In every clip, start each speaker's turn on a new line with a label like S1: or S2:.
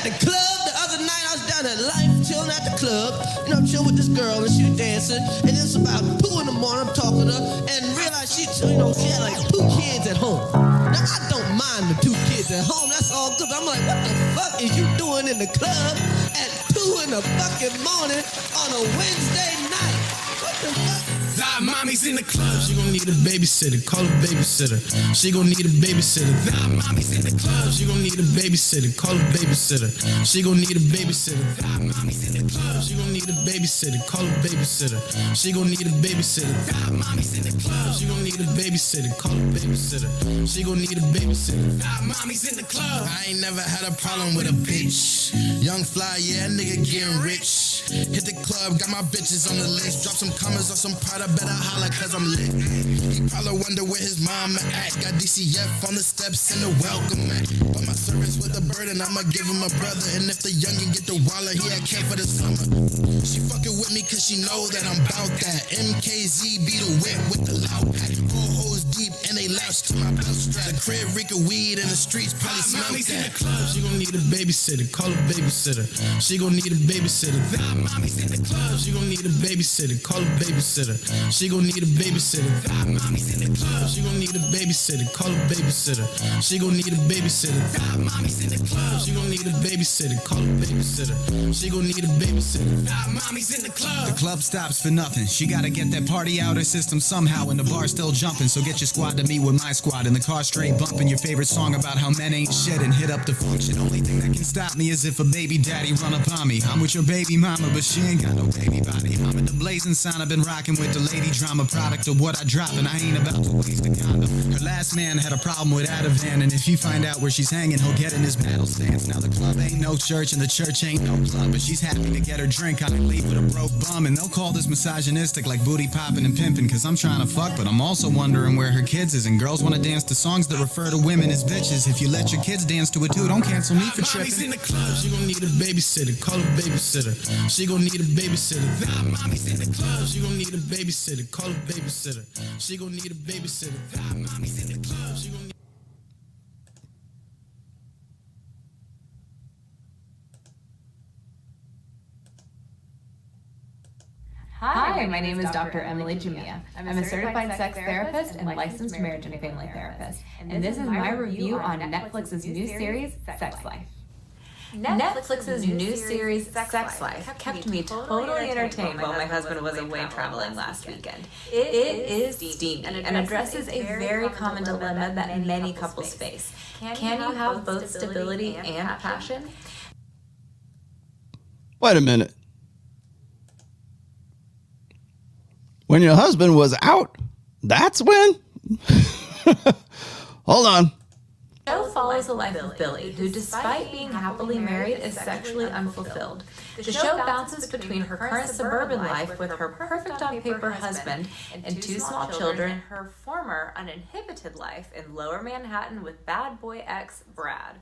S1: at the club the other night. I was down at Life, chilling at the club. You know, I'm chilling with this girl and she was dancing. And it's about 2 in the morning. I'm talking to her and realized she had like 2 kids at home. Now I don't mind the 2 kids at home. That's all good. I'm like, what the fuck is you doing in the club at 2 in the fucking morning on a Wednesday night? What the fuck?
S2: Mommy's in the club, she gon' need a babysitter, call a babysitter. She gon' need a babysitter. Mommy's in the club, she gon' need a babysitter, call a babysitter. She gon' need a babysitter. Mommy's in the club, she gon' need a babysitter, call a babysitter. She gon' need a babysitter. Mommy's in the club, she gon' need a babysitter, call a babysitter. She gon' need a babysitter. Mommy's in the club. I ain't never had a problem with a bitch. Young fly, yeah, nigga getting rich. Hit the club, got my bitches on the list. Drop some commas or some Prada, better holla cause I'm lit. He probably wonder where his mama at. Got DCF on the steps and the welcome mat. But my service with a burden, I'ma give him a brother. And if the youngin' get the wallet, he had camp for the summer. She fucking with me cause she know that I'm bout that. MKZ be the whip with the loud pack. 4 hoes deep and they louch to my belt strap. The crib reek of weed in the streets probably smell that. In the club, she gon' need a babysitter, call a babysitter. She gon' need a babysitter. Mommy's in the club, she gon' need a babysitter, call a babysitter. She gon' need a babysitter. Mommy's in the club, she gon' need a babysitter, call a babysitter. She gon' need a babysitter. Mommy's in the club, she gon' need a babysitter, call a babysitter. She gon' need a babysitter. Mommy's in the club.
S3: The club stops for nothing. She gotta get that party out her system somehow, and the bar's still jumping. So get your squad to meet with my squad in the car, straight bumping your favorite song about how men ain't shit and hit up the function. Only thing that can stop me is if a baby daddy run up on me. I'm with your baby mama, but she ain't got no baby body. I'm at the blazing sound, I've been rocking with the lady drama, product of what I drop, and I ain't about to waste a condom. Her last man had a problem with Ativan, and if he find out where she's hanging, he'll get in his battle stance. Now the club ain't no church, and the church ain't no club, but she's happy to get her drink on and leave with a broke bum. And they'll call this misogynistic, like booty popping and pimping, cause I'm trying to fuck, but I'm also wondering where her kids is. And girls wanna dance to songs that refer to women as bitches. If you let your kids dance to it too, don't cancel me for tripping.
S2: Mommy's in the club, she gon' need a babysitter, call a babysitter. She gon' need a babysitter. Mommy's in the club, she gon' need a babysitter, call a babysitter. She gon' need a babysitter. Mommy's in the club, she gon' need.
S4: Hi, my name is Dr. Emily Jamia. I'm a certified sex therapist and licensed marriage and family therapist. And this is my review on Netflix's new series, Sex Life. Netflix's new series, Sex Life, kept me totally entertained while my husband was away traveling last weekend. It is steamy and addresses a very common dilemma that many couples face. Can you have both stability and passion?
S5: Wait a minute. When your husband was out, that's when? Hold on.
S4: The show follows the life of Billy, who despite being happily married is sexually unfulfilled. The show bounces between her current suburban life with her perfect on paper husband and 2 small children, and her former uninhibited life in lower Manhattan with bad boy ex Brad.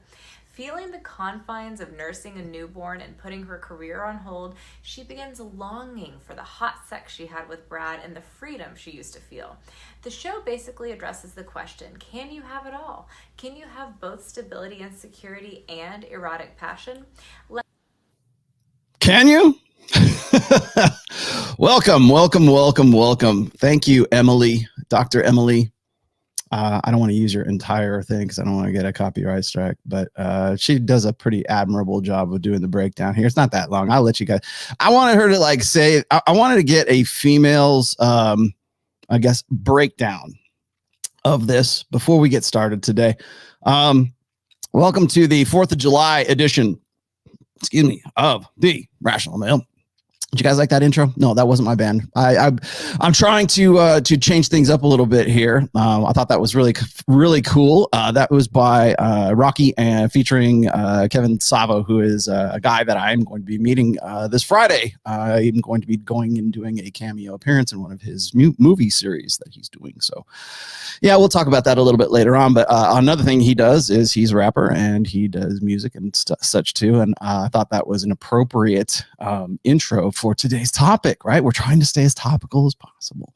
S4: Feeling the confines of nursing a newborn and putting her career on hold, she begins longing for the hot sex she had with Brad and the freedom she used to feel. The show basically addresses the question, can you have it all? Can you have both stability and security and erotic passion?
S5: Can you? Welcome. Thank you, Emily, Dr. Emily. I don't want to use your entire thing because I don't want to get a copyright strike, but she does a pretty admirable job of doing the breakdown here. It's not that long. I'll let you guys. I wanted her to like say, I wanted to get a female's, I guess, breakdown of this before we get started today. Welcome to the 4th of July edition, of the Rational Male. Did you guys like that intro? No, that wasn't my band. I'm trying to change things up a little bit here. I thought that was really cool. That was by Rocky and featuring Kevin Savo, who is a guy that I am going to be meeting this Friday. I'm going to be going and doing a cameo appearance in one of his movie series that he's doing. So, yeah, we'll talk about that a little bit later on. But another thing he does is he's a rapper and he does music and such too. And I thought that was an appropriate intro for today's topic, right? We're trying to stay as topical as possible.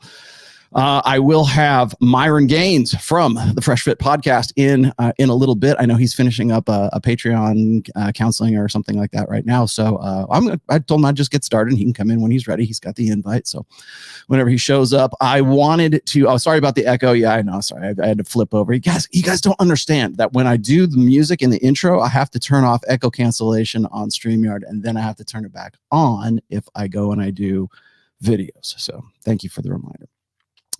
S5: I will have Myron Gaines from the Fresh Fit podcast in a little bit. I know he's finishing up a Patreon counseling or something like that right now. So I told him I'd just get started. He can come in when he's ready. He's got the invite. So whenever he shows up, I wanted to, oh, sorry about the echo. Yeah, I know. Sorry. I had to flip over. You guys don't understand that when I do the music in the intro, I have to turn off echo cancellation on StreamYard, and then I have to turn it back on if I go and I do videos. So thank you for the reminder.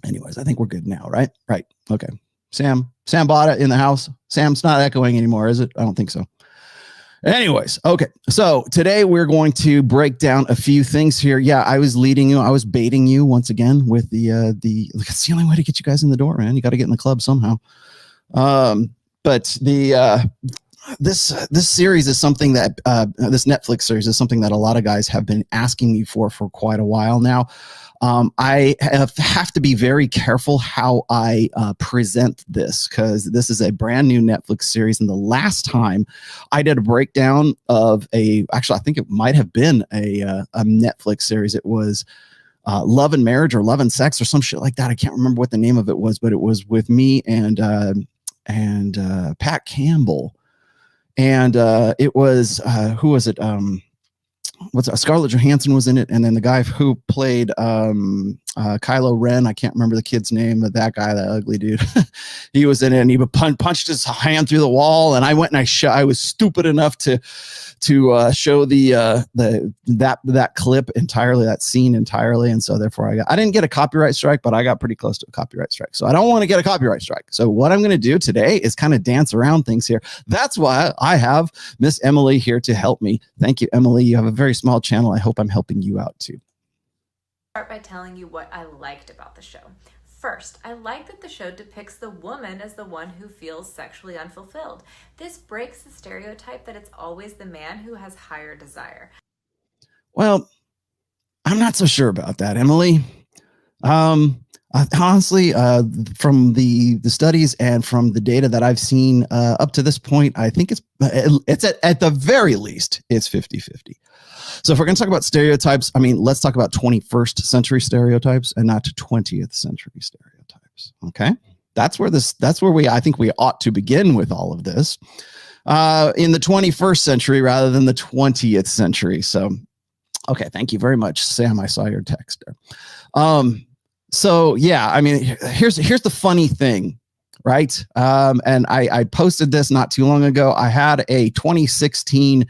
S5: Anyways, I think we're good now, right? Right. Okay. Sam Botta in the house. Sam's not echoing anymore, is it? I don't think so. Anyways, okay. So today we're going to break down a few things here. Yeah, I was leading you. I was baiting you once again with the it's the only way to get you guys in the door, man. You got to get in the club somehow. But this series is something that this Netflix series is something that a lot of guys have been asking me for quite a while now. I have to be very careful how I present this, because this is a brand new Netflix series. And the last time I did a breakdown of actually, I think it might have been a Netflix series. It was Love and Marriage or Love and Sex or some shit like that. I can't remember what the name of it was, but it was with me and Pat Campbell. And it was, who was it? Scarlett Johansson was in it, and then the guy who played Kylo Ren, I can't remember the kid's name, but that guy, that ugly dude, he was in it, and he punched his hand through the wall. And I went and I was stupid enough to show that clip entirely, that scene entirely, and so therefore I didn't get a copyright strike, but I got pretty close to a copyright strike. So I don't want to get a copyright strike. So what I'm going to do today is kind of dance around things here. That's why I have Miss Emily here to help me. Thank you, Emily. You have a very small channel. I hope I'm helping you out too.
S4: Start by telling you what I liked about the show. First, I like that the show depicts the woman as the one who feels sexually unfulfilled. This breaks the stereotype that it's always the man who has higher desire.
S5: Well, I'm not so sure about that, Emily. Honestly, from the studies and from the data that I've seen up to this point, I think it's at the very least, it's 50-50. So if we're going to talk about stereotypes, I mean, let's talk about 21st century stereotypes and not 20th century stereotypes. Okay. That's where I think we ought to begin with all of this in the 21st century rather than the 20th century. So, okay. Thank you very much, Sam. I saw your text there. So yeah, I mean, here's the funny thing, right? And I posted this not too long ago. I had a 2016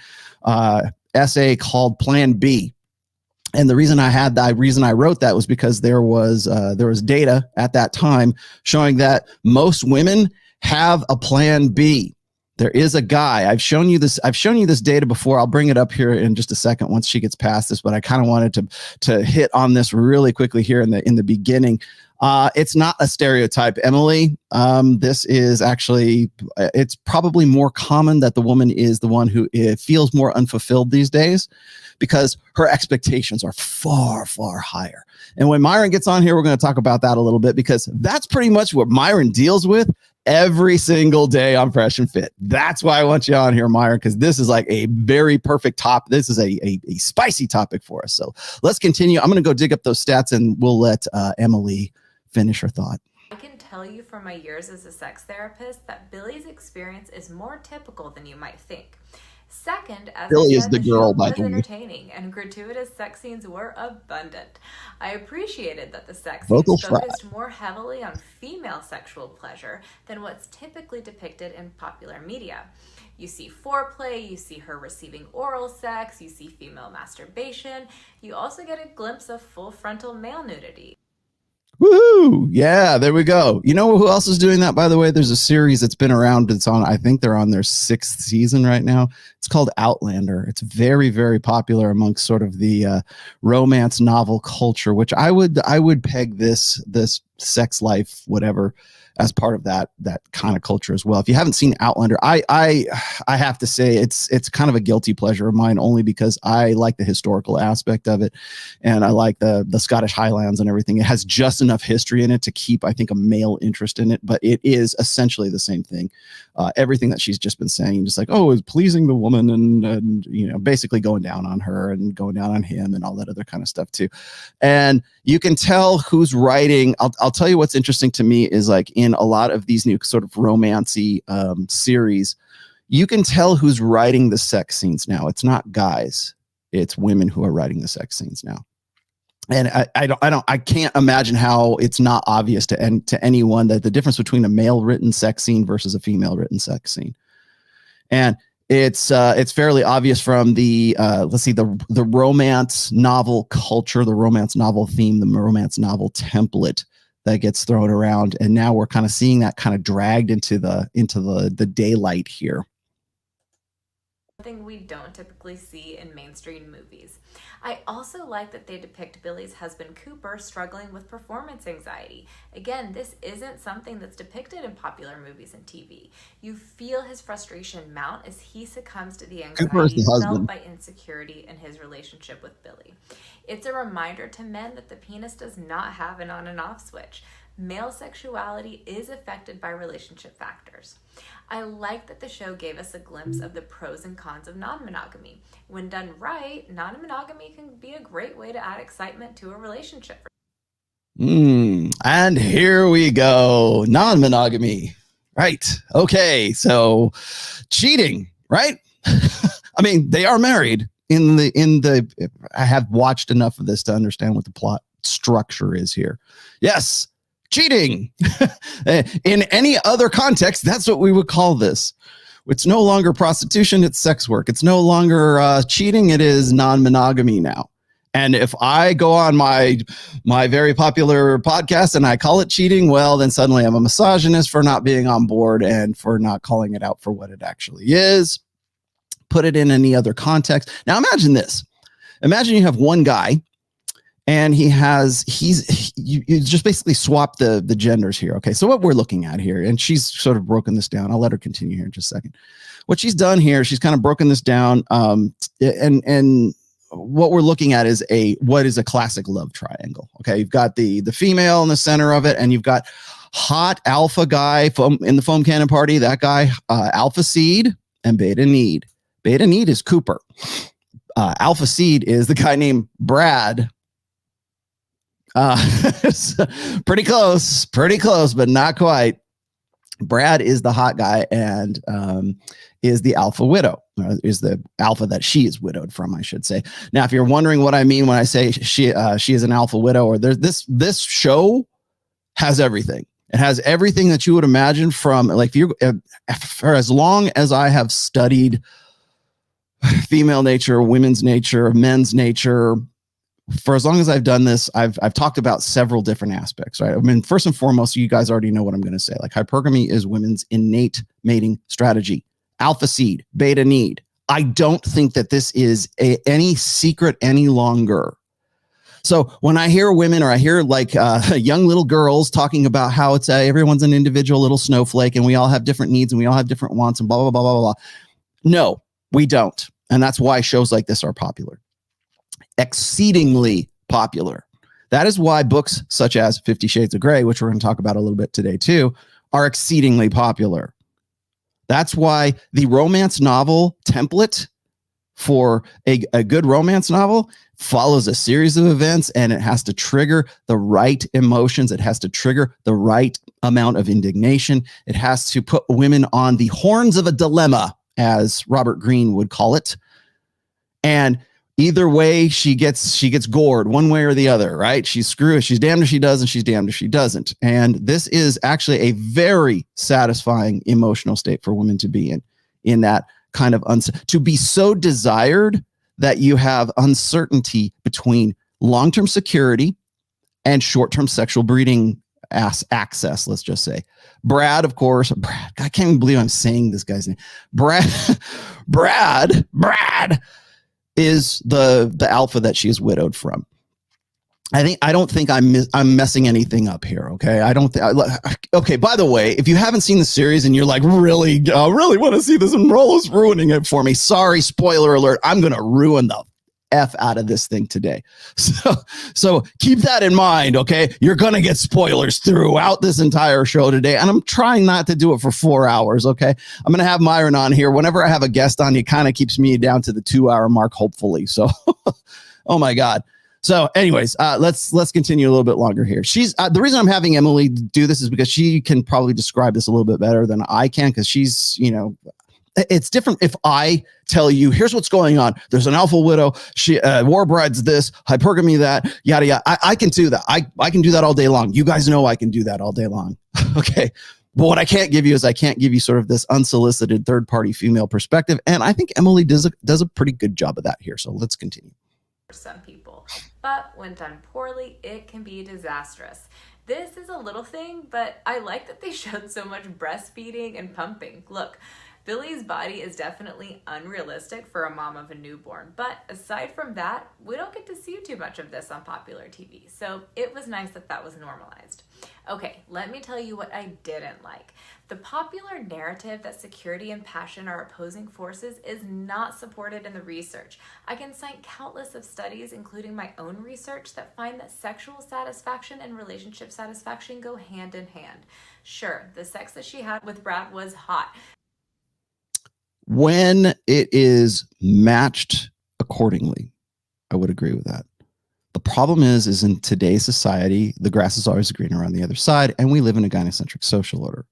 S5: essay called Plan B. And the reason I wrote that was because there was data at that time showing that most women have a plan B. There is a guy. I've shown you this data before. I'll bring it up here in just a second once she gets past this, but I kind of wanted to hit on this really quickly here in the beginning. It's not a stereotype, Emily. This is actually, it's probably more common that the woman is the one who feels more unfulfilled these days because her expectations are far, far higher. And when Myron gets on here, we're going to talk about that a little bit, because that's pretty much what Myron deals with every single day on Fresh and Fit. That's why I want you on here, Myron, because this is like a very perfect topic. This is a spicy topic for us. So let's continue. I'm going to go dig up those stats and we'll let Emily finish her thought.
S4: I can tell you from my years as a sex therapist that Billy's experience is more typical than you might think. Second, as
S5: Billy
S4: I
S5: is
S4: said,
S5: the girl, by
S4: was
S5: the way.
S4: entertaining and gratuitous sex scenes were abundant. I appreciated that the sex
S5: Vocal
S4: scenes focused more heavily on female sexual pleasure than what's typically depicted in popular media. You see foreplay, you see her receiving oral sex, you see female masturbation. You also get a glimpse of full frontal male nudity.
S5: Woohoo! Yeah, there we go. You know who else is doing that, by the way? There's a series that's been around. It's on, I think they're on their 6th season right now. It's called Outlander. It's very, very popular amongst sort of the romance novel culture, which I would peg this sex life, whatever, as part of that kind of culture as well. If you haven't seen Outlander, I have to say it's kind of a guilty pleasure of mine, only because I like the historical aspect of it, and I like the Scottish Highlands and everything. It has just enough history in it to keep, I think, a male interest in it, but it is essentially the same thing. Everything that she's just been saying, just like, oh, it's pleasing the woman, and you know, basically going down on her and going down on him and all that other kind of stuff too. And you can tell who's writing. I'll I'll tell you what's interesting to me is like in a lot of these new sort of romancy series, you can tell who's writing the sex scenes now. It's not guys, it's women who are writing the sex scenes now. And I can't imagine how it's not obvious to anyone that the difference between a male written sex scene versus a female written sex scene. And it's fairly obvious from the the romance novel culture, the romance novel theme, the romance novel template that gets thrown around. And now we're kind of seeing that kind of dragged into the daylight here.
S4: Something we don't typically see in mainstream movies. I also like that they depict Billy's husband Cooper struggling with performance anxiety. Again, this isn't something that's depicted in popular movies and TV. You feel his frustration mount as he succumbs to the anxiety felt by insecurity in his relationship with Billy. It's a reminder to men that the penis does not have an on and off switch. Male sexuality is affected by relationship factors. I like that the show gave us a glimpse of the pros and cons of non-monogamy. When done right, non-monogamy can be a great way to add excitement to a relationship.
S5: And here we go. Non-monogamy. Right. Okay. So cheating, right? I mean, they are married I have watched enough of this to understand what the plot structure is here. Yes. Cheating. In any other context, that's what we would call this. It's no longer prostitution, it's sex work. It's no longer cheating, it is non-monogamy now. And if I go on my very popular podcast and I call it cheating, well, then suddenly I'm a misogynist for not being on board and for not calling it out for what it actually is. Put it in any other context. Now imagine this. Imagine you have one guy and you just basically swap the genders here. Okay. So what we're looking at here, and she's sort of broken this down. I'll let her continue here in just a second. What she's done here, she's kind of broken this down. And what we're looking at is what is a classic love triangle. Okay. You've got the female in the center of it, and you've got hot alpha guy in the foam cannon party. That guy, alpha seed and beta need. Beta need is Cooper. Alpha seed is the guy named Brad. Pretty close, but not quite. Brad is the hot guy and is the alpha widow, is the alpha that she is widowed from, I should say. Now, if you're wondering what I mean when I say she is an alpha widow, or this show has everything. It has everything that you would imagine from, like, for as long as I have studied female nature, women's nature, men's nature. For as long as I've done this, I've talked about several different aspects, right? I mean, first and foremost, you guys already know what I'm going to say. Like, hypergamy is women's innate mating strategy. Alpha seed, beta need. I don't think that this is any secret any longer. So when I hear women, or I hear like young little girls talking about how it's everyone's an individual little snowflake and we all have different needs and we all have different wants and blah, blah, blah, blah, blah. No, we don't. And that's why shows like this are popular. Exceedingly popular. That is why books such as 50 Shades of Grey, which we're going to talk about a little bit today too, are exceedingly popular. That's why the romance novel template for a good romance novel follows a series of events, and it has to trigger the right emotions. It has to trigger the right amount of indignation. It has to put women on the horns of a dilemma, as Robert Greene would call it. And either way, she gets gored one way or the other, right? She's damned if she does, and she's damned if she doesn't. And this is actually a very satisfying emotional state for women to be in that kind of to be so desired that you have uncertainty between long-term security and short-term sexual breeding access, let's just say. Brad, of course, I can't even believe I'm saying this guy's name. Brad is the alpha that she is widowed from. I don't think I'm messing anything up here. Okay. Okay. By the way, if you haven't seen the series and you're like, really want to see this, and Rollo's ruining it for me. Sorry. Spoiler alert. I'm going to ruin the F out of this thing today. So keep that in mind. Okay. You're going to get spoilers throughout this entire show today. And I'm trying not to do it for 4 hours. Okay. I'm going to have Myron on here. Whenever I have a guest on, it kind of keeps me down to the 2 hour mark, hopefully. So, oh my God. So anyways, let's continue a little bit longer here. She's the reason I'm having Emily do this is because she can probably describe this a little bit better than I can, because she's, it's different if I tell you, here's what's going on. There's an alpha widow. She war brides this, hypergamy that, yada yada. I can do that. I can do that all day long. You guys know I can do that all day long. Okay. But what I can't give you is I can't give you sort of this unsolicited third-party female perspective. And I think Emily does a pretty good job of that here. So let's continue.
S4: For some people, but when done poorly, it can be disastrous. This is a little thing, but I like that they showed so much breastfeeding and pumping. Look, Billy's body is definitely unrealistic for a mom of a newborn, but aside from that, we don't get to see too much of this on popular TV, so it was nice that that was normalized. Okay, let me tell you what I didn't like. The popular narrative that security and passion are opposing forces is not supported in the research. I can cite countless of studies, including my own research, that find that sexual satisfaction and relationship satisfaction go hand in hand. Sure, the sex that she had with Brad was hot.
S5: When it is matched accordingly, I would agree with that. The problem is in today's society, the grass is always greener on the other side, and we live in a gynocentric social order.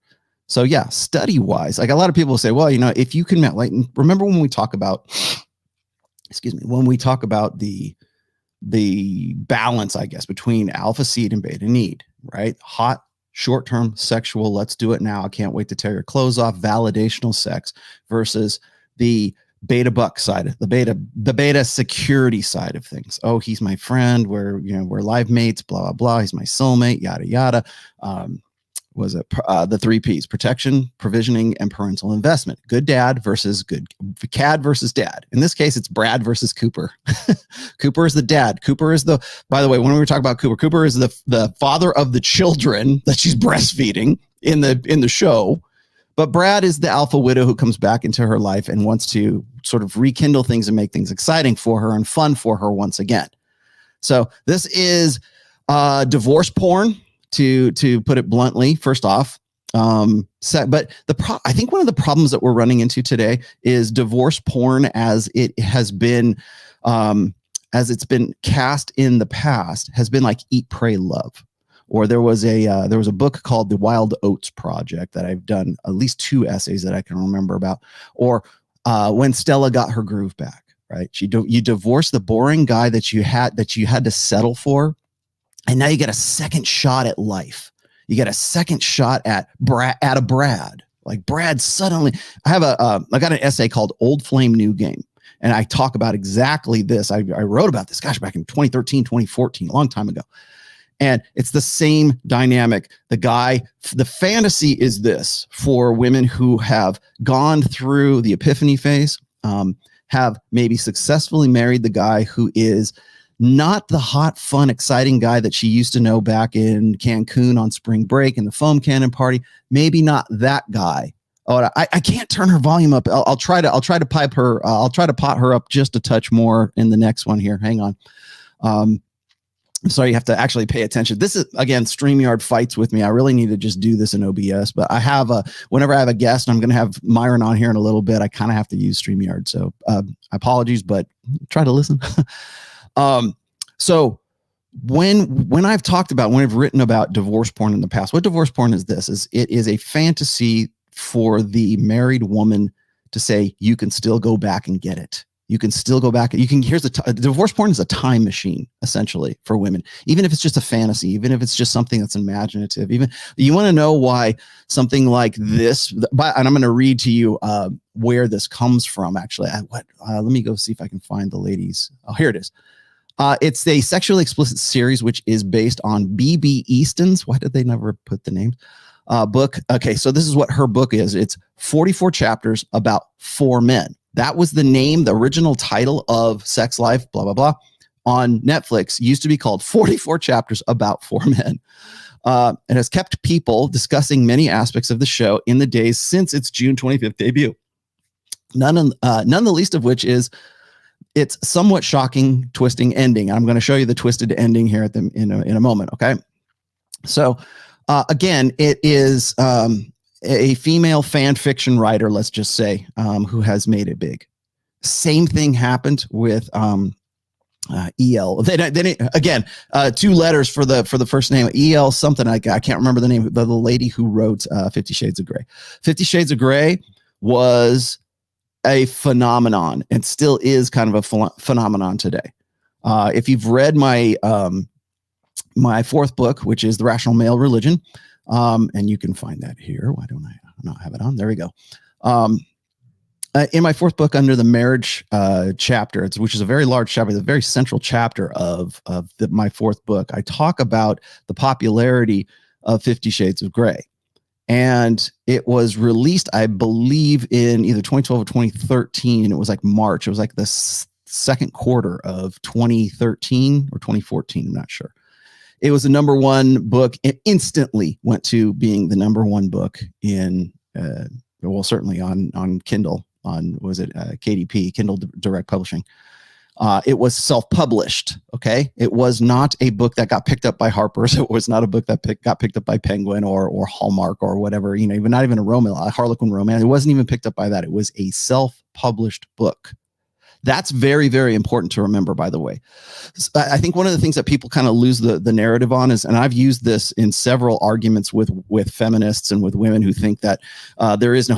S5: So yeah, study-wise, like a lot of people say, well, if you can, like, remember when we talk about, when we talk about the balance, I guess, between alpha seed and beta need, right? Hot, short-term, sexual, let's do it now, I can't wait to tear your clothes off, validational sex, versus the beta buck side, the beta security side of things. Oh, he's my friend, we're live mates, blah blah blah, he's my soulmate, yada yada. Was it the 3 P's: protection, provisioning, and parental investment? Good dad versus good Cad versus dad. In this case, it's Brad versus Cooper. Cooper is the dad. Cooper is by the way, when we were talking about Cooper is the father of the children that she's breastfeeding in the show. But Brad is the alpha widow who comes back into her life and wants to sort of rekindle things and make things exciting for her and fun for her once again. So this is divorce porn, to put it bluntly, first off. But I think one of the problems that we're running into today is divorce porn as it has been, as it's been cast in the past, has been like Eat, Pray, Love. Or there was a book called The Wild Oats Project that I've done at least 2 essays that I can remember about. Or When Stella Got Her Groove Back, right? You divorce the boring guy that you had to settle for, and now you get a second shot at life. You get a second shot at a Brad. Like Brad suddenly, I got an essay called Old Flame, New Game. And I talk about exactly this. I wrote about this, gosh, back in 2013, 2014, a long time ago. And it's the same dynamic. The fantasy is this for women who have gone through the epiphany phase, have maybe successfully married the guy who is not the hot, fun, exciting guy that she used to know back in Cancun on spring break and the foam cannon party. Maybe not that guy. Oh, I can't turn her volume up. I'll try to pipe her. I'll try to pot her up just a touch more in the next one here. Hang on. I'm sorry, you have to actually pay attention. This is, again, StreamYard fights with me. I really need to just do this in OBS, but whenever I have a guest, I'm going to have Myron on here in a little bit, I kind of have to use StreamYard. So apologies, but try to listen. So when I've written about divorce porn in the past, what divorce porn is this? It is a fantasy for the married woman to say, you can still go back and get it. You can still go back. Divorce porn is a time machine, essentially, for women, even if it's just a fantasy, even if it's just something that's imaginative. Even you want to know why something like this, and I'm going to read to you where this comes from, actually. Let me go see if I can find the ladies. Oh, here it is. It's a sexually explicit series, which is based on B.B. Easton's, why did they never put the names? Book. Okay, so this is what her book is. It's 44 chapters about 4 men. That was the name, the original title of Sex Life, blah, blah, blah, on Netflix. Used to be called 44 Chapters About 4 Men. It has kept people discussing many aspects of the show in the days since its June 25th debut. None the least of which is its somewhat shocking, twisting ending. I'm going to show you the twisted ending here in a moment, okay? So, again, it is a female fan fiction writer, let's just say, who has made it big. Same thing happened with EL. Then again, 2 letters for the first name. EL something. I can't remember the name. The lady who wrote 50 Shades of Grey. 50 Shades of Grey was a phenomenon and still is kind of a phenomenon today. If you've read my my 4th book, which is The Rational Male Religion, and you can find that here. Why don't I not have it on? There we go. In my 4th book, under the marriage chapter, which is a very large chapter, the very central chapter of my 4th book, I talk about the popularity of 50 Shades of Grey. And it was released, I believe, in either 2012 or 2013, and it was like March. It was like the second quarter of 2013 or 2014, I'm not sure. It was the #1 book. It instantly went to being the #1 book in, well, certainly on Kindle, on, was it KDP, Kindle Direct Publishing. It was self-published, okay? It was not a book that got picked up by Harper's. It was not a book that got picked up by Penguin or Hallmark or whatever, you know, even not even a Harlequin romance. It wasn't even picked up by that. It was a self-published book. That's very, very important to remember, by the way. I think one of the things that people kind of lose the narrative on is, and I've used this in several arguments with feminists and with women who think that there is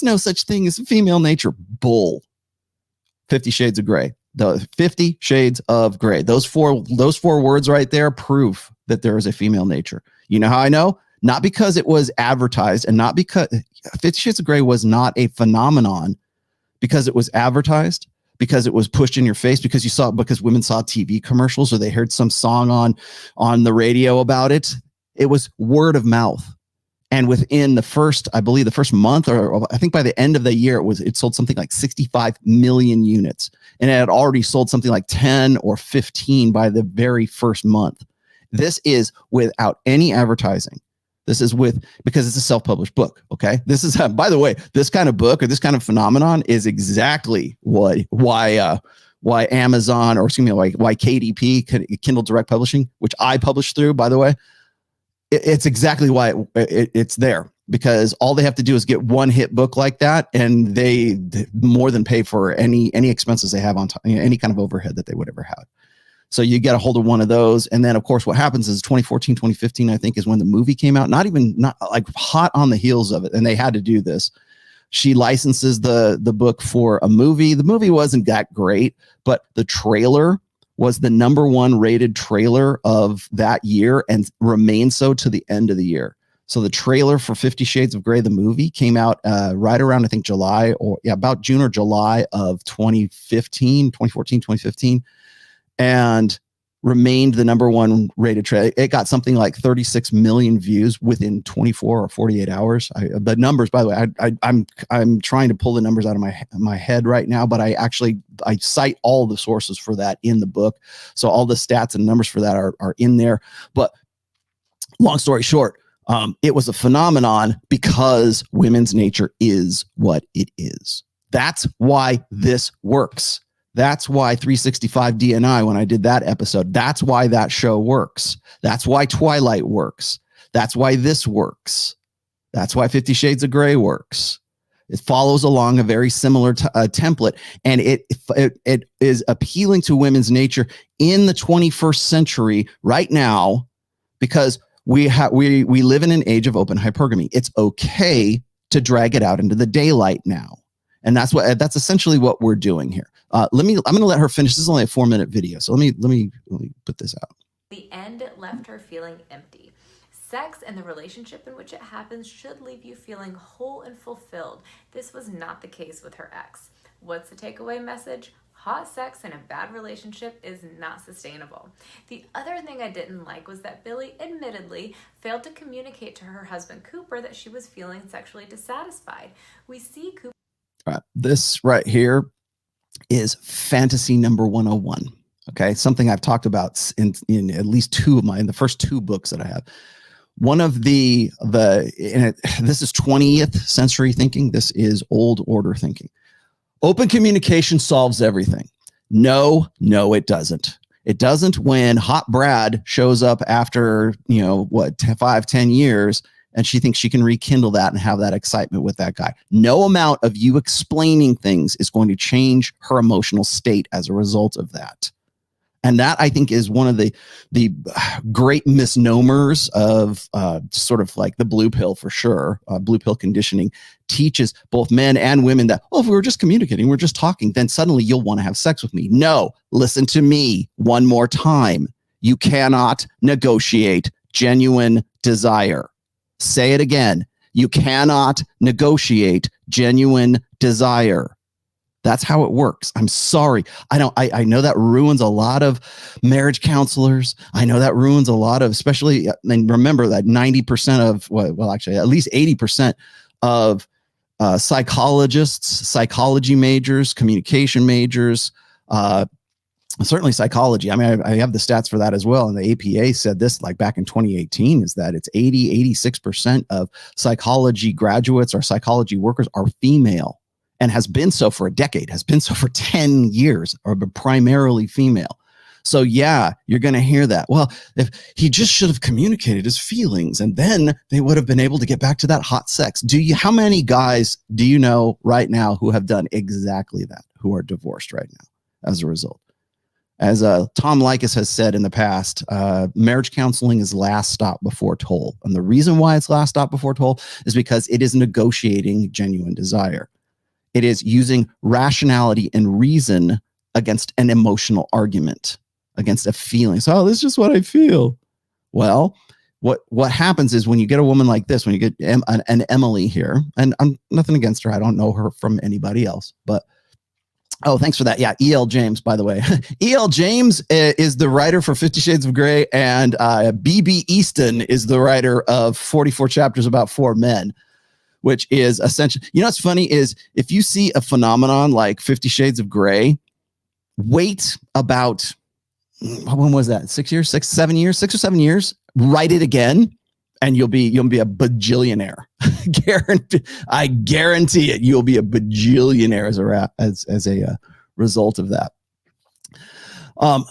S5: no such thing as female nature. Bull. 50 Shades of Grey. The 50 Shades of Grey. Those four words right there prove that there is a female nature. You know how I know? Not because it was advertised, and not because 50 Shades of Grey was not a phenomenon because it was advertised, because it was pushed in your face, because women saw TV commercials or they heard some song on the radio about it. It was word of mouth. And within the first month, or I think by the end of the year, it sold something like 65 million units. And it had already sold something like 10 or 15 by the very first month. This is without any advertising. This is because it's a self-published book. Okay. This is, by the way, this kind of book or this kind of phenomenon is exactly why Amazon, or excuse me, why KDP, Kindle Direct Publishing, which I publish through, by the way, it's exactly why it's there, because all they have to do is get one hit book like that, and they more than pay for any expenses they have on top, any kind of overhead that they would ever have. So you get a hold of one of those. And then of course what happens is 2014, 2015, I think, is when the movie came out, not like hot on the heels of it. And they had to do this. She licenses the book for a movie. The movie wasn't that great, but the trailer was the #1 rated trailer of that year and remained so to the end of the year. So the trailer for 50 Shades of Grey, the movie, came out right around, I think, July, about June or July of 2014, 2015. And remained the #1 rated trailer. It got something like 36 million views within 24 or 48 hours. The numbers, by the way, I'm trying to pull the numbers out of my head right now, but I cite all the sources for that in the book. So all the stats and numbers for that are in there. But long story short, it was a phenomenon because women's nature is what it is. That's why this works. That's why 365 DNI, when I did that episode, that's why that show works. That's why Twilight works. That's why this works. That's why 50 Shades of Grey works. It follows along a very similar template, and it is appealing to women's nature in the 21st century right now, because we live in an age of open hypergamy. It's okay to drag it out into the daylight now. And that's essentially what we're doing here. I'm going to let her finish. This is only a 4-minute video. So let me put this out.
S4: The end left her feeling empty. Sex and the relationship in which it happens should leave you feeling whole and fulfilled. This was not the case with her ex. What's the takeaway message? Hot sex in a bad relationship is not sustainable. The other thing I didn't like was that Billie admittedly failed to communicate to her husband Cooper that she was feeling sexually dissatisfied. We see Cooper.
S5: All right, this right here is fantasy number 101. Okay, something I've talked about in at least the first 2 books that I have. One of this is 20th century thinking. This is old order thinking. Open communication solves everything. No, it doesn't. It doesn't when Hot Brad shows up after 5-10 years, and she thinks she can rekindle that and have that excitement with that guy. No amount of you explaining things is going to change her emotional state as a result of that. And that, I think, is one of the great misnomers of sort of like the blue pill, for sure. Blue pill conditioning teaches both men and women that, oh, if we were just communicating, we're just talking, then suddenly you'll want to have sex with me. No, listen to me one more time. You cannot negotiate genuine desire. Say it again. You cannot negotiate genuine desire. That's how it works. I'm sorry. I know that ruins a lot of marriage counselors. I know that ruins a lot of, especially, and remember that 90% of, well, actually, at least 80% of psychologists, psychology majors, communication majors, certainly psychology. I mean, I have the stats for that as well. And the APA said this like back in 2018 is that it's 86% of psychology graduates or psychology workers are female. And has been so for a decade, has been so for 10 years, or primarily female. So yeah, you're going to hear that. Well, if he just should have communicated his feelings, and then they would have been able to get back to that hot sex. How many guys do you know right now who have done exactly that, who are divorced right now as a result? As Tom Likas has said in the past, marriage counseling is last stop before toll. And the reason why it's last stop before toll is because it is negotiating genuine desire. It is using rationality and reason against an emotional argument, against a feeling. So, this is just what I feel. Well, what happens is when you get a woman like this, when you get an Emily here, and I'm nothing against her. I don't know her from anybody else, but oh, thanks for that. Yeah, E.L. James, by the way. E.L. James is the writer for 50 Shades of Grey, and B.B. Easton is the writer of 44 Chapters About 4 Men. Which is essentially, you know what's funny is if you see a phenomenon like 50 Shades of Grey, wait about, when was that? 6 or 7 years, write it again, and you'll be a bajillionaire. I guarantee it. You'll be a bajillionaire as a result of that.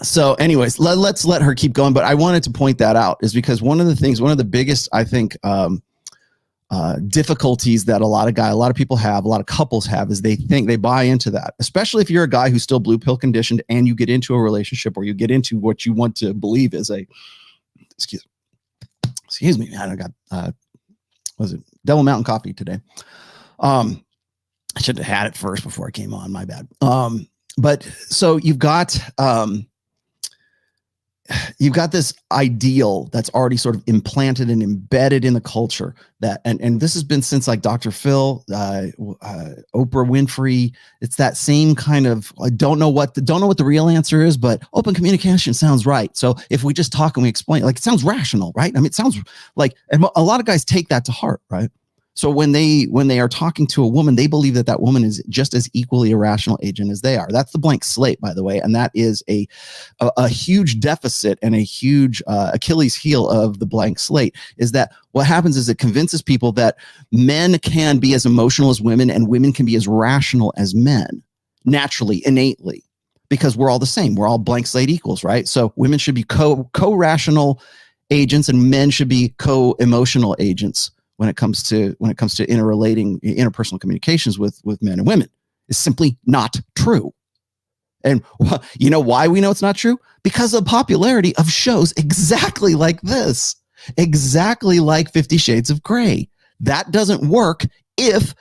S5: So anyways, let's let her keep going. But I wanted to point that out is because one of the biggest, I think, difficulties that a lot of people have, a lot of couples have, is they buy into that, especially if you're a guy who's still blue pill conditioned and you get into a relationship or you get into what you want to believe is excuse me, man, I got, was it Devil Mountain coffee today? I should have had it first before I came on, my bad. But so you've got this ideal that's already sort of implanted and embedded in the culture that, and this has been since like Dr. Phil, Oprah Winfrey. It's that same kind of, I don't know what the real answer is, but open communication sounds right. So if we just talk and we explain, like, it sounds rational, right? I mean, it sounds like, and a lot of guys take that to heart, right? So when they are talking to a woman, they believe that woman is just as equally a rational agent as they are. That's the blank slate, by the way, and that is a huge deficit and a huge Achilles heel of the blank slate. Is that what happens is it convinces people that men can be as emotional as women and women can be as rational as men, naturally, innately, because we're all the same. We're all blank slate equals, right? So women should be co-rational agents and men should be co-emotional agents. When it comes to interpersonal communications with men and women, is simply not true. And you know why we know it's not true? Because of the popularity of shows exactly like this, exactly like 50 Shades of Grey. That doesn't work if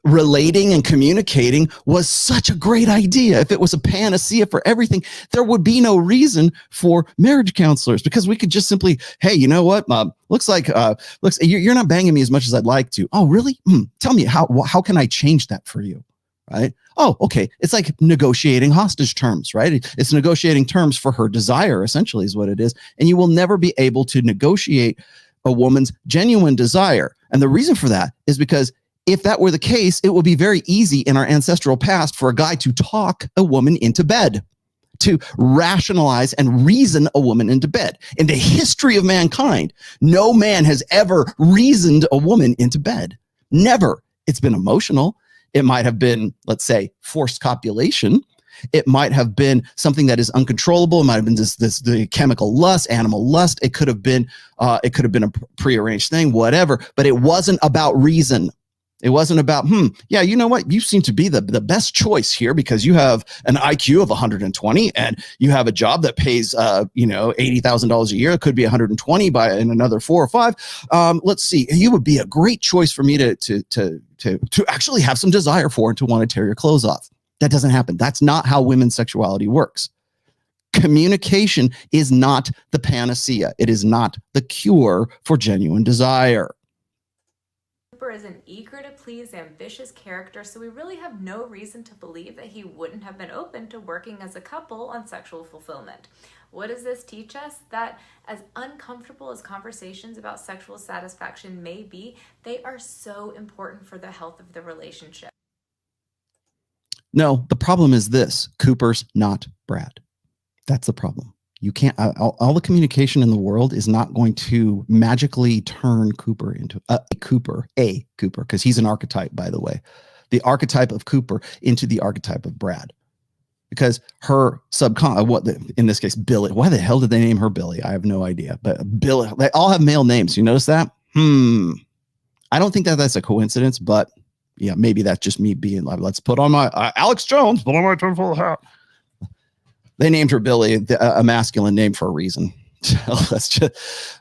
S5: relating and communicating was such a great idea. If it was a panacea for everything, there would be no reason for marriage counselors, because we could just simply, hey, you know what? Looks you're not banging me as much as I'd like to. Oh, really? Tell me how can I change that for you? Right? Oh, okay. It's like negotiating hostage terms, right? It's negotiating terms for her desire, essentially, is what it is. And you will never be able to negotiate a woman's genuine desire. And the reason for that is because if that were the case, it would be very easy in our ancestral past for a guy to talk a woman into bed, to rationalize and reason a woman into bed. In the history of mankind, no man has ever reasoned a woman into bed. Never. It's been emotional. It might have been, let's say, forced copulation. It might have been something that is uncontrollable. It might have been the chemical lust, animal lust. It could have been a prearranged thing, whatever. But it wasn't about reason. It wasn't about, yeah, you know what? You seem to be the best choice here because you have an IQ of 120 and you have a job that pays, $80,000 a year. It could be 120 in another 4 or 5. Let's see. You would be a great choice for me to actually have some desire for and to want to tear your clothes off. That doesn't happen. That's not how women's sexuality works. Communication is not the panacea. It is not the cure for genuine desire.
S4: Cooper is an eager to please, ambitious character, so we really have no reason to believe that he wouldn't have been open to working as a couple on sexual fulfillment. What does this teach us? That as uncomfortable as conversations about sexual satisfaction may be, they are so important for the health of the relationship.
S5: No, the problem is this: Cooper's not Brad. That's the problem. You can't, all the communication in the world is not going to magically turn Cooper into a Cooper, because he's an archetype, by the way, the archetype of Cooper into the archetype of Brad, because her in this case, Billy, why the hell did they name her Billy? I have no idea, but Billy, they all have male names. You notice that? I don't think that's a coincidence, but yeah, maybe that's just me being like, let's put on my Alex Jones, put on my tinfoil hat. They named her Billy, a masculine name, for a reason. So let's just,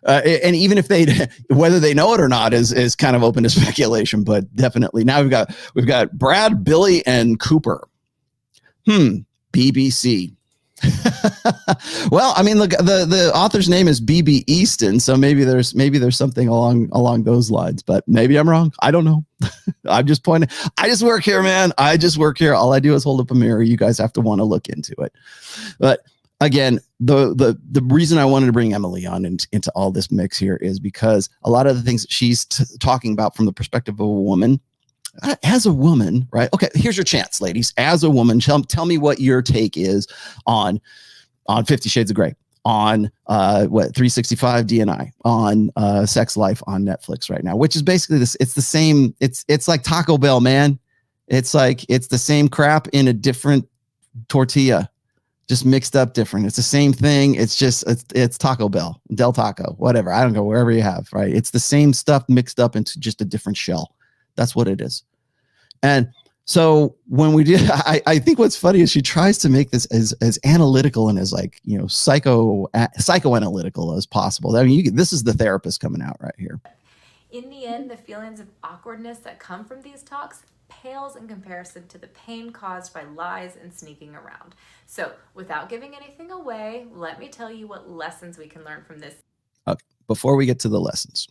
S5: and even if whether they know it or not is kind of open to speculation, but definitely now we've got Brad, Billy, and Cooper. BBC. Well, I mean, the author's name is B.B. Easton, so maybe there's something along those lines, but maybe I'm wrong. I don't know. I'm just pointing. I just work here, man. I just work here. All I do is hold up a mirror. You guys have to want to look into it. But again, the reason I wanted to bring Emily on into all this mix here is because a lot of the things that she's talking about from the perspective of a woman. As a woman, right? Okay, here's your chance, ladies. As a woman, tell me what your take is on 50 Shades of Grey, on 365 DNI, on Sex Life on Netflix right now, which is basically this. It's the same. It's like Taco Bell, man. It's the same crap in a different tortilla, just mixed up different. It's the same thing. It's Taco Bell, Del Taco, whatever. I don't know, wherever you have, right? It's the same stuff mixed up into just a different shell. That's what it is. And so when we do, I think what's funny is she tries to make this as analytical and as psychoanalytical as possible. I mean, this is the therapist coming out right here.
S4: In the end, the feelings of awkwardness that come from these talks pales in comparison to the pain caused by lies and sneaking around. So without giving anything away, let me tell you what lessons we can learn from this.
S5: Okay, before we get to the lessons,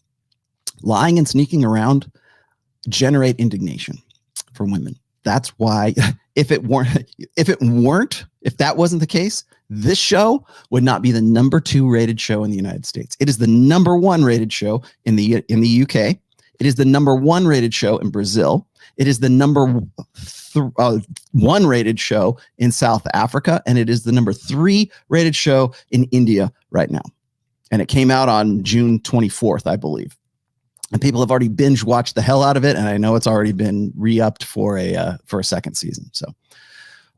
S5: lying and sneaking around generate indignation for women. That's why if that wasn't the case, this show would not be the number 2 rated show in the United States. It is the number 1 rated show in the UK. It is the number 1 rated show in Brazil. It is the number 1 rated show in South Africa, and it is the number 3 rated show in India right now. And it came out on June 24th, I believe. And people have already binge watched the hell out of it, and I know it's already been re-upped for a second season. So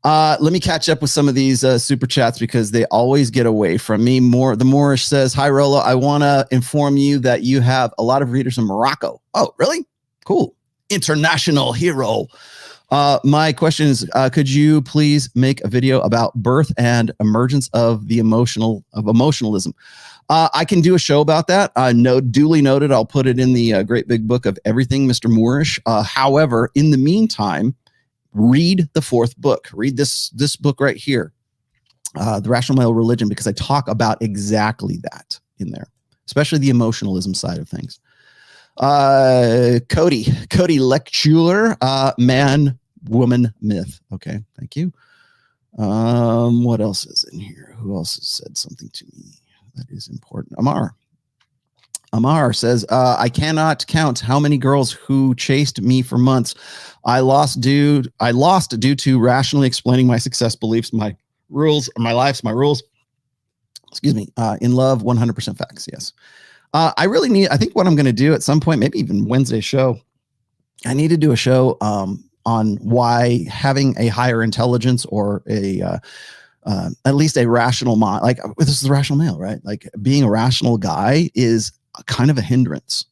S5: let me catch up with some of these super chats because they always get away from me. The Moorish says, "Hi Rollo, I want to inform you that you have a lot of readers in Morocco." Oh, really? Cool. International hero. My question is, could you please make a video about birth and emergence of emotionalism? I can do a show about that. Duly noted. I'll put it in the great big book of everything, Mr. Moorish. However, in the meantime, read the 4th book. Read this book right here, The Rational Male Religion, because I talk about exactly that in there, especially the emotionalism side of things. Cody lecturer, man, woman, myth. Okay, thank you. What else is in here? Who else has said something to me that is important? Amar says, I cannot count how many girls who chased me for months. I lost due to rationally explaining my success beliefs, my rules, my lives, my rules. Excuse me. In love, 100% facts. Yes. I think what I'm going to do at some point, maybe even Wednesday show, I need to do a show on why having a higher intelligence or at least a rational mind, like this is the rational male, right? Like being a rational guy is kind of a hindrance.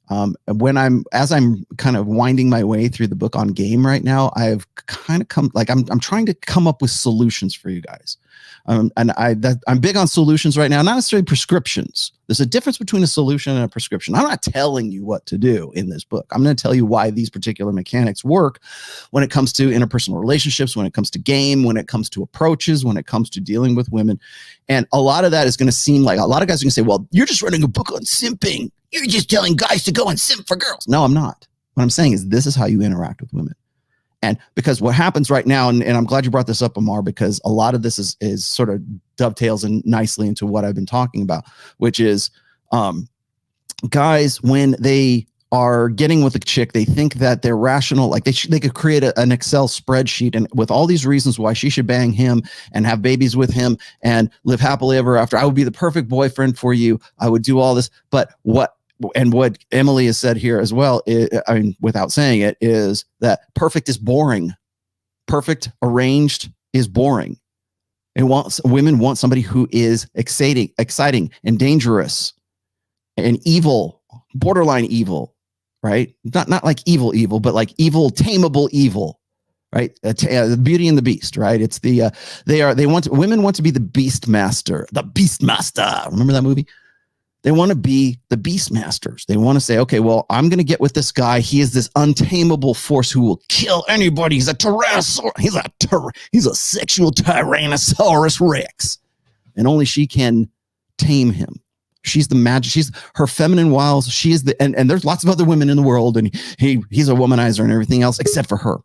S5: as I'm kind of winding my way through the book on game right now, I've kind of I'm trying to come up with solutions for you guys. And I'm big on solutions right now, not necessarily prescriptions. There's a difference between a solution and a prescription. I'm not telling you what to do in this book. I'm going to tell you why these particular mechanics work when it comes to interpersonal relationships, when it comes to game, when it comes to approaches, when it comes to dealing with women. And a lot of that is going to seem like a lot of guys are going to say, well, you're just writing a book on simping. You're just telling guys to go and simp for girls. No, I'm not. What I'm saying is this is how you interact with women. And because what happens right now, and I'm glad you brought this up, Amar, because a lot of this is sort of dovetails in nicely into what I've been talking about, which is guys, when they are getting with a chick, they think that they're rational, like they could create an Excel spreadsheet and with all these reasons why she should bang him and have babies with him and live happily ever after. I would be the perfect boyfriend for you. I would do all this. But what Emily has said here as well, I mean, without saying it, is that perfect is boring. Perfect arranged is boring. Women want somebody who is exciting and dangerous and evil, borderline evil, right? Not like evil, but like evil, tameable evil, right? The Beauty and the Beast, right? It's women want to be the beast master. Remember that movie? They want to be the beast masters. They want to say, okay, well, I'm going to get with this guy. He is this untamable force who will kill anybody. He's a tyrannosaurus. He's a sexual Tyrannosaurus Rex. And only she can tame him. She's the magic. She's her feminine wiles. She is and there's lots of other women in the world, and he's a womanizer and everything else except for her.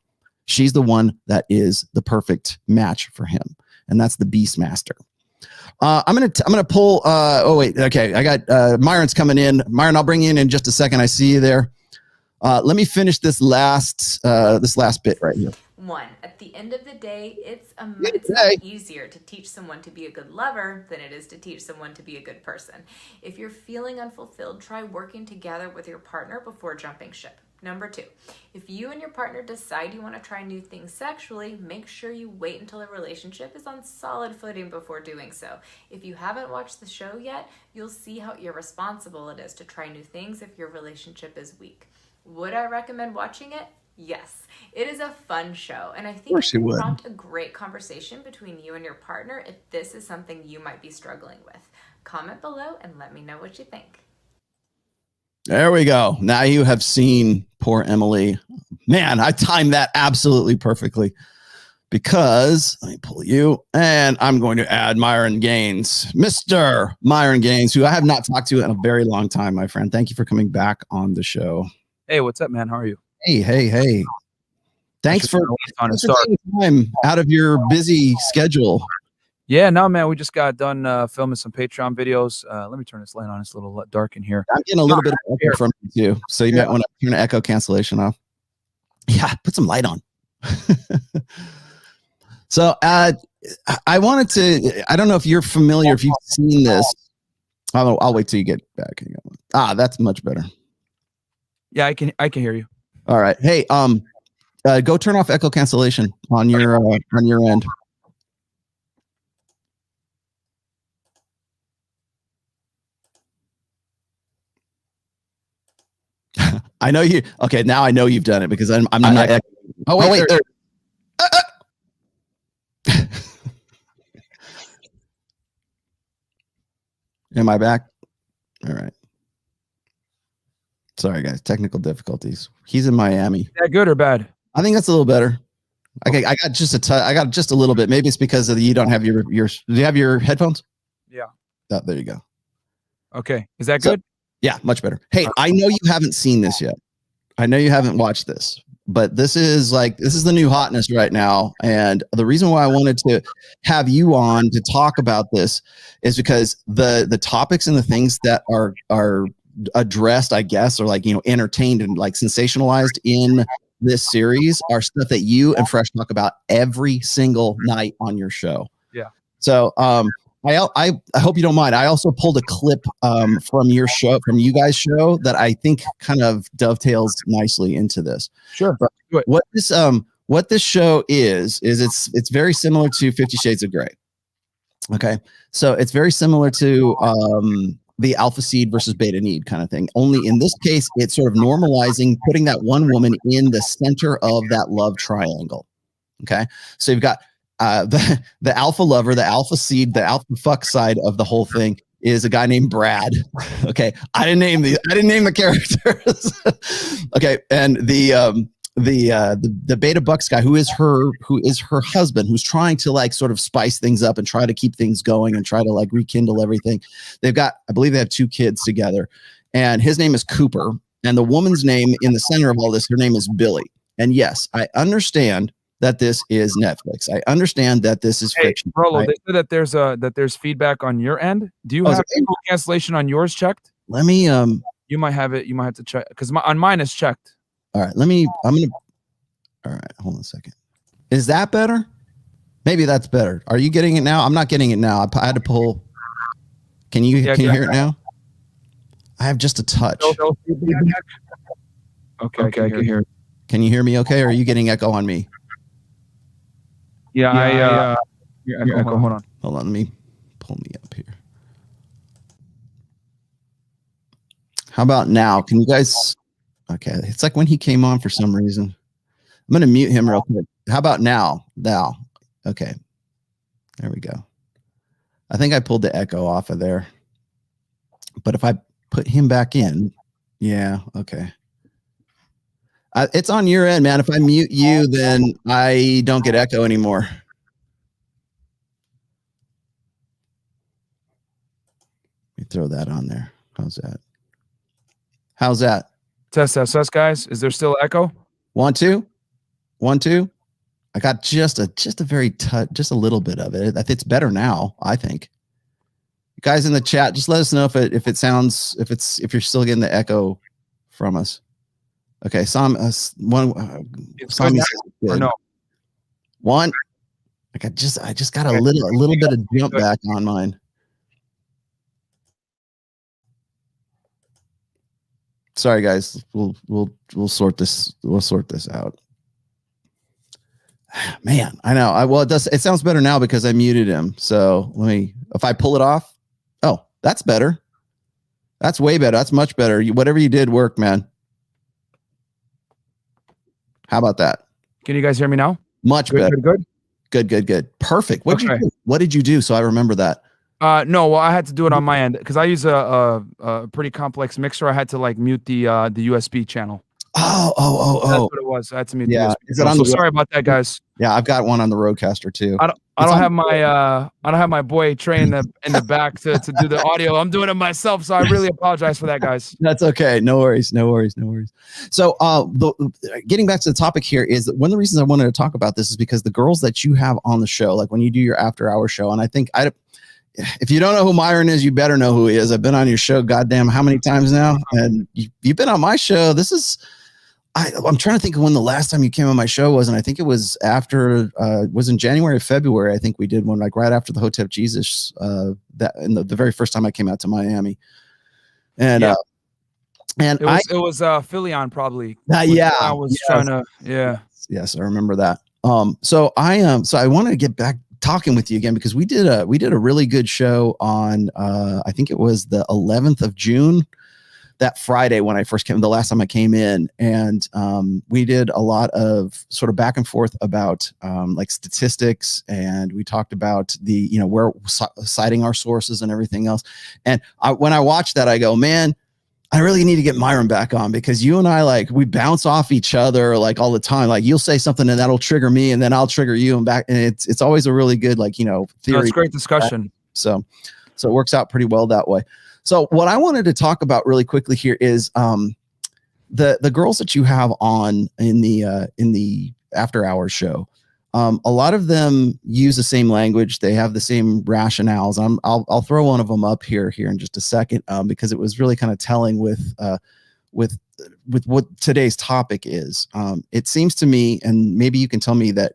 S5: She's the one that is the perfect match for him. And that's the beast master. I'm gonna pull. Oh wait, okay. I got Myron's coming in. Myron, I'll bring you in just a second. I see you there. Let me finish this last bit right here.
S4: One, at the end of the day, it's not easier to teach someone to be a good lover than it is to teach someone to be a good person. If you're feeling unfulfilled, try working together with your partner before jumping ship. Number two, if you and your partner decide you want to try new things sexually, make sure you wait until the relationship is on solid footing before doing so. If you haven't watched the show yet, you'll see how irresponsible it is to try new things if your relationship is weak. Would I recommend watching it? Yes. It is a fun show, and I think it can prompt a great conversation between you and your partner if this is something you might be struggling with. Comment below and let me know what you think.
S5: There we go. Now you have seen poor Emily. Man, I timed that absolutely perfectly because let me pull you and I'm going to add Myron Gaines, Mr. Myron Gaines, who I have not talked to in a very long time, my friend. Thank you for coming back on the show.
S6: Hey, what's up, man? How are you?
S5: Hey. Thanks for taking time out of your busy schedule.
S6: Yeah, no, man, we just got done filming some Patreon videos. Let me turn this light on. It's a little dark in here.
S5: I'm getting a little bit of echo from you too, so you might want to turn the echo cancellation off. Yeah, put some light on. So I wanted to, I don't know if you're familiar, if you've seen this. I'll wait till you get back. That's much better.
S6: Yeah, I can hear you.
S5: All right. Hey, go turn off echo cancellation on your end. I know you. Okay, now I know you've done it because I'm not. Oh wait, there. Am I back? All right. Sorry, guys. Technical difficulties. He's in Miami.
S6: Is that good or bad?
S5: I think that's a little better. Okay, I got just a little bit. Maybe it's because of you don't have your. Do you have your headphones?
S6: Yeah.
S5: Oh, there you go.
S6: Okay. Is that good?
S5: Yeah, much better. Hey, I know you haven't seen this yet. I know you haven't watched this, but this is the new hotness right now. And the reason why I wanted to have you on to talk about this is because the topics and the things that are addressed, I guess, or entertained and sensationalized in this series are stuff that you and Fresh talk about every single night on your show.
S6: Yeah.
S5: So, I hope you don't mind. I also pulled a clip from your show, from you guys' show, that I think kind of dovetails nicely into this.
S6: Sure.
S5: But what this show is it's very similar to 50 Shades of Grey. Okay, so it's very similar to the alpha seed versus beta need kind of thing. Only in this case, it's sort of normalizing, putting that one woman in the center of that love triangle. Okay. So you've got the alpha lover, the alpha seed, the alpha fuck side of the whole thing is a guy named Brad. Okay. I didn't name the characters. Okay. And the beta bucks guy who is her husband, who's trying to like sort of spice things up and try to keep things going and try to like rekindle everything. I believe they have 2 kids together, and his name is Cooper, and the woman's name in the center of all this, her name is Billy. And yes, I understand that this is Netflix. I understand that this is fiction.
S6: Rollo,
S5: right?
S6: they said that there's feedback on your end. Do you have people cancellation on yours checked?
S5: Let me
S6: you might have it. You might have to check because on mine is checked.
S5: All right, all right, hold on a second. Is that better? Maybe that's better. Are you getting it now? I'm not getting it now. I had to pull. Can you hear it now? I have just a touch.
S6: Okay, I can hear it.
S5: Can you hear me okay, or are you getting echo on me?
S6: Yeah, echo. Hold on.
S5: Hold on, let me pull me up here. How about now? Can you guys... Okay, it's like when he came on for some reason. I'm going to mute him real quick. How about now? Now. Okay. There we go. I think I pulled the echo off of there. But if I put him back in, yeah, okay. It's on your end, man. If I mute you, then I don't get echo anymore. Let me throw that on there. How's that? How's that?
S6: Test, guys. Is there still echo?
S5: 1 2 1 2. I got just a very just a little bit of it. It's better now, I think. You guys in the chat, just let us know if it sounds, if you're still getting the echo from us. Okay,
S6: It's good or no?
S5: One. Like I just got a little bit of jump back on mine. Sorry guys, we'll sort this out. Man, I know. It sounds better now because I muted him. So if I pull it off, oh, that's better. That's way better. That's much better. Whatever you did worked, man. How about that?
S6: Can you guys hear me now?
S5: Much better.
S6: Good.
S5: Perfect. What did you do? So I remember that.
S6: No, well, I had to do it on my end because I use a pretty complex mixer. I had to like mute the USB channel.
S5: Oh.
S6: That's what it was. I had to mute the USB.
S5: Is it on the
S6: sorry about that, guys.
S5: Yeah, I've got one on the Rodecaster too.
S6: I don't have my boy Trey in the back to do the audio. I'm doing it myself, so I really apologize for that, guys.
S5: That's okay. No worries. So, getting back to the topic here is that one of the reasons I wanted to talk about this is because the girls that you have on the show, like when you do your after-hour show, and I think if you don't know who Myron is, you better know who he is. I've been on your show, goddamn, how many times now? And you've been on my show. I'm trying to think of when the last time you came on my show was, and I think it was was in January or February. I think we did one like right after the Hotep Jesus, the very first time I came out to Miami. And it
S6: was Philion probably.
S5: I
S6: was trying to,
S5: Yes, I remember that. So I want to get back talking with you again because we did a really good show on I think it was the 11th of June. That Friday when I first came, the last time I came in, and we did a lot of sort of back and forth about like statistics, and we talked about where citing our sources and everything else. And when I watched that, I go, man, I really need to get Myron back on because you and I we bounce off each other like all the time. Like you'll say something and that'll trigger me, and then I'll trigger you and back, and it's always a really good theory.
S6: No, it's great discussion.
S5: So it works out pretty well that way. So what I wanted to talk about really quickly here is the girls that you have on in the after hours show. A lot of them use the same language. They have the same rationales. I'll throw one of them up here in just a second because it was really kind of telling with what today's topic is. It seems to me, and maybe you can tell me that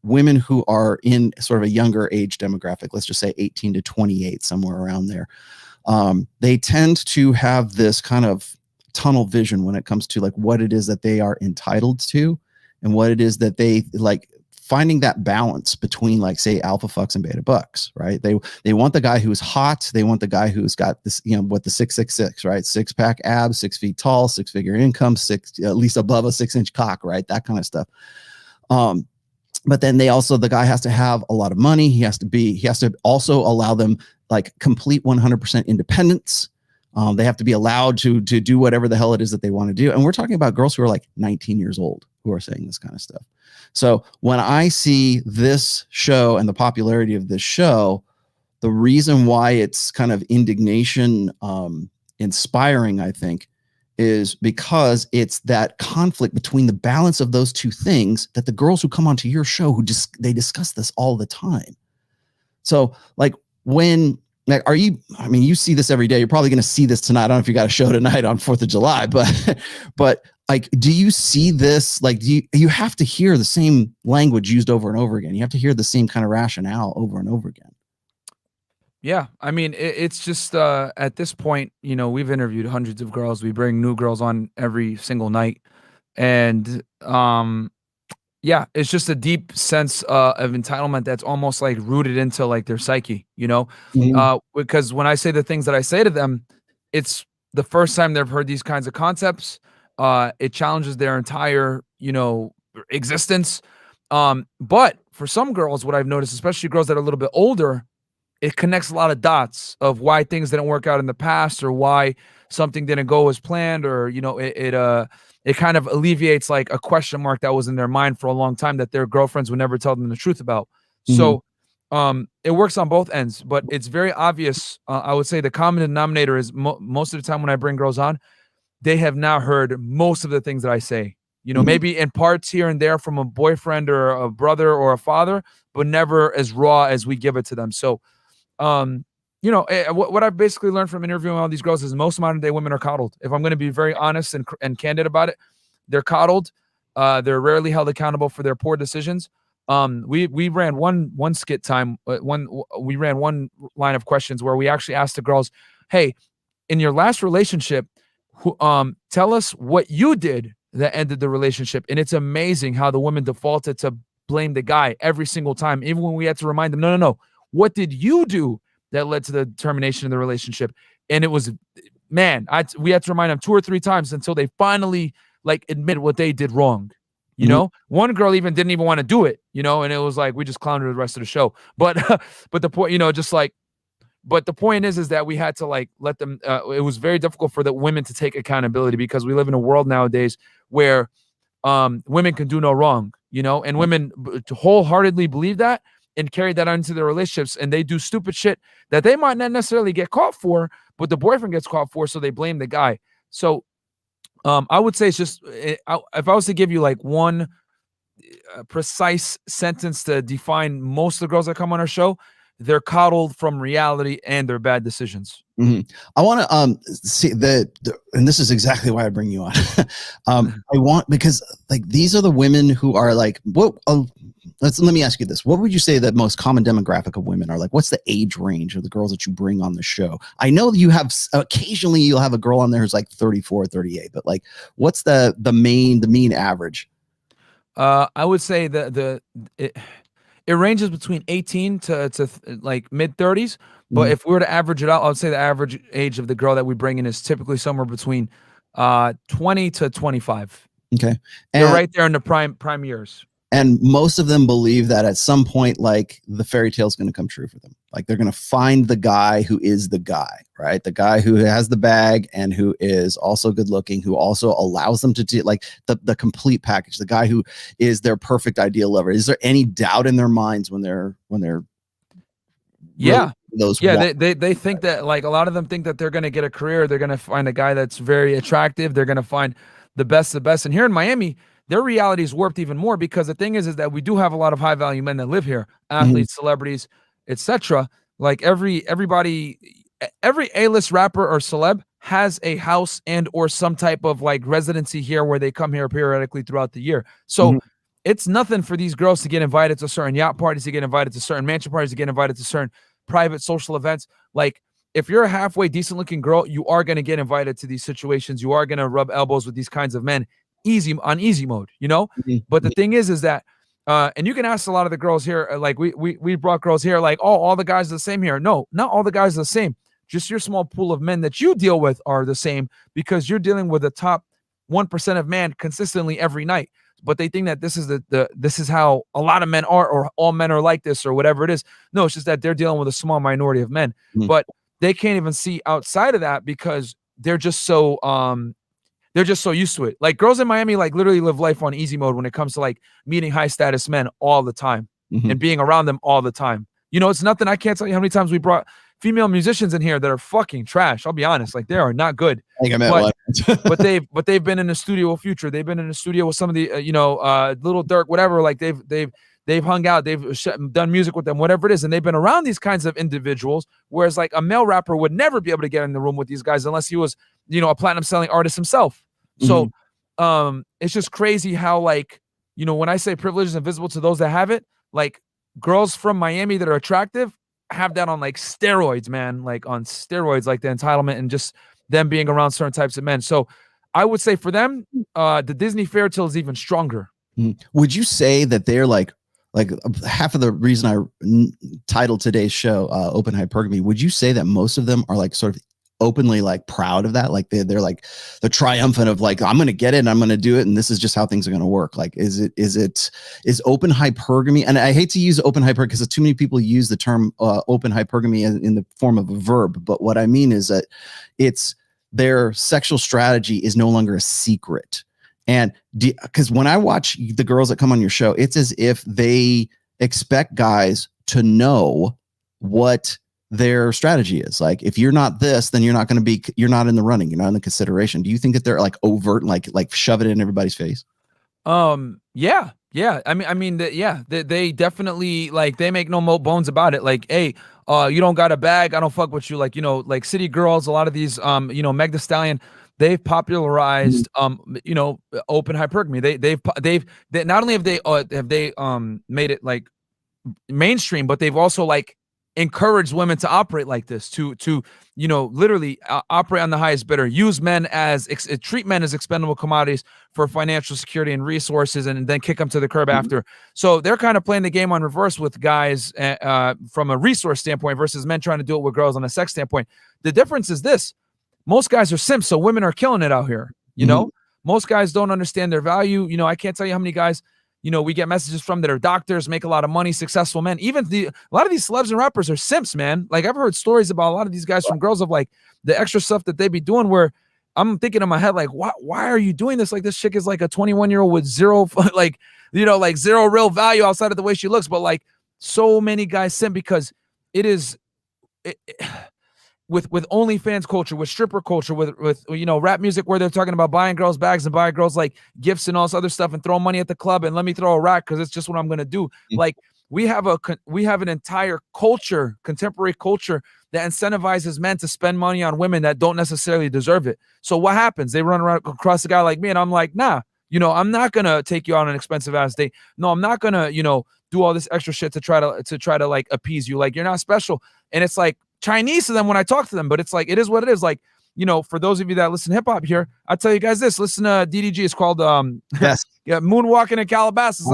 S5: women who are in sort of a younger age demographic, let's just say 18 to 28, somewhere around there, they tend to have this kind of tunnel vision when it comes to like what it is that they are entitled to and what it is that they finding that balance between, like, say, alpha fucks and beta bucks, right? They want the guy who's hot. They want the guy who's got this, you know, what the 666, right? 6-pack abs, 6 feet tall, 6-figure income, at least above a 6-inch cock, right? That kind of stuff. But then the guy has to have a lot of money. He has to also allow them like complete 100% independence. They have to be allowed to do whatever the hell it is that they want to do. And we're talking about girls who are like 19 years old who are saying this kind of stuff. So when I see this show and the popularity of this show, the reason why it's kind of indignation inspiring, I think, is because it's that conflict between the balance of those two things that the girls who come onto your show, they discuss this all the time. So like you see this every day. You're probably going to see this tonight. I don't know if you got a show tonight on 4th of July, but like, do you see this? Like, you have to hear the same language used over and over again. You have to hear the same kind of rationale over and over again.
S6: Yeah, I mean, it's just at this point, you know, we've interviewed hundreds of girls. We bring new girls on every single night, and yeah, it's just a deep sense of entitlement that's almost like rooted into like their psyche, you know. Because when I say the things that I say to them, it's the first time they've heard these kinds of concepts. It challenges their entire, you know, existence. But for some girls, what I've noticed, especially girls that are a little bit older, it connects a lot of dots of why things didn't work out in the past, or why something didn't go as planned, or, you know, it kind of alleviates like a question mark that was in their mind for a long time that their girlfriends would never tell them the truth about. So it works on both ends, but it's very obvious. I would say the common denominator is most of the time when I bring girls on, they have now heard most of the things that I say, you know, maybe in parts here and there from a boyfriend or a brother or a father, but never as raw as we give it to them. So, you know, what I've basically learned from interviewing all these girls is most modern day women are coddled. If I'm going to be very honest and candid about it, they're coddled. They're rarely held accountable for their poor decisions. We ran one skit time. We ran one line of questions where we actually asked the girls, "Hey, in your last relationship, tell us what you did that ended the relationship." And it's amazing how the women defaulted to blame the guy every single time, even when we had to remind them, no. What did you do that led to the termination of the relationship? And it was, man, we had to remind them 2 or 3 times until they finally like admit what they did wrong. You know, one girl didn't even want to do it, you know, and it was like, we just clowned her the rest of the show. But the point, you know, just like, but the point is that we had to like let them, it was very difficult for the women to take accountability, because we live in a world nowadays where women can do no wrong, you know, and women wholeheartedly believe that and carry that on into their relationships, and they do stupid shit that they might not necessarily get caught for, but the boyfriend gets caught for, so they blame the guy. So I would say it's just, if I was to give you like one precise sentence to define most of the girls that come on our show, they're coddled from reality and their bad decisions.
S5: I want to see and this is exactly why I bring you on. I want, because like these are the women who are like, let me ask you this. What would you say the most common demographic of women are? Like, what's the age range of the girls that you bring on the show? I know you have, occasionally you'll have a girl on there who's like 34, 38, but like, what's the mean average?
S6: I would say it ranges between 18 to like mid 30s. But if we were to average it out, I would say the average age of the girl that we bring in is typically somewhere between 20 to 25.
S5: Okay. And
S6: they're right there in the prime years.
S5: And most of them believe that at some point, like the fairy tale is going to come true for them. Like they're going to find the guy who is the guy, right? The guy who has the bag and who is also good looking, who also allows them to do like the complete package, the guy who is their perfect ideal lover. Is there any doubt in their minds when they're
S6: yeah.
S5: They
S6: think that, like, a lot of them think that they're going to get a career. They're going to find a guy that's very attractive. They're going to find the best. And here in Miami, their reality is warped even more, because the thing is that we do have a lot of high value men that live here, athletes, celebrities, etc. Like every A-list rapper or celeb has a house and or some type of like residency here where they come here periodically throughout the year. So it's nothing for these girls to get invited to certain yacht parties, to get invited to certain mansion parties, to get invited to certain private social events. Like, if you're a halfway decent looking girl, you are going to get invited to these situations. You are going to rub elbows with these kinds of men on easy mode, you know? But the thing is that And you can ask a lot of the girls here, like we brought girls here, like, oh, all the guys are the same here. No, not all the guys are the same. Just your small pool of men that you deal with are the same, because you're dealing with the top 1% of man consistently every night. But they think that this is this is how a lot of men are, or all men are like this, or whatever it is. No, it's just that they're dealing with a small minority of men. But they can't even see outside of that, because they're just so used to it. Like, girls in Miami, like, literally live life on easy mode when it comes to like meeting high status men all the time and being around them all the time. You know, it's nothing. I can't tell you how many times we brought female musicians in here that are fucking trash. I'll be honest, like, they are not good. But they've been in the studio with Future. They've been in the studio with some of the Little Dirk, whatever. Like, they've hung out, they've done music with them, whatever it is, and they've been around these kinds of individuals. Whereas like a male rapper would never be able to get in the room with these guys unless he was, a platinum selling artist himself. So it's just crazy how, like, when I say privilege is invisible to those that have it, like, girls from Miami that are attractive have that on like steroids, man, like on steroids, like the entitlement and just them being around certain types of men. So I would say for them, the Disney fairy tale is even stronger.
S5: Would you say that they're like half of the reason I titled today's show Open Hypergamy, would you say that most of them are like sort of openly like proud of that? Like they're like the triumphant of like, I'm going to get it and I'm going to do it. And this is just how things are going to work. Like, is open hypergamy? And I hate to use open hypergamy because too many people use the term open hypergamy in the form of a verb. But what I mean is that it's their sexual strategy is no longer a secret. And because when I watch the girls that come on your show, it's as if they expect guys to know what their strategy is. Like, if you're not this, then you're not in the running. You're not in the consideration. Do you think that they're like overt, like shove it in everybody's face?
S6: Yeah. They definitely, like, they make no bones about it. Like, hey, you don't got a bag, I don't fuck with you. Like, like City Girls, a lot of these, Meg Thee Stallion, they've popularized, open hypergamy. They not only have they made it like mainstream, but they've also like encouraged women to operate like this, to literally operate on the highest bidder, use men as treat men as expendable commodities for financial security and resources, and then kick them to the curb after. So they're kind of playing the game on reverse with guys from a resource standpoint versus men trying to do it with girls on a sex standpoint. The difference is this: most guys are simps, so women are killing it out here. Most guys don't understand their value. I can't tell you how many guys we get messages from that are doctors, make a lot of money, successful men. Even a lot of these celebs and rappers are simps, man. Like, I've heard stories about a lot of these guys from girls of like the extra stuff that they be doing, where I'm thinking in my head, like, why are you doing this? Like, this chick is like a 21-year-old with zero, like zero real value outside of the way she looks. But like, so many guys simp because it is with OnlyFans culture, with stripper culture, with rap music, where they're talking about buying girls bags and buying girls like gifts and all this other stuff and throwing money at the club and let me throw a rack because it's just what I'm gonna do. Like, we have an entire culture, contemporary culture, that incentivizes men to spend money on women that don't necessarily deserve it. So what happens? They run around across a guy like me, and I'm like, nah, I'm not gonna take you on an expensive ass date. No, I'm not gonna, do all this extra shit to try to like appease you. Like, you're not special. And it's like Chinese to them when I talk to them, but it's like, it is what it is. Like, for those of you that listen to hip hop here, I'll tell you guys this: listen to DDG. It's called Moonwalking in Calabasas.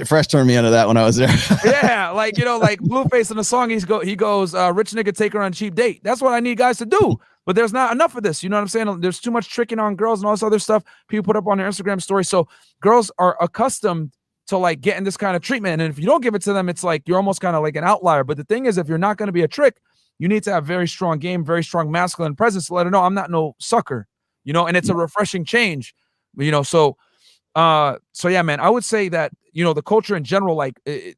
S5: Fresh turned me into that when I was there.
S6: Yeah, like Blueface in the song, he goes, rich nigga take her on a cheap date. That's what I need guys to do. But there's not enough of this. You know what I'm saying? There's too much tricking on girls and all this other stuff people put up on their Instagram story. So girls are accustomed to like getting this kind of treatment. And if you don't give it to them, it's like you're almost kind of like an outlier. But the thing is, if you're not going to be a trick, you need to have very strong game, very strong masculine presence to let her know I'm not no sucker, and it's a refreshing change, so yeah, man, I would say that, the culture in general, like the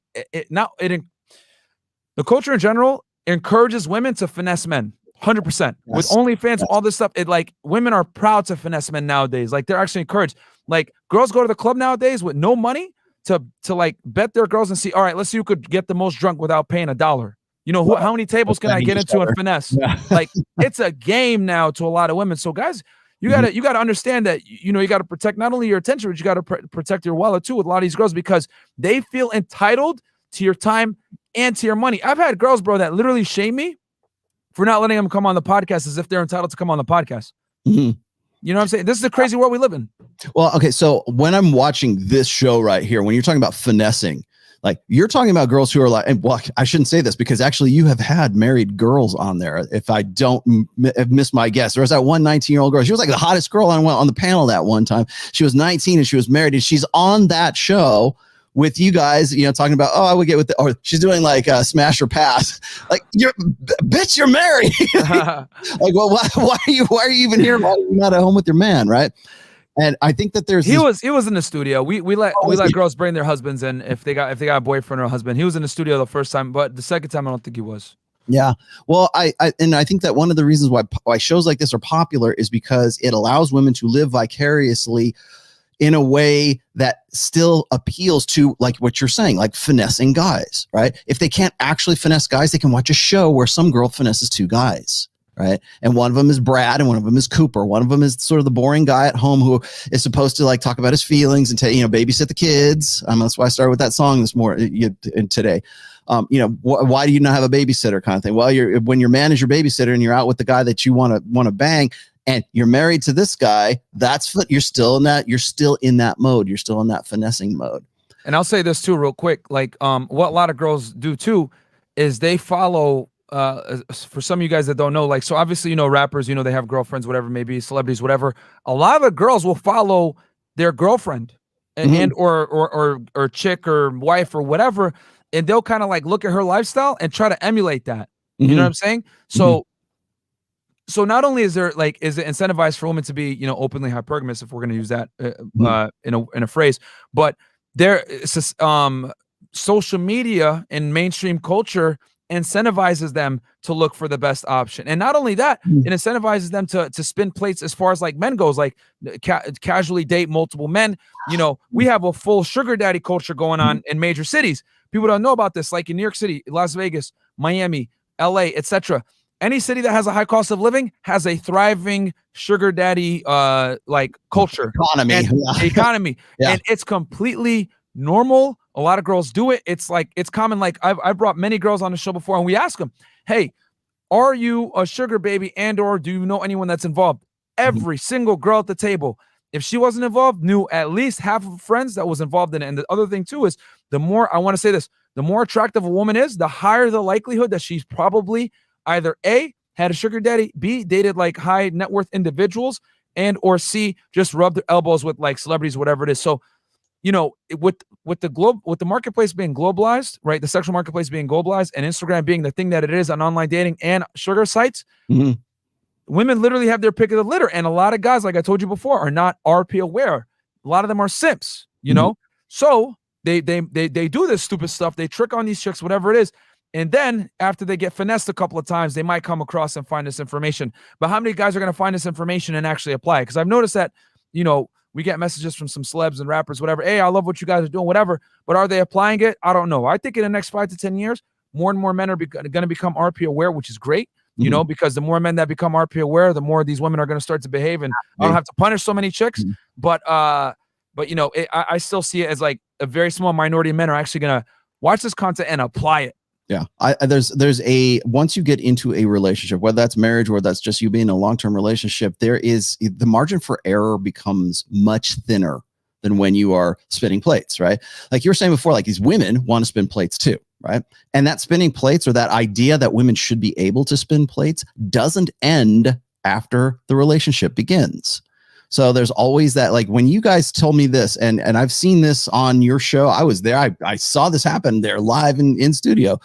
S6: culture in general encourages women to finesse men 100%. With OnlyFans, all this stuff, it like women are proud to finesse men nowadays. Like, they're actually encouraged. Like, girls go to the club nowadays with no money to like bet their girls and see, all right, let's see who could get the most drunk without paying $1. How many tables can I get into and finesse? Yeah. Like, it's a game now to a lot of women. So guys, you gotta understand that, you gotta protect not only your attention, but you gotta protect your wallet too with a lot of these girls, because they feel entitled to your time and to your money. I've had girls, bro, that literally shame me for not letting them come on the podcast as if they're entitled to come on the podcast. You know what I'm saying? This is the crazy world we live in.
S5: Well, okay. So when I'm watching this show right here, when you're talking about finessing, like you're talking about girls who are like, and well, I shouldn't say this because actually you have had married girls on there. If I don't have missed my guess, there was that one 19-year-old girl. She was like the hottest girl on the panel that one time. She was 19 and she was married, and she's on that show with you guys, you know, talking about, oh, I would get with or she's doing like smash or pass. Like you're married. Like, well, why are you even here? Why are you not at home with your man? Right. And I think that there's
S6: he was in the studio. We let girls bring their husbands in if they got a boyfriend or a husband. He was in the studio the first time, but the second time I don't think he was.
S5: Yeah. Well, I think that one of the reasons why shows like this are popular is because it allows women to live vicariously in a way that still appeals to, like what you're saying, like finessing guys, right? If they can't actually finesse guys, they can watch a show where some girl finesses two guys. Right. And one of them is Brad and one of them is Cooper. One of them is sort of the boring guy at home who is supposed to like talk about his feelings and babysit the kids. That's why I started with that song today. Why do you not have a babysitter kind of thing? Well, when your man is your babysitter and you're out with the guy that you want to bang and you're married to this guy, you're still in that mode. You're still in that finessing mode.
S6: And I'll say this too, real quick. Like, what a lot of girls do too is they follow. For some of you guys that don't know, like, so obviously, rappers, they have girlfriends, whatever, maybe celebrities, whatever. A lot of the girls will follow their girlfriend and or chick or wife or whatever, and they'll kind of like look at her lifestyle and try to emulate that. You know what I'm saying? So not only is it incentivized for women to be, openly hypergamous, if we're going to use that in a phrase, but social media and mainstream culture incentivizes them to look for the best option. And not only that, it incentivizes them to spin plates as far as like men goes, like casually date multiple men. We have a full sugar daddy culture going on in major cities. People don't know about this, like in New York City, Las Vegas, Miami, LA, etc. Any city that has a high cost of living has a thriving sugar daddy like culture economy. Yeah. And it's completely normal. A lot of girls do it. It's common. Like I've brought many girls on the show before and we ask them, hey, are you a sugar baby and or do you know anyone that's involved? Every single girl at the table, if she wasn't involved, knew at least half of friends that was involved in it. And the other thing too is the more attractive a woman is, the higher the likelihood that she's probably either A, had a sugar daddy, B, dated like high net worth individuals, and or C, just rubbed their elbows with like celebrities, whatever it is. So with the marketplace being globalized, right? The sexual marketplace being globalized and Instagram being the thing that it is on online dating and sugar sites, women literally have their pick of the litter. And a lot of guys, like I told you before, are not RP aware. A lot of them are simps, So they do this stupid stuff. They trick on these chicks, whatever it is. And then after they get finessed a couple of times, they might come across and find this information. But how many guys are going to find this information and actually apply it? Because I've noticed that, we get messages from some celebs and rappers, whatever. Hey, I love what you guys are doing, whatever. But are they applying it? I don't know. I think in the next 5 to 10 years, more and more men are going to become RP aware, which is great, because the more men that become RP aware, the more these women are going to start to behave. And I don't have to punish so many chicks. But I still see it as like a very small minority of men are actually going to watch this content and apply it.
S5: Yeah. Once you get into a relationship, whether that's marriage or that's just you being in a long-term relationship, the margin for error becomes much thinner than when you are spinning plates, right? Like you were saying before, like these women want to spin plates too, right? And that spinning plates or that idea that women should be able to spin plates doesn't end after the relationship begins. So there's always that, like when you guys told me this, and I've seen this on your show, I was there, I saw this happen there live in studio.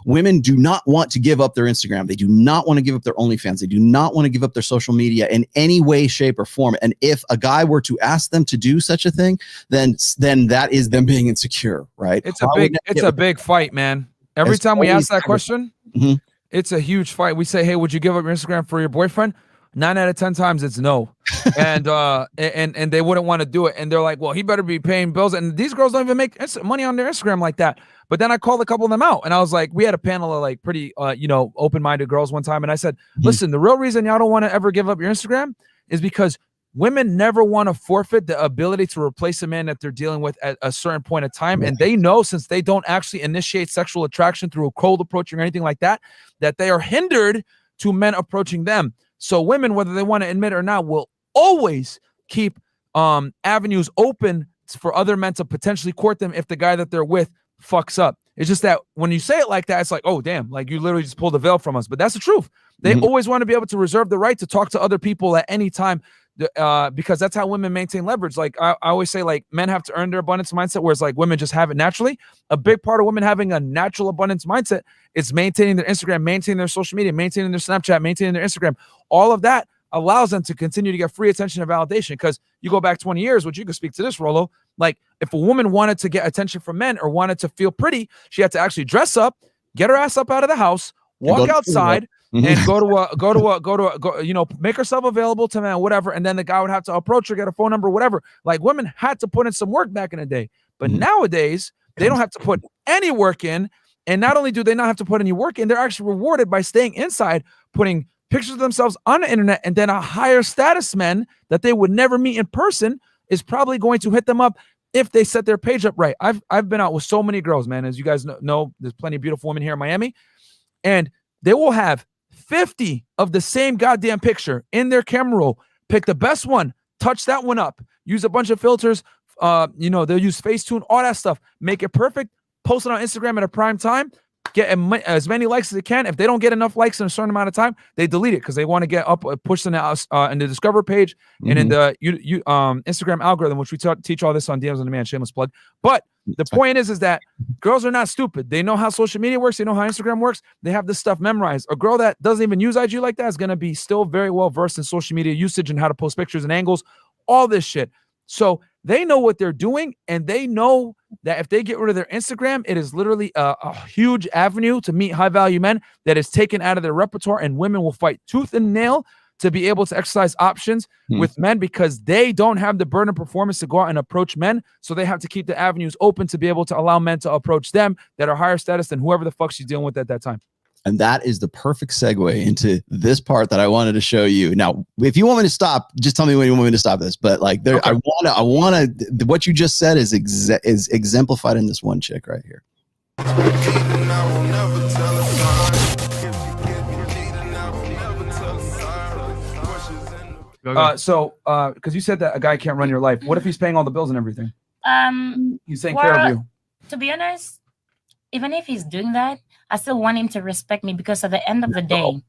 S5: Women do not want to give up their Instagram. They do not want to give up their OnlyFans. They do not want to give up their social media in any way, shape, or form. And if a guy were to ask them to do such a thing, then that is them being insecure, right?
S6: It's a big fight, man. Every time we ask that question, it's a huge fight. We say, hey, would you give up your Instagram for your boyfriend? 9 out of 10 times it's no. And they wouldn't want to do it. And they're like, well, he better be paying bills. And these girls don't even make money on their Instagram like that. But then I called a couple of them out and I was like, we had a panel of like pretty, open-minded girls one time. And I said, listen, the real reason y'all don't want to ever give up your Instagram is because women never want to forfeit the ability to replace a man that they're dealing with at a certain point of time. And they know, since they don't actually initiate sexual attraction through a cold approaching or anything like that, that they are hindered to men approaching them. So women, whether they want to admit it or not, will always keep avenues open for other men to potentially court them if the guy that they're with fucks up. It's just that when you say it like that, it's like, oh, damn, like you literally just pulled the veil from us. But that's the truth. They always want to be able to reserve the right to talk to other people at any time, because that's how women maintain leverage. Like I always say, like men have to earn their abundance mindset, whereas like women just have it naturally. A big part of women having a natural abundance mindset is maintaining their Instagram, maintaining their social media, maintaining their Snapchat, maintaining their Instagram. All of that allows them to continue to get free attention and validation. Because you go back 20 years, which you could speak to this, Rollo. Like if a woman wanted to get attention from men or wanted to feel pretty, she had to actually dress up, get her ass up out of the house, walk outside, and make herself available to men, whatever. And then the guy would have to approach her, get a phone number, whatever. Like women had to put in some work back in the day. But nowadays, they don't have to put any work in. And not only do they not have to put any work in, they're actually rewarded by staying inside, putting pictures of themselves on the internet, and then a higher status men that they would never meet in person is probably going to hit them up if they set their page up right. I've been out with so many girls, man. As you guys know, there's plenty of beautiful women here in Miami, and they will have 50 of the same goddamn picture in their camera roll. Pick the best one, touch that one up, use a bunch of filters. They'll use Facetune, all that stuff, make it perfect, post it on Instagram at a prime time, get as many likes as they can. If they don't get enough likes in a certain amount of time, they delete it because they want to get up, push in the Discover page and in the Instagram algorithm, which we teach all this on DMs on Demand, shameless plug. But the point is that girls are not stupid. They know how social media works. They know how Instagram works. They have this stuff memorized. A girl that doesn't even use IG like that is going to be still very well versed in social media usage and how to post pictures and angles, all this shit. So they know what they're doing, and they know that if they get rid of their Instagram, it is literally a huge avenue to meet high-value men that is taken out of their repertoire, and women will fight tooth and nail to be able to exercise options with men because they don't have the burden of performance to go out and approach men, so they have to keep the avenues open to be able to allow men to approach them that are higher status than whoever the fuck she's dealing with at that time.
S5: And that is the perfect segue into this part that I wanted to show you. Now, if you want me to stop, just tell me when you want me to stop this. But like, there, okay. I want to. What you just said is exemplified in this one chick right here.
S6: Because you said that a guy can't run your life. What if he's paying all the bills and everything? He's taking care of you.
S7: To be honest, even if he's doing that, I still want him to respect me because at the end of the day,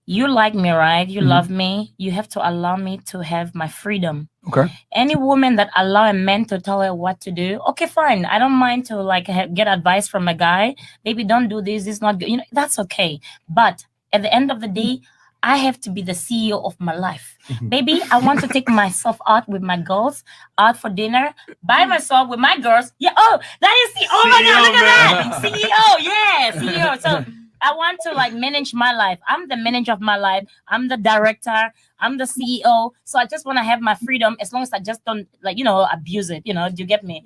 S7: you like me, right? You love me. You have to allow me to have my freedom.
S6: Okay.
S7: Any woman that allow a man to tell her what to do, okay, fine. I don't mind to like get advice from a guy. Baby, don't do this. This is not good. You know, that's okay. But at the end of the day, I have to be the CEO of my life. Baby, I want to take myself out with my girls, out for dinner, by myself with my girls. Yeah, oh, that is oh my God, look at that. CEO, yeah, CEO. So I want to like manage my life. I'm the manager of my life. I'm the director. I'm the CEO. So I just want to have my freedom as long as I just don't like, abuse it. Do you get me?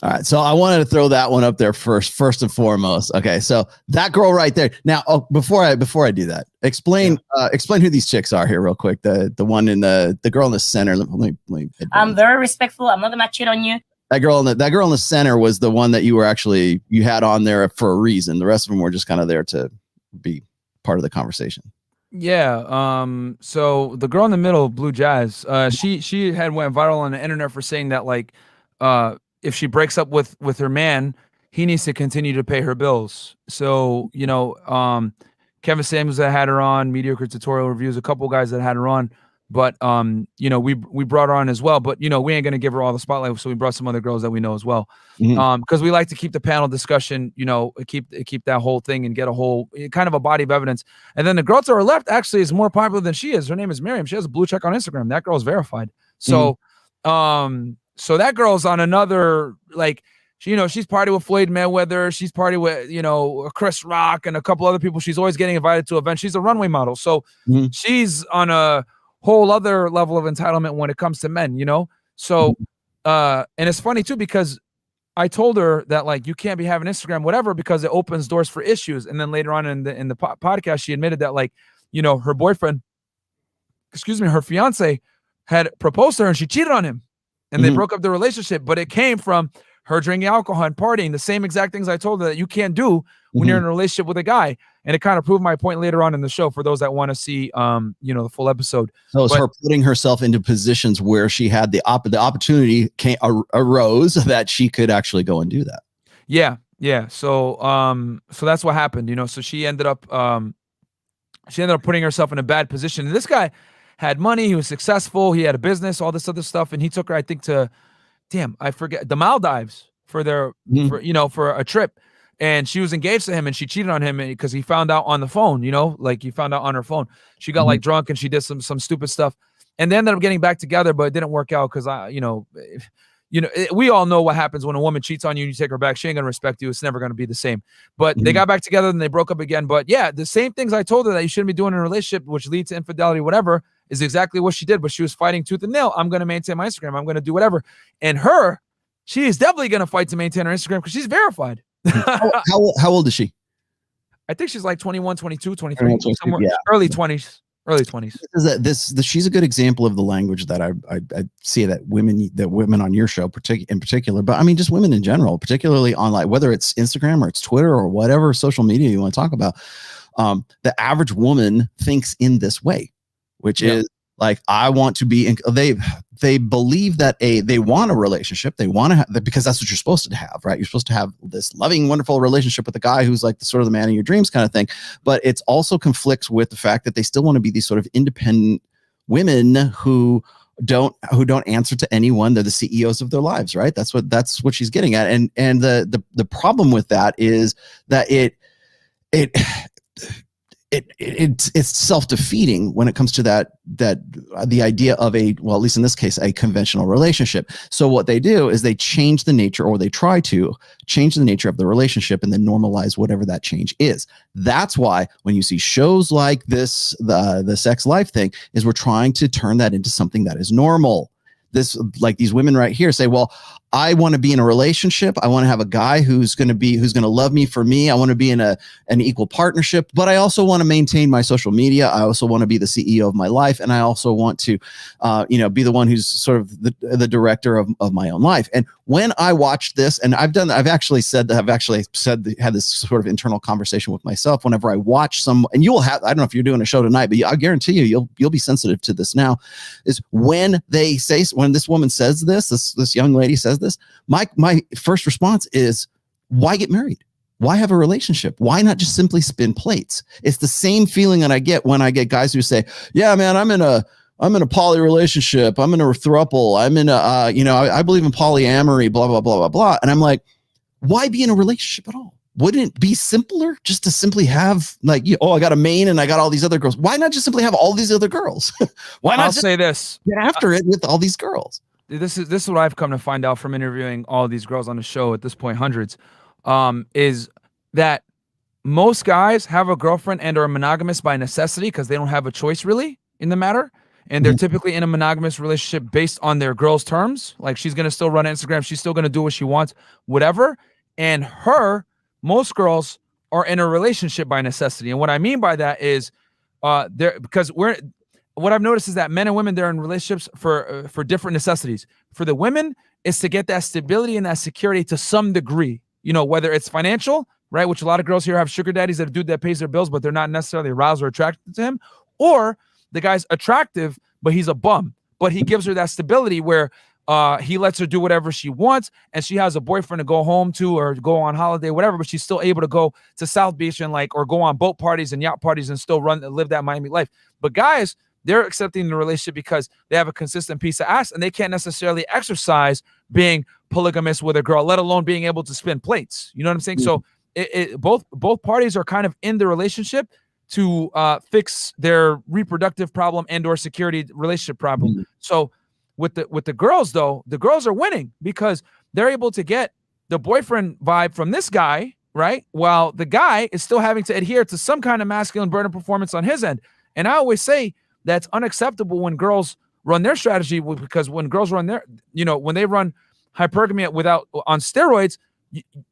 S5: All right, so I wanted to throw that one up there first and foremost. Okay, so that girl right there. Now, before I do that, explain who these chicks are here real quick. The one in the girl in the center. Let me
S7: I'm very respectful. I'm not gonna cheat on you.
S5: That girl in the center was the one that you had on there for a reason. The rest of them were just kind of there to be part of the conversation.
S6: Yeah. So the girl in the middle, Blue Jazz, she had went viral on the internet for saying that like if she breaks up with her man, he needs to continue to pay her bills. So, Kevin Samuels that had her on, Mediocre Tutorial Reviews, a couple guys that had her on, but, we brought her on as well, but, we ain't going to give her all the spotlight. So we brought some other girls that we know as well. Because we like to keep the panel discussion, keep that whole thing and get a whole kind of a body of evidence. And then the girl to her left actually is more popular than she is. Her name is Miriam. She has a blue check on Instagram. That girl is verified. So, so that girl's on another, like, she's partying with Floyd Mayweather. She's partying with, Chris Rock and a couple other people. She's always getting invited to events. She's a runway model. So she's on a whole other level of entitlement when it comes to men, So, and it's funny too, because I told her that like, you can't be having Instagram, whatever, because it opens doors for issues. And then later on in the podcast, she admitted that like, her boyfriend, her fiance had proposed to her and she cheated on him. And they broke up the relationship, but it came from her drinking alcohol and partying, the same exact things I told her that you can't do when you're in a relationship with a guy. And it kind of proved my point later on in the show for those that want to see, the full episode.
S5: So it's her putting herself into positions where she had the opportunity arose that she could actually go and do that.
S6: Yeah. Yeah. So that's what happened, so she ended up putting herself in a bad position. And this guy had money. He was successful. He had a business, all this other stuff. And he took her, I think, to, I forget, the Maldives for for a trip. And she was engaged to him and she cheated on him because he found out on the phone, he found out on her phone. She got like drunk and she did some stupid stuff. And they ended up getting back together, but it didn't work out because we all know what happens when a woman cheats on you and you take her back. She ain't going to respect you. It's never going to be the same. But they got back together and they broke up again. But yeah, the same things I told her that you shouldn't be doing in a relationship, which leads to infidelity, whatever, is exactly what she did. But she was fighting tooth and nail. I'm going to maintain my Instagram. I'm going to do whatever. And she is definitely going to fight to maintain her Instagram because she's verified.
S5: How old is she?
S6: I think she's like 21, 22, 23, somewhere,
S5: yeah.
S6: early 20s.
S5: She's a good example of the language that I see that women on your show in particular, but I mean just women in general, particularly on like whether it's Instagram or it's Twitter or whatever social media you want to talk about. The average woman thinks in this way, which is like, I want to be they believe that they want a relationship. They want to have that because that's what you're supposed to have, right? You're supposed to have this loving, wonderful relationship with a guy who's like the sort of the man of your dreams kind of thing. But it's also conflicts with the fact that they still want to be these sort of independent women who don't answer to anyone. They're the CEOs of their lives, right? That's what she's getting at. And the problem with that is that it's self-defeating when it comes to that the idea of at least in this case, a conventional relationship. So what they do is they change the nature, or they try to change the nature of the relationship and then normalize whatever that change is. That's why when you see shows like this, the sex life thing, is we're trying to turn that into something that is normal. Like these women right here say, well, I want to be in a relationship. I want to have a guy who's going to love me for me. I want to be in an equal partnership, but I also want to maintain my social media. I also want to be the CEO of my life. And I also want to, be the one who's sort of the director of my own life. And when I watched this, and had this sort of internal conversation with myself whenever I watch I don't know if you're doing a show tonight, but I guarantee you'll be sensitive to this now, is when this woman says this young lady says this, my first response is, why get married? Why have a relationship? Why not just simply spin plates? It's the same feeling that I get when I get guys who say, yeah, man, I'm in a poly relationship. I'm in a throuple. I'm in I believe in polyamory, blah, blah, blah, blah, blah. And I'm like, why be in a relationship at all? Wouldn't it be simpler just to simply have I got a main and I got all these other girls. Why not just simply have all these other girls? Why not
S6: say this?
S5: Get after it with all these girls?
S6: This is what I've come to find out from interviewing all these girls on the show at this point, hundreds, is that most guys have a girlfriend and are monogamous by necessity because they don't have a choice really in the matter. And they're typically in a monogamous relationship based on their girl's terms. Like, she's going to still run Instagram. She's still going to do what she wants, whatever. And most girls are in a relationship by necessity. And what I mean by that is what I've noticed is that men and women, they're in relationships for different necessities. For the women, it's to get that stability and that security to some degree, whether it's financial, right? Which a lot of girls here have sugar daddies, that a dude that pays their bills, but they're not necessarily aroused or attracted to him. Or the guy's attractive, but he's a bum, but he gives her that stability where he lets her do whatever she wants, and she has a boyfriend to go home to or go on holiday, whatever, but she's still able to go to South Beach and or go on boat parties and yacht parties and still live that Miami life. But guys, they're accepting the relationship because they have a consistent piece of ass and they can't necessarily exercise being polygamous with a girl, let alone being able to spin plates. You know what I'm saying? Mm-hmm. So both parties are kind of in the relationship to fix their reproductive problem and or security relationship problem. Mm-hmm. So with the girls, though, the girls are winning because they're able to get the boyfriend vibe from this guy, right? While the guy is still having to adhere to some kind of masculine burden performance on his end. And I always say that's unacceptable when girls run their strategy, because when girls run when they run hypergamy on steroids,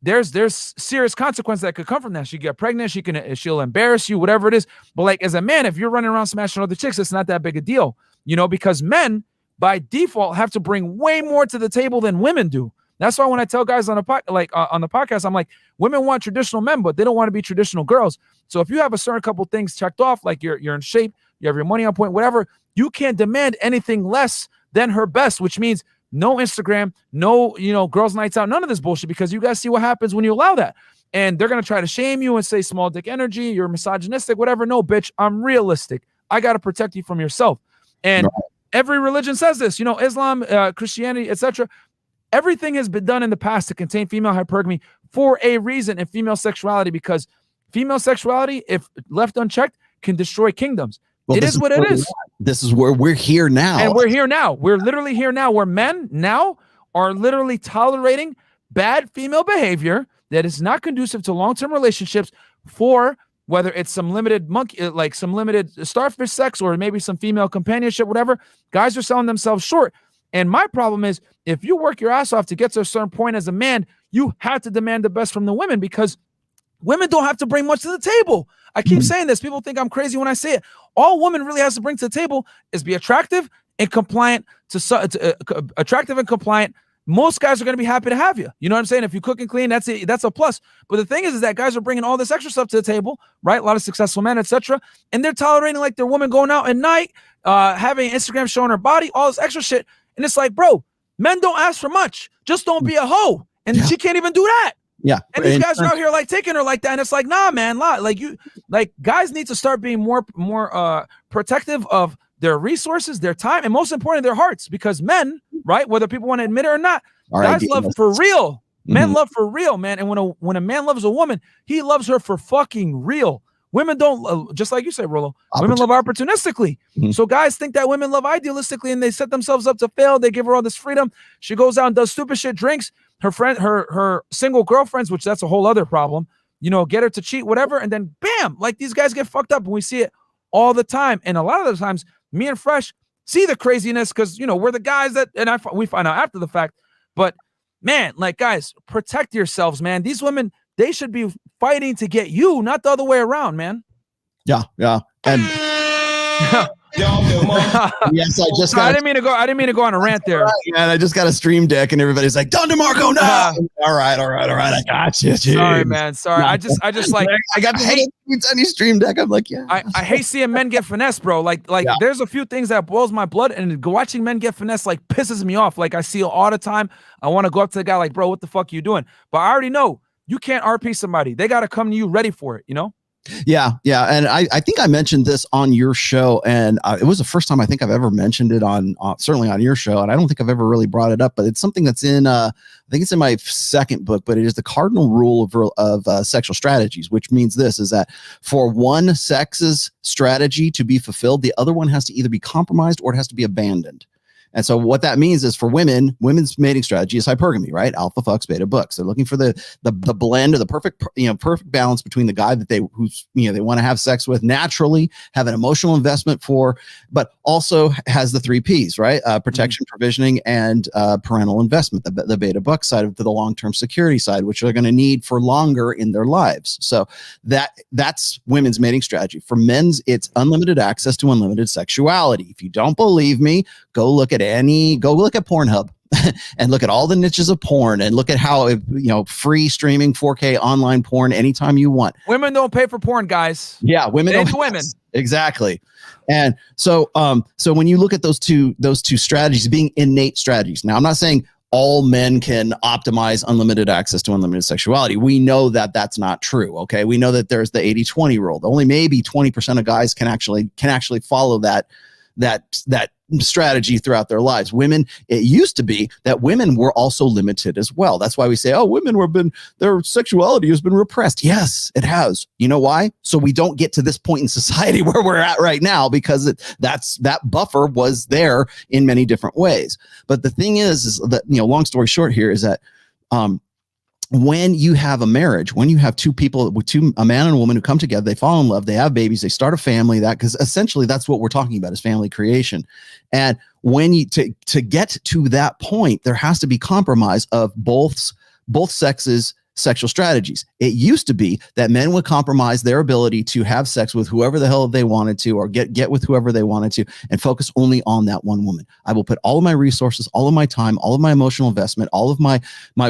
S6: there's serious consequences that could come from that. She get pregnant, she'll embarrass you, whatever it is. But as a man, if you're running around smashing other chicks, it's not that big a deal, because men by default have to bring way more to the table than women do. That's why when I tell guys on the podcast, I'm like, women want traditional men, but they don't want to be traditional girls. So if you have a certain couple things checked off, like you're in shape, you have your money on point, whatever, you can't demand anything less than her best, which means no Instagram, no, girls' nights out, none of this bullshit, because you guys see what happens when you allow that. And they're going to try to shame you and say small dick energy, you're misogynistic, whatever. No, bitch, I'm realistic. I got to protect you from yourself. And every religion says this, Islam, Christianity, etc. Everything has been done in the past to contain female hypergamy for a reason in female sexuality, because female sexuality, if left unchecked, can destroy kingdoms. Well, it is what it is.
S5: This is where we're here now.
S6: And we're here now. We're literally here now, where men now are literally tolerating bad female behavior that is not conducive to long-term relationships, for whether it's some limited some limited starfish sex, or maybe some female companionship, whatever. Guys are selling themselves short. And my problem is, if you work your ass off to get to a certain point as a man, you have to demand the best from the women, because women don't have to bring much to the table. I keep saying this. People think I'm crazy when I say it. All woman really has to bring to the table is be attractive and compliant attractive and compliant. Most guys are going to be happy to have you. You know what I'm saying? If you cook and clean, that's it. That's a plus. But the thing is that guys are bringing all this extra stuff to the table, right? A lot of successful men, etc. And they're tolerating like their woman going out at night, having Instagram showing her body, all this extra shit. And it's like, bro, men don't ask for much. Just don't be a hoe. And she can't even do that.
S5: Yeah.
S6: And these guys are out here like taking her like that. And it's like, nah, man, guys need to start being more protective of their resources, their time, and most importantly, their hearts. Because men, right, whether people want to admit it or not, guys love for real. Men love for real, man. And when a man loves a woman, he loves her for fucking real. Women don't, just like you said, Rollo, women love opportunistically. So guys think that women love idealistically, and they set themselves up to fail. They give her all this freedom. She goes out and does stupid shit, drinks. Her single girlfriends, which that's a whole other problem, get her to cheat, whatever. And then bam, like these guys get fucked up, and we see it all the time. And a lot of the times, me and Fresh see the craziness because, we're the guys that, and we find out after the fact. But man, like, guys, protect yourselves, man. These women, they should be fighting to get you, not the other way around, man.
S5: Yeah. And yes,
S6: I didn't mean to go on a rant there.
S5: And I just got a stream deck, and everybody's like, "Don DeMarco, no!" All right. I got you. Dude.
S6: Sorry, man. Sorry. I just like
S5: I got the tiny stream deck. I'm like, yeah.
S6: I hate seeing men get finessed, bro. There's a few things that boils my blood, and watching men get finessed pisses me off. Like, I see it all the time. I want to go up to the guy like, bro, what the fuck are you doing? But I already know you can't RP somebody. They got to come to you ready for it,
S5: Yeah. And I think I mentioned this on your show, and it was the first time I think I've ever mentioned it on certainly on your show. And I don't think I've ever really brought it up, but it's something that's in, I think it's in my second book, but it is the cardinal rule of sexual strategies, which means this is that for one sex's strategy to be fulfilled, the other one has to either be compromised or it has to be abandoned. And so what that means is for women's mating strategy is hypergamy, right? Alpha fucks, beta books. They're looking for the blend of the perfect balance between the guy that they want to have sex with naturally, have an emotional investment for, but also has the 3 Ps, right? Protection, provisioning, and parental investment, the beta buck side of the long-term security side, which they're going to need for longer in their lives. So that's women's mating strategy. For men's, it's unlimited access to unlimited sexuality. If you don't believe me, go look at Pornhub and look at all the niches of porn and look at how, free streaming 4K online porn anytime you want.
S6: Women don't pay for porn, guys.
S5: Yeah. Women don't.
S6: Women.
S5: Exactly. And so when you look at those two strategies being innate strategies, now I'm not saying all men can optimize unlimited access to unlimited sexuality. We know that that's not true. Okay. We know that there's the 80-20 rule. Only maybe 20% of guys can actually follow that strategy throughout their lives. Women, it used to be that women were also limited as well. That's why we say, their sexuality has been repressed. Yes, it has. You know why? So we don't get to this point in society where we're at right now, because that buffer was there in many different ways. But the thing is that, long story short here is that, when you have a marriage, when you have two people, a man and a woman who come together, they fall in love, they have babies, they start a family, because essentially that's what we're talking about is family creation. And when you to get to that point, there has to be compromise of both sexes' sexual strategies. It used to be that men would compromise their ability to have sex with whoever the hell they wanted to, or get with whoever they wanted to, and focus only on that one woman. I will put all of my resources, all of my time, all of my emotional investment, all of my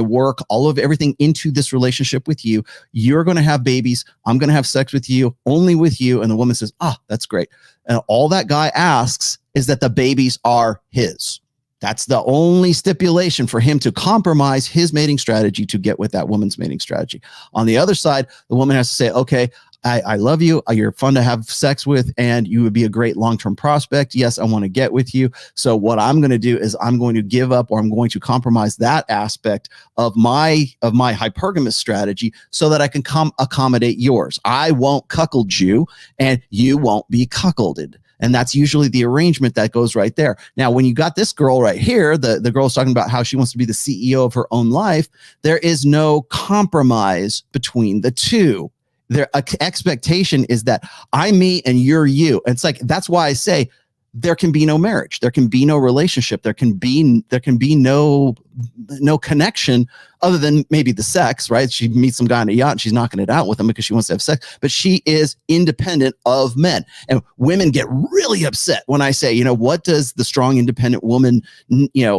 S5: work, all of everything into this relationship with you. You're going to have babies. I'm going to have sex with you, only with you. And the woman says, that's great. And all that guy asks is that the babies are his. That's the only stipulation for him to compromise his mating strategy to get with that woman's mating strategy. On the other side, the woman has to say, okay, I love you. You're fun to have sex with, and you would be a great long-term prospect. Yes, I want to get with you. So what I'm going to do is I'm going to give up, or I'm going to compromise that aspect of my hypergamous strategy so that I can accommodate yours. I won't cuckold you, and you won't be cuckolded. And that's usually the arrangement that goes right there. Now, when you got this girl right here, the girl's talking about how she wants to be the CEO of her own life. There is no compromise between the two. Their expectation is that I'm me and you're you. It's like, that's why I say there can be no marriage. There can be no relationship. There can be no connection other than maybe the sex, right? She meets some guy on a yacht and she's knocking it out with him because she wants to have sex, but she is independent of men. And women get really upset when I say, what does the strong, independent woman,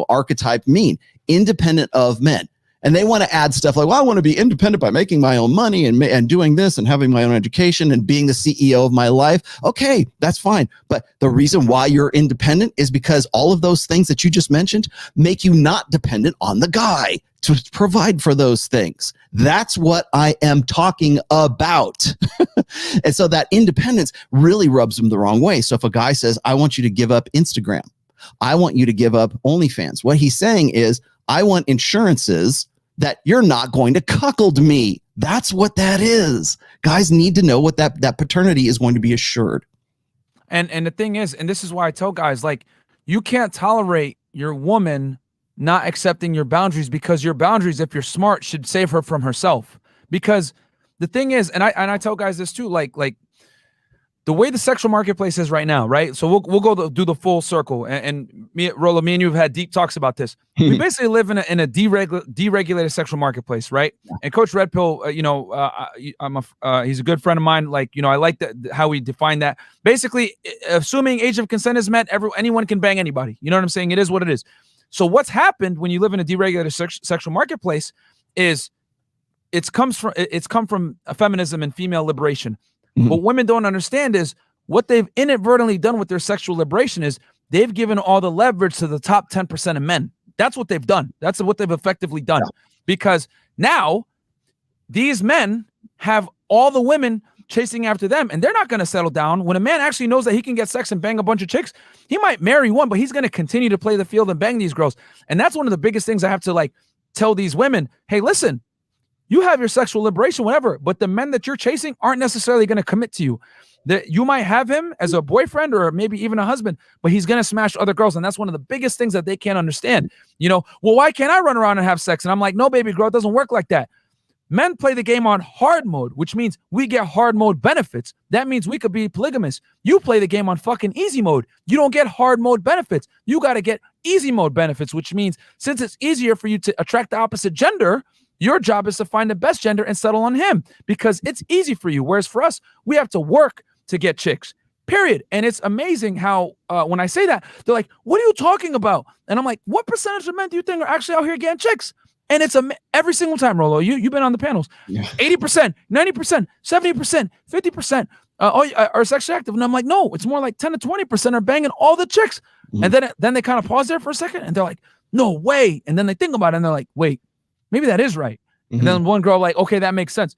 S5: archetype mean? Independent of men. And they want to add stuff like, well, I want to be independent by making my own money and doing this and having my own education and being the CEO of my life. Okay, that's fine. But the reason why you're independent is because all of those things that you just mentioned make you not dependent on the guy to provide for those things. That's what I am talking about. And so that independence really rubs them the wrong way. So if a guy says, I want you to give up Instagram, I want you to give up OnlyFans, what he's saying is, I want insurances that you're not going to cuckold me. That's what that is. Guys need to know what that paternity is going to be assured.
S6: And the thing is, and this is why I tell guys, like, you can't tolerate your woman not accepting your boundaries, because your boundaries, if you're smart, should save her from herself. Because the thing is, and I tell guys this too, like the way the sexual marketplace is right now, right? So we'll go do the full circle, and me and you have had deep talks about this. We basically live in a deregulated sexual marketplace, right? And Coach Redpill, he's a good friend of mine. Like, I like how we define that. Basically, assuming age of consent is met, anyone can bang anybody. You know what I'm saying? It is what it is. So what's happened when you live in a deregulated sexual marketplace is it's come from feminism and female liberation. What women don't understand is what they've inadvertently done with their sexual liberation is they've given all the leverage to the top 10% of men. That's what they've done. That's what they've effectively done. Because now these men have all the women chasing after them, and they're not going to settle down. When a man actually knows that he can get sex and bang a bunch of chicks, he might marry one, but he's going to continue to play the field and bang these girls. And that's one of the biggest things I have to tell these women. Hey, listen, you have your sexual liberation, whatever, but the men that you're chasing aren't necessarily going to commit to you. That you might have him as a boyfriend or maybe even a husband, but he's going to smash other girls. And that's one of the biggest things that they can't understand. Well, why can't I run around and have sex? And I'm like, no, baby girl, it doesn't work like that. Men play the game on hard mode, which means we get hard mode benefits. That means we could be polygamous. You play the game on fucking easy mode. You don't get hard mode benefits. You got to get easy mode benefits, which means since it's easier for you to attract the opposite gender, your job is to find the best gender and settle on him because it's easy for you. Whereas for us, we have to work to get chicks, period. And it's amazing how when I say that, they're like, what are you talking about? And I'm like, what percentage of men do you think are actually out here getting chicks? And it's every single time, Rollo, you've been on the panels, 80%, 90%, 70%, 50% are sexually active. And I'm like, no, it's more like 10 to 20% are banging all the chicks. And then they kind of pause there for a second and they're like, no way. And then they think about it and they're like, wait, maybe that is right. And then one girl like, okay, that makes sense.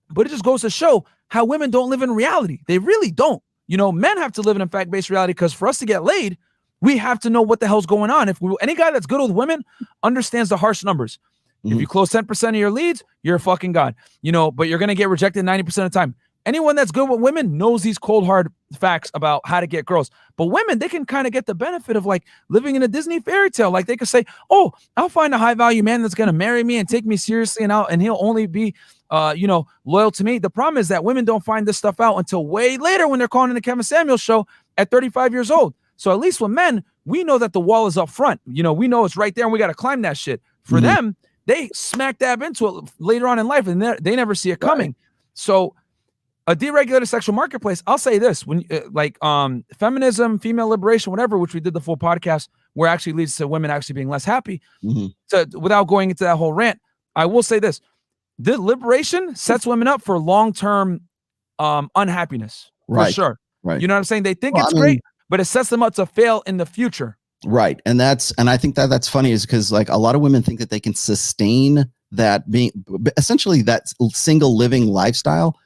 S6: But it just goes to show how women don't live in reality. They really don't. Men have to live in a fact-based reality because for us to get laid, we have to know what the hell's going on. Any guy that's good with women understands the harsh numbers. If you close 10% of your leads, you're a fucking god. But you're going to get rejected 90% of the time. Anyone that's good with women knows these cold, hard facts about how to get girls. But women, they can kind of get the benefit of living in a Disney fairy tale. Like they could say, oh, I'll find a high value man that's going to marry me and take me seriously and he'll only be, loyal to me. The problem is that women don't find this stuff out until way later when they're calling in the Kevin Samuels show at 35 years old. So at least with men, we know that the wall is up front. We know it's right there and we got to climb that shit. For them, they smack dab into it later on in life, and they never see it coming. So a deregulated sexual marketplace, I'll say this, when feminism, female liberation, whatever, which we did the full podcast, where actually leads to women actually being less happy. So without going into that whole rant, I will say this: the liberation sets women up for long-term unhappiness, for sure.
S5: Right.
S6: You know what I'm saying? They think it's great, but it sets them up to fail in the future.
S5: Right. And I think that's funny, is because like a lot of women think that they can sustain that being essentially that single living lifestyle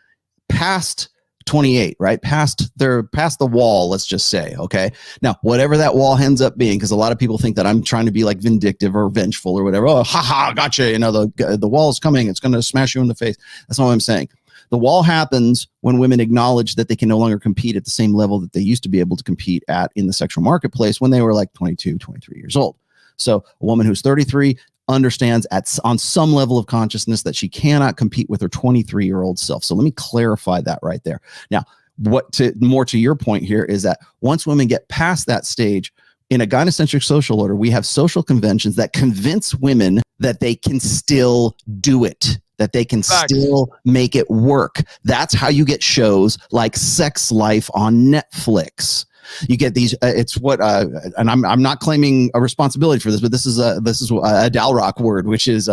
S5: past 28, right? Past the wall, let's just say. Okay. Now, whatever that wall ends up being, because a lot of people think that I'm trying to be like vindictive or vengeful or whatever. Oh, haha, gotcha. You know, the wall's coming. It's going to smash you in the face. That's not what I'm saying. The wall happens when women acknowledge that they can no longer compete at the same level that they used to be able to compete at in the sexual marketplace when they were like 22, 23 years old. So a woman who's 33 understands on some level of consciousness that she cannot compete with her 23-year-old self. So let me clarify that right there. Now, more to your point here is that once women get past that stage, in a gynocentric social order, we have social conventions that convince women that they can still do it, that they can still make it work. That's how you get shows like Sex Life on Netflix. You get these. It's what, and I'm not claiming a responsibility for this, but this is a Dalrock word, which is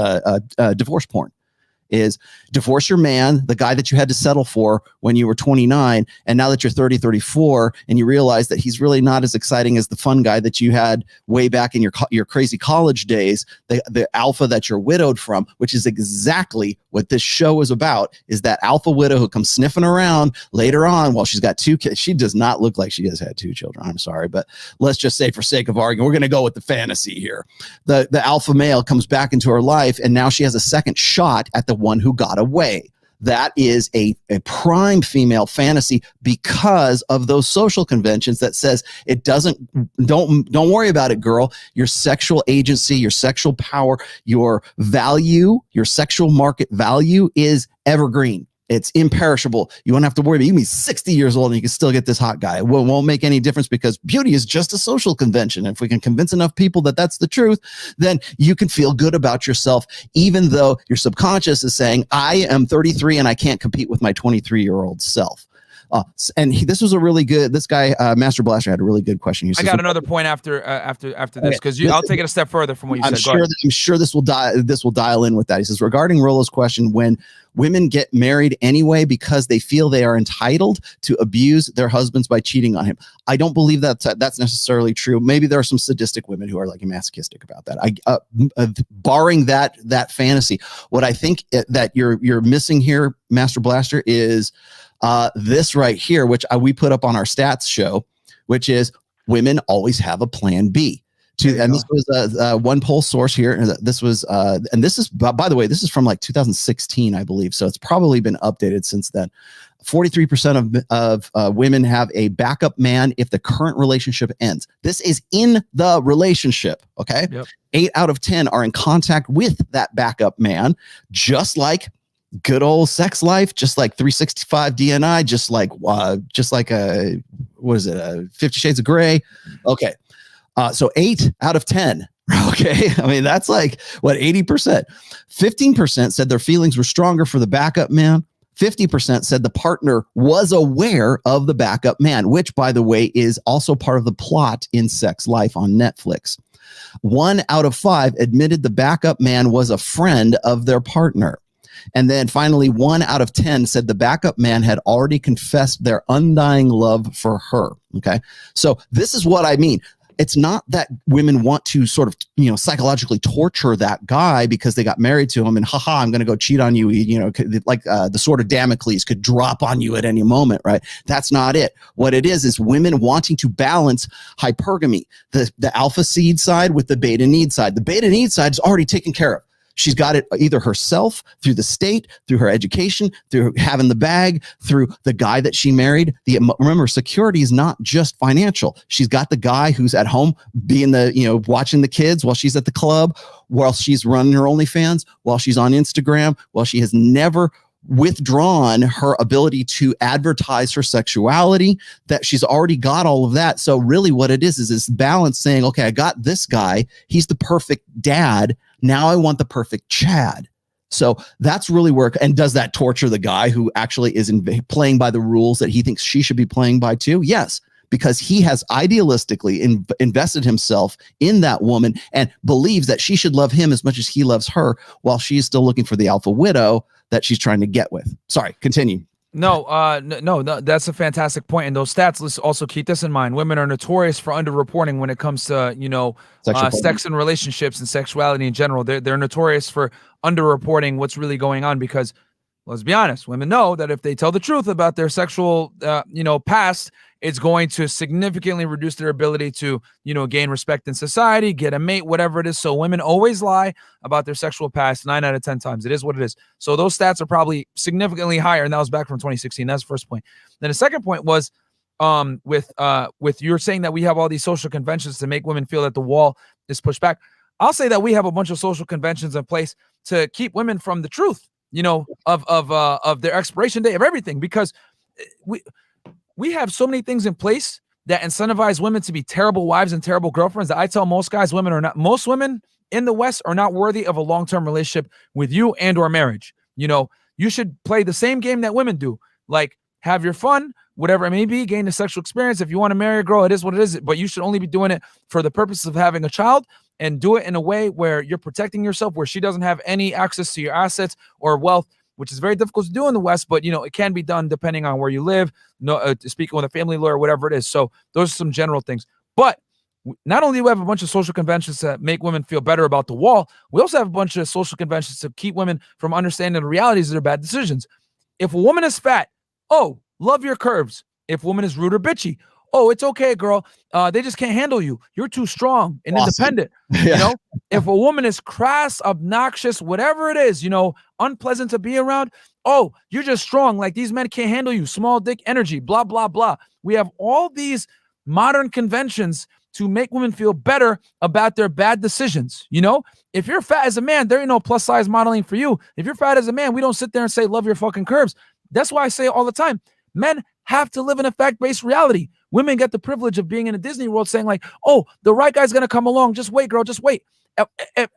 S5: divorce porn. Is divorce your man, the guy that you had to settle for when you were 29, and now that you're 30, 34, and you realize that he's really not as exciting as the fun guy that you had way back in your crazy college days, the alpha that you're widowed from, which is exactly what this show is about, is that alpha widow who comes sniffing around later on while she's got 2 kids. She does not look like she has had 2 children. I'm sorry, but let's just say for sake of argument, we're going to go with the fantasy here. The alpha male comes back into her life, and now she has a second shot at the one who got away. That is a prime female fantasy because of those social conventions that says it don't worry about it, girl. Your sexual agency, your sexual power, your value, your sexual market value is evergreen. It's imperishable. You won't have to worry about it. You can be 60 years old and you can still get this hot guy. It won't make any difference because beauty is just a social convention. If we can convince enough people that that's the truth, then you can feel good about yourself, even though your subconscious is saying, I am 33 and I can't compete with my 23-year-old self. This was a really good. This guy, Master Blaster, had a really good question. He says,
S6: I got another point after this because I'll take it a step further from what you said.
S5: I'm sure this will dial in with that. He says, regarding Rollo's question, when women get married anyway because they feel they are entitled to abuse their husbands by cheating on him, I don't believe that's necessarily true. Maybe there are some sadistic women who are like masochistic about that. Barring that fantasy, what I think that you're missing here, Master Blaster, is this right here, which we put up on our stats show, which is women always have a plan B. And this was one poll source here. And this was, and this is, by the way, this is from like 2016, I believe. So it's probably been updated since then. 43% of women have a backup man if the current relationship ends. This is in the relationship. Okay. Yep. 8 out of 10 are in contact with that backup man, just like good old Sex Life, just like 365 DNI, just like what is it? 50 Shades of Grey. Okay. So 8 out of 10. Okay. I mean, that's like what, 80%. 15% said their feelings were stronger for the backup man. 50% said the partner was aware of the backup man, which, by the way, is also part of the plot in Sex Life on Netflix. 1 out of 5 admitted the backup man was a friend of their partner. And then finally, 1 out of 10 said the backup man had already confessed their undying love for her. Okay. So this is what I mean. It's not that women want to sort of, psychologically torture that guy because they got married to him and I'm going to go cheat on you. Like the sword of Damocles could drop on you at any moment, right? That's not it. What it is women wanting to balance hypergamy, the alpha seed side with the beta need side. The beta need side is already taken care of. She's got it either herself, through the state, through her education, through having the bag, through the guy that she married. Remember, security is not just financial. She's got the guy who's at home being watching the kids while she's at the club, while she's running her OnlyFans, while she's on Instagram, while she has never withdrawn her ability to advertise her sexuality, that she's already got all of that. So really what it is this balance saying, okay, I got this guy. He's the perfect dad. Now I want the perfect Chad. So that's really where, and does that torture the guy who actually is playing by the rules that he thinks she should be playing by too? Yes, because he has idealistically invested himself in that woman and believes that she should love him as much as he loves her, while she's still looking for the alpha widow that she's trying to get with. Sorry, continue.
S6: No, that's a fantastic point. And those stats, let's also keep this in mind. Women are notorious for underreporting when it comes to, sex and relationships and sexuality in general. They're notorious for underreporting what's really going on, because let's be honest, women know that if they tell the truth about their sexual, past, it's going to significantly reduce their ability to, gain respect in society, get a mate, whatever it is. So women always lie about their sexual past 9 out of 10 times. It is what it is. So those stats are probably significantly higher. And that was back from 2016. That's the first point. Then the second point was with you're saying that we have all these social conventions to make women feel that the wall is pushed back. I'll say that we have a bunch of social conventions in place to keep women from the truth, of their expiration date of everything, because we have so many things in place that incentivize women to be terrible wives and terrible girlfriends that I tell most women in the West are not worthy of a long-term relationship with you and or marriage. You should play the same game that women do. Like, have your fun, whatever it may be, gain a sexual experience. If you want to marry a girl, it is what it is, but you should only be doing it for the purpose of having a child, and do it in a way where you're protecting yourself, where she doesn't have any access to your assets or wealth, which is very difficult to do in the West, but it can be done depending on where you live, speaking with a family lawyer, whatever it is. So those are some general things. But not only do we have a bunch of social conventions that make women feel better about the wall, we also have a bunch of social conventions to keep women from understanding the realities of their bad decisions. If a woman is fat, oh, love your curves. If a woman is rude or bitchy, oh, it's okay, girl. They just can't handle you. You're too strong and independent. Yeah. If a woman is crass, obnoxious, whatever it is, unpleasant to be around, oh, you're just strong. Like, these men can't handle you. Small dick energy, blah, blah, blah. We have all these modern conventions to make women feel better about their bad decisions. If you're fat as a man, there ain't no plus size modeling for you. If you're fat as a man, we don't sit there and say, love your fucking curves. That's why I say all the time, men have to live in a fact-based reality. Women get the privilege of being in a Disney World saying like, oh, the right guy's going to come along. Just wait, girl, just wait.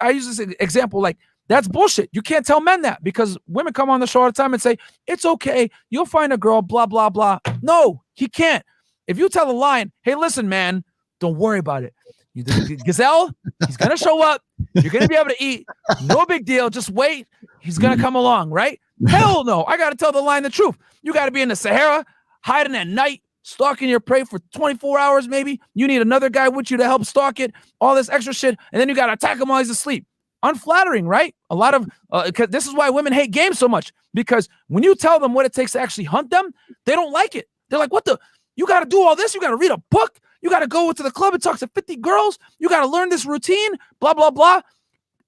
S6: I use this example, like, that's bullshit. You can't tell men that, because women come on the show all the time and say, it's okay, you'll find a girl, blah, blah, blah. No, he can't. If you tell a lion, hey, listen, man, don't worry about it. The gazelle, he's going to show up. You're going to be able to eat. No big deal. Just wait. He's going to come along, right? Hell no. I got to tell the lion the truth. You got to be in the Sahara, hiding at night, stalking your prey for 24 hours, maybe. You need another guy with you to help stalk it, all this extra shit, and then you got to attack him while he's asleep. Unflattering, right? A lot of, this is why women hate games so much, because when you tell them what it takes to actually hunt them, they don't like it. They're like, what the? You got to do all this? You got to read a book? You got to go to the club and talk to 50 girls? You got to learn this routine? Blah, blah, blah.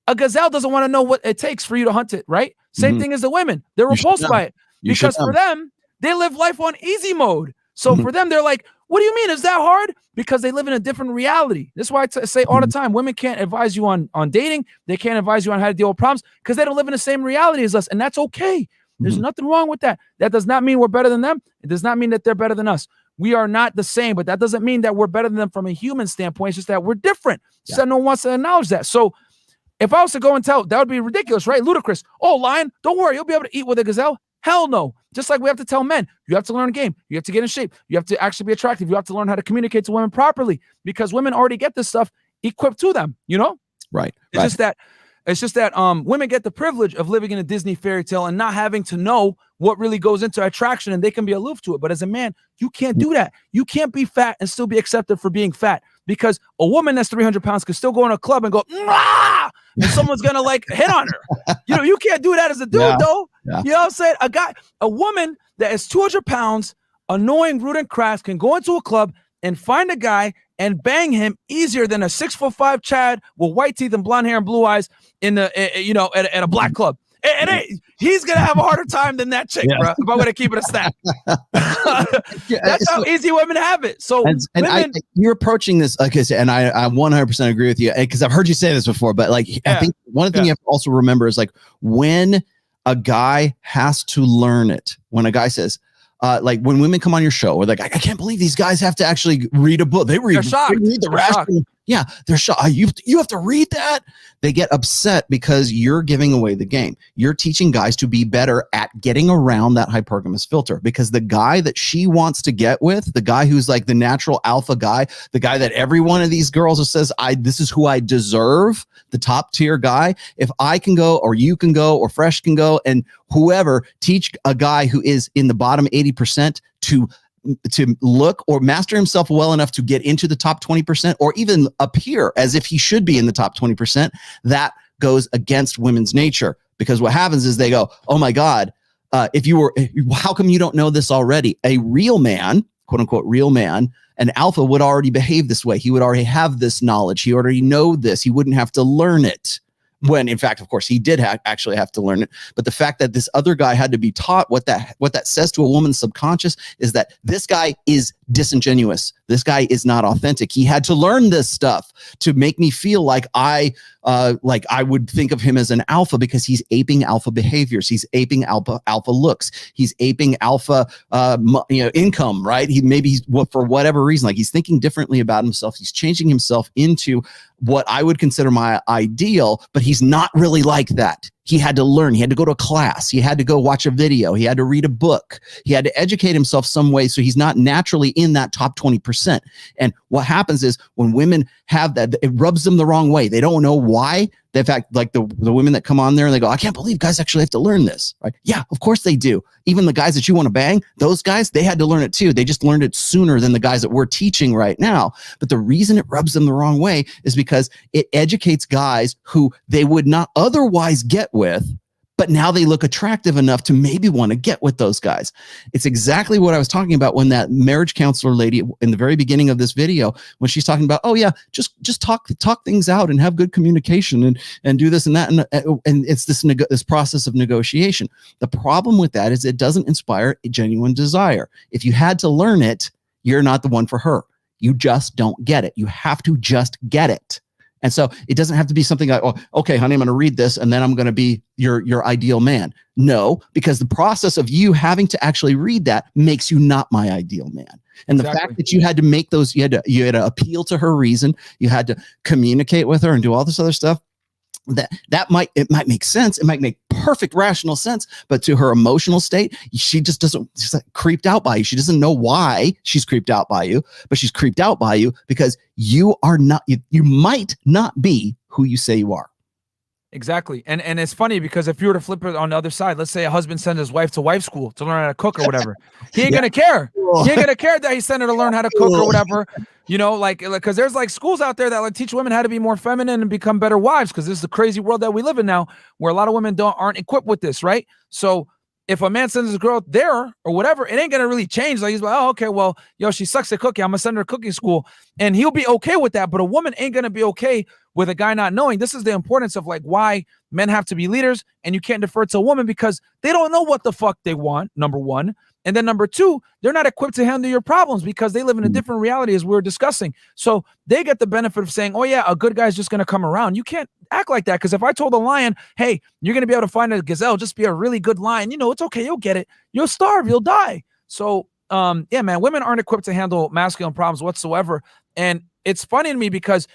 S6: A gazelle doesn't want to know what it takes for you to hunt it, right? Same thing as the women. They're repulsed by it, because for them, they live life on easy mode. So for them, they're like, what do you mean? Is that hard? Because they live in a different reality. That's why I say all the time, women can't advise you on dating. They can't advise you on how to deal with problems, because they don't live in the same reality as us. And that's okay. There's nothing wrong with that. That does not mean we're better than them. It does not mean that they're better than us. We are not the same, but that doesn't mean that we're better than them from a human standpoint. It's just that we're different. So no one wants to acknowledge that. So if I was to go and tell, that would be ridiculous, right? Ludicrous. Oh, lion, don't worry. You'll be able to eat with a gazelle. Hell no. Just like we have to tell men, you have to learn a game. You have to get in shape. You have to actually be attractive. You have to learn how to communicate to women properly, because women already get this stuff equipped to them, Right. It's just that women get the privilege of living in a Disney fairy tale and not having to know what really goes into attraction, and they can be aloof to it. But as a man, you can't do that. You can't be fat and still be accepted for being fat, because a woman that's 300 pounds could still go in a club and go, "Mwah!" and someone's going to like hit on her. You can't do that as a dude, though. Yeah. You know what I'm saying? A woman that is 200 pounds, annoying, rude, and crass, can go into a club and find a guy and bang him easier than a 6'5" Chad with white teeth and blonde hair and blue eyes in the at a black club. He's gonna have a harder time than that chick, bro. If I'm gonna keep it a stat. That's how easy women have it. So
S5: you're approaching this, like I said, and I 100% agree with you, because I've heard you say this before. But like, I think one thing you have to also remember is like, when a guy has to learn it. When a guy says, like when women come on your show, or like, I can't believe these guys have to actually read a book. They read the rational. Yeah, they're shocked. You have to read that. They get upset because you're giving away the game. You're teaching guys to be better at getting around that hypergamous filter, because the guy that she wants to get with, the guy who's like the natural alpha guy, the guy that every one of these girls says, this is who I deserve, the top tier guy. If I can go, or you can go, or Fresh can go, and whoever, teach a guy who is in the bottom 80% to look or master himself well enough to get into the top 20%, or even appear as if he should be in the top 20%, that goes against women's nature. Because what happens is they go, oh my God, how come you don't know this already? A real man, quote unquote, real man, an alpha would already behave this way. He would already have this knowledge. He already know this. He wouldn't have to learn it. When in fact, of course, he did actually have to learn it. But the fact that this other guy had to be taught what that says to a woman's subconscious is that this guy is disingenuous. This guy is not authentic. He had to learn this stuff to make me feel like I would think of him as an alpha, because he's aping alpha behaviors. He's aping alpha looks. He's aping alpha, income, right? For whatever reason, like he's thinking differently about himself. He's changing himself into what I would consider my ideal, but he's not really like that. He had to learn. He had to go to a class. He had to go watch a video. He had to read a book. He had to educate himself some way, so he's not naturally in that top 20%. And what happens is when women have that, it rubs them the wrong way. They don't know why. In fact, like the women that come on there and they go, I can't believe guys actually have to learn this. Right? Yeah, of course they do. Even the guys that you want to bang, those guys, they had to learn it too. They just learned it sooner than the guys that we're teaching right now. But the reason it rubs them the wrong way is because it educates guys who they would not otherwise get with, but now they look attractive enough to maybe want to get with those guys. It's exactly what I was talking about when that marriage counselor lady in the very beginning of this video, when she's talking about, oh yeah, just talk things out and have good communication and do this and that. And it's this process of negotiation. The problem with that is it doesn't inspire a genuine desire. If you had to learn it, you're not the one for her. You just don't get it. You have to just get it. And so it doesn't have to be something like, oh, okay, honey, I'm going to read this and then I'm going to be your ideal man. No, because the process of you having to actually read that makes you not my ideal man. And the fact that you had to make those, you had to appeal to her reason, you had to communicate with her and do all this other stuff. It might make sense. It might make perfect rational sense, but to her emotional state, she's like creeped out by you. She doesn't know why she's creeped out by you, but she's creeped out by you because you might not be who you say you are.
S6: Exactly. And it's funny because if you were to flip it on the other side, let's say a husband sends his wife to wife school to learn how to cook or whatever. He ain't going to care. He ain't going to care that he sent her to learn how to cook or whatever. You know, like, because there's like schools out there that like teach women how to be more feminine and become better wives, because this is the crazy world that we live in now, where a lot of women aren't equipped with this, right? So if a man sends his girl there or whatever, it ain't gonna really change. Like he's like, oh, okay, well, she sucks at cooking. I'm gonna send her to cooking school, and he'll be okay with that. But a woman ain't gonna be okay with a guy not knowing. This is the importance of like why men have to be leaders, and you can't defer to a woman because they don't know what the fuck they want. Number one. And then number two, they're not equipped to handle your problems because they live in a different reality, as we were discussing. So they get the benefit of saying, oh yeah, a good guy's just going to come around. You can't act like that, because if I told a lion, hey, you're going to be able to find a gazelle, just be a really good lion, it's okay. You'll get it. You'll starve. You'll die. So yeah, man, women aren't equipped to handle masculine problems whatsoever. And it's funny to me because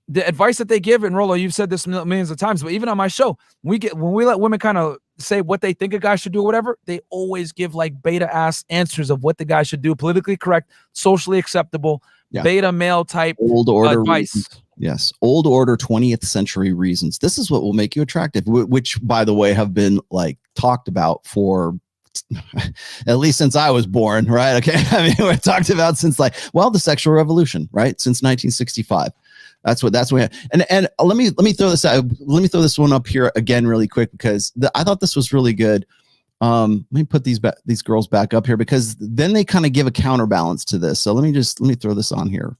S6: the advice that they give, and Rollo, you've said this millions of times, but even on my show, when we let women kind of say what they think a guy should do or whatever, they always give like beta ass answers of what the guy should do, politically correct, socially acceptable, beta male type
S5: old order
S6: advice.
S5: Reasons. Yes, old order 20th century reasons. This is what will make you attractive, which, by the way, have been like talked about for at least since I was born, right? Okay, I mean, we're talked about since the sexual revolution, right? Since 1965. That's what and let me throw this out. Let me throw this one up here again really quick, because I thought this was really good. Let me put these girls back up here, because then they kind of give a counterbalance to this. So let me throw this on here.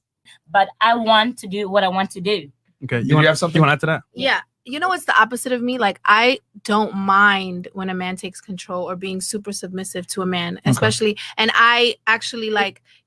S7: But I want to do what I want to do.
S6: Okay, you have something you want to add to that?
S8: Yeah. It's the opposite of me. Like, I don't mind when a man takes control or being super submissive to a man, especially. And I actually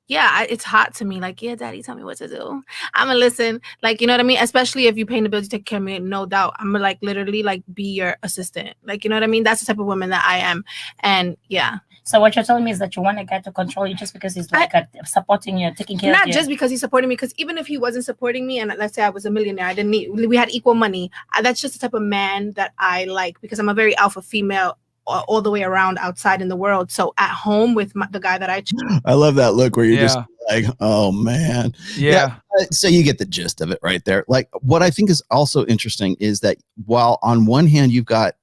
S8: yeah, it's hot to me. Like, yeah, daddy, tell me what to do. I'm gonna listen. Like, you know what I mean? Especially if you're paying the bills, you take care of me, no doubt. I'm gonna like literally like be your assistant. Like, you know what I mean? That's the type of woman that I am. And yeah.
S7: So what you're telling me is that you want a guy to control you just because he's like supporting you, taking care of you.
S8: Not just because he's supporting me, because even if he wasn't supporting me, and let's say I was a millionaire, we had equal money. That's just the type of man that I like, because I'm a very alpha female all the way around outside in the world. So at home with the guy that I choose.
S5: I love that look where you're just like, oh man.
S6: Yeah.
S5: So you get the gist of it right there. Like, what I think is also interesting is that while on one hand you've got,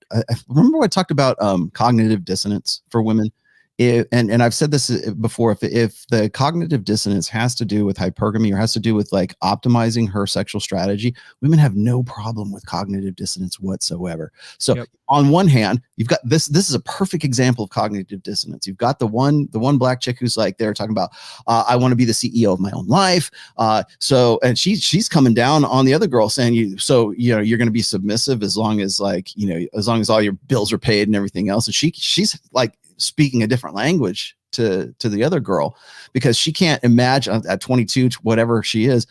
S5: remember what I talked about cognitive dissonance for women? And I've said this before, if the cognitive dissonance has to do with hypergamy or has to do with like optimizing her sexual strategy, women have no problem with cognitive dissonance whatsoever. So on one hand, you've got this is a perfect example of cognitive dissonance. You've got the one black chick who's like, they're talking about, I want to be the CEO of my own life. And she's coming down on the other girl saying, you're going to be submissive as long as as long as all your bills are paid and everything else. And she's like, speaking a different language to the other girl, because she can't imagine at 22, whatever she is,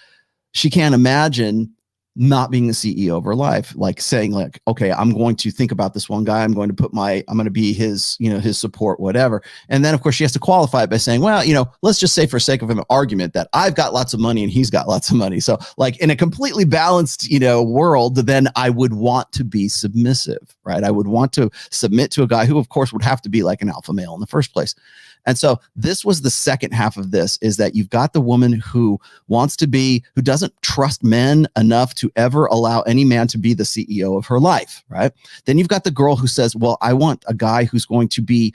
S5: she can't imagine not being the CEO of her life, like saying like, okay, I'm going to think about this one guy. I'm going to be his, his support, whatever. And then of course she has to qualify it by saying, well, let's just say for sake of an argument that I've got lots of money and he's got lots of money. So like in a completely balanced, world, then I would want to be submissive, right? I would want to submit to a guy who of course would have to be like an alpha male in the first place. And so this was the second half of this, is that you've got the woman who doesn't trust men enough to ever allow any man to be the CEO of her life, right? Then you've got the girl who says, well, I want a guy who's going to be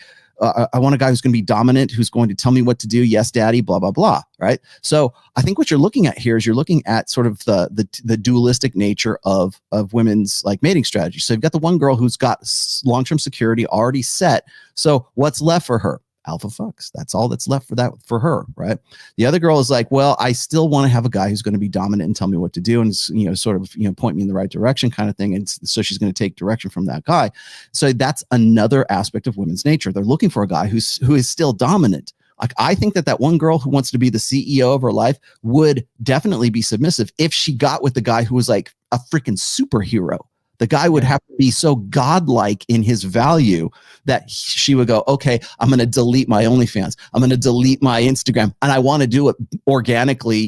S5: dominant, who's going to tell me what to do. Yes, daddy, blah, blah, blah. Right. So I think what you're looking at here is you're looking at sort of the dualistic nature of women's like mating strategy. So you've got the one girl who's got long-term security already set. So what's left for her? Alpha fucks. That's all that's left for her, right? The other girl is like, well, I still want to have a guy who's going to be dominant and tell me what to do and point me in the right direction kind of thing. And so she's going to take direction from that guy. So that's another aspect of women's nature. They're looking for a guy who is still dominant. Like, I think that one girl who wants to be the CEO of her life would definitely be submissive if she got with the guy who was like a freaking superhero. The guy would have to be so godlike in his value that she would go, okay, I'm going to delete my OnlyFans. I'm going to delete my Instagram. And I want to do it organically,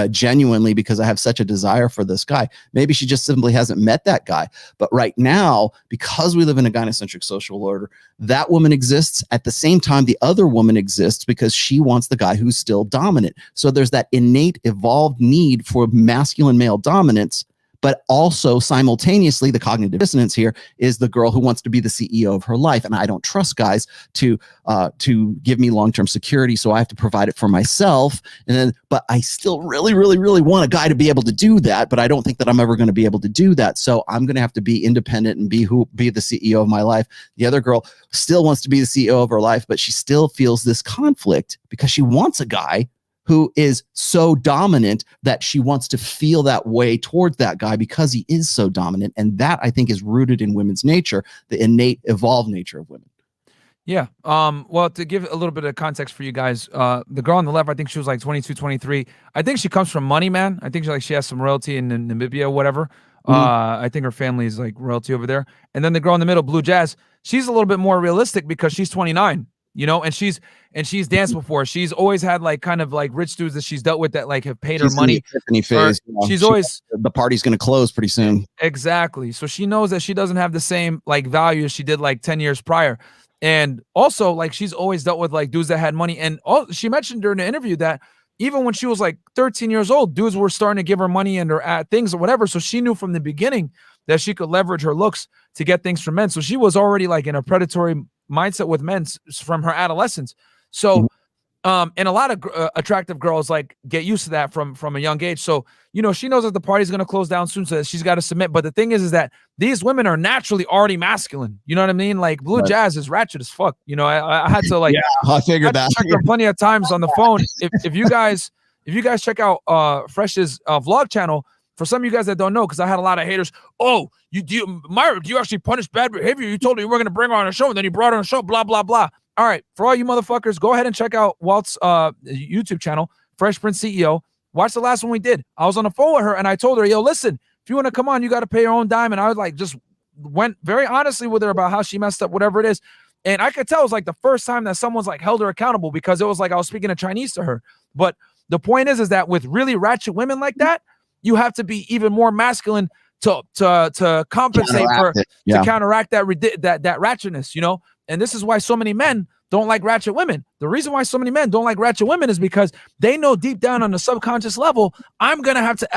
S5: genuinely, because I have such a desire for this guy. Maybe she just simply hasn't met that guy. But right now, because we live in a gynocentric social order, that woman exists. At the same time, the other woman exists because she wants the guy who's still dominant. So there's that innate evolved need for masculine male dominance. But also simultaneously, the cognitive dissonance here is the girl who wants to be the CEO of her life. And I don't trust guys to give me long-term security. So I have to provide it for myself. But I still really, really, really want a guy to be able to do that. But I don't think that I'm ever going to be able to do that. So I'm going to have to be independent and be the CEO of my life. The other girl still wants to be the CEO of her life, but she still feels this conflict because she wants a guy who is so dominant that she wants to feel that way towards that guy because he is so dominant. And that, I think, is rooted in women's nature, the innate evolved nature of women.
S6: Yeah. Well, to give a little bit of context for you guys, the girl on the left, I think she was like 22, 23. I think she comes from money, man. I think she has some royalty in Namibia, whatever. I think her family is like royalty over there. And then the girl in the middle, Blue Jazz, she's a little bit more realistic because she's 29. And she's danced before. She's always had like kind of like rich dudes that she's dealt with that like have paid her money.
S5: Phase, the party's going to close pretty soon.
S6: Exactly. So she knows that she doesn't have the same like value as she did like 10 years prior. And also like she's always dealt with like dudes that had money. And she mentioned during the interview that even when she was like 13 years old, dudes were starting to give her money and her things or whatever. So she knew from the beginning that she could leverage her looks to get things from men. So she was already like in a predatory mindset with men from her adolescence. So and a lot of attractive girls like get used to that from a young age. So she knows that the party's going to close down soon, so that she's got to submit. But the thing is that these women are naturally already masculine. You know what I mean? Like Blue Jazz is ratchet as fuck. I had to like
S5: I figured that.
S6: Check her plenty of times on the phone. If you guys check out Fresh's vlog channel, for some of you guys that don't know, because I had a lot of haters. Oh, Myron, do you actually punish bad behavior? You told her you were going to bring her on a show, and then you brought her on a show, blah, blah, blah. all right, for all you motherfuckers, go ahead and check out Walt's YouTube channel, Fresh Prince CEO. Watch the last one we did. I was on the phone with her and I told her, yo, listen, if you want to come on, you got to pay your own dime. And I was like, just went very honestly with her about how she messed up, whatever it is. And I could tell it was like the first time that someone's like held her accountable, because it was like I was speaking in Chinese to her. But the point is that with really ratchet women like that, you have to be even more masculine to compensate to counteract that ratchetness, you know? And this is why so many men don't like ratchet women. The reason why so many men don't like ratchet women is because they know deep down on the subconscious level, I'm going to have to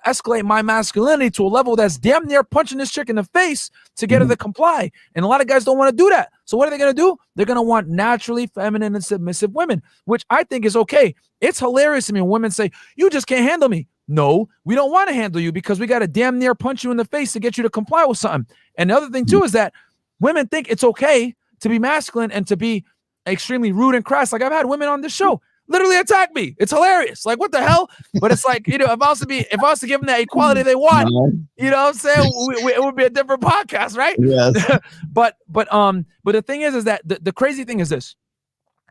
S6: escalate my masculinity to a level that's damn near punching this chick in the face to get her to comply. And a lot of guys don't want to do that. So what are they going to do? They're going to want naturally feminine and submissive women, which I think is okay. It's hilarious to me when women say, you just can't handle me. No, we don't want to handle you because we got to damn near punch you in the face to get you to comply with something. And the other thing too is that women think it's okay to be masculine and to be extremely rude and crass. Like I've had women on this show literally attack me. It's hilarious. Like what the hell? But it's like, you know, if I was to give them that equality they want, you know what I'm saying? It would be a different podcast, right?
S5: Yes.
S6: but the thing is that the crazy thing is this,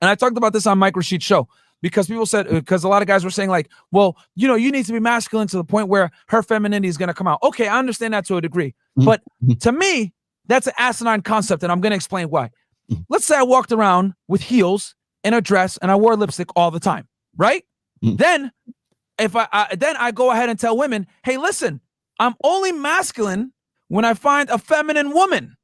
S6: and I talked about this on Mike Rashid's show, because people said, because a lot of guys were saying like, well, you know, you need to be masculine to the point where her femininity is going to come out. Okay, I understand that to a degree. But to me, that's an asinine concept, and I'm going to explain why. Let's say I walked around with heels and a dress and I wore lipstick all the time, right? Then if I go ahead and tell women, hey, listen, I'm only masculine when I find a feminine woman.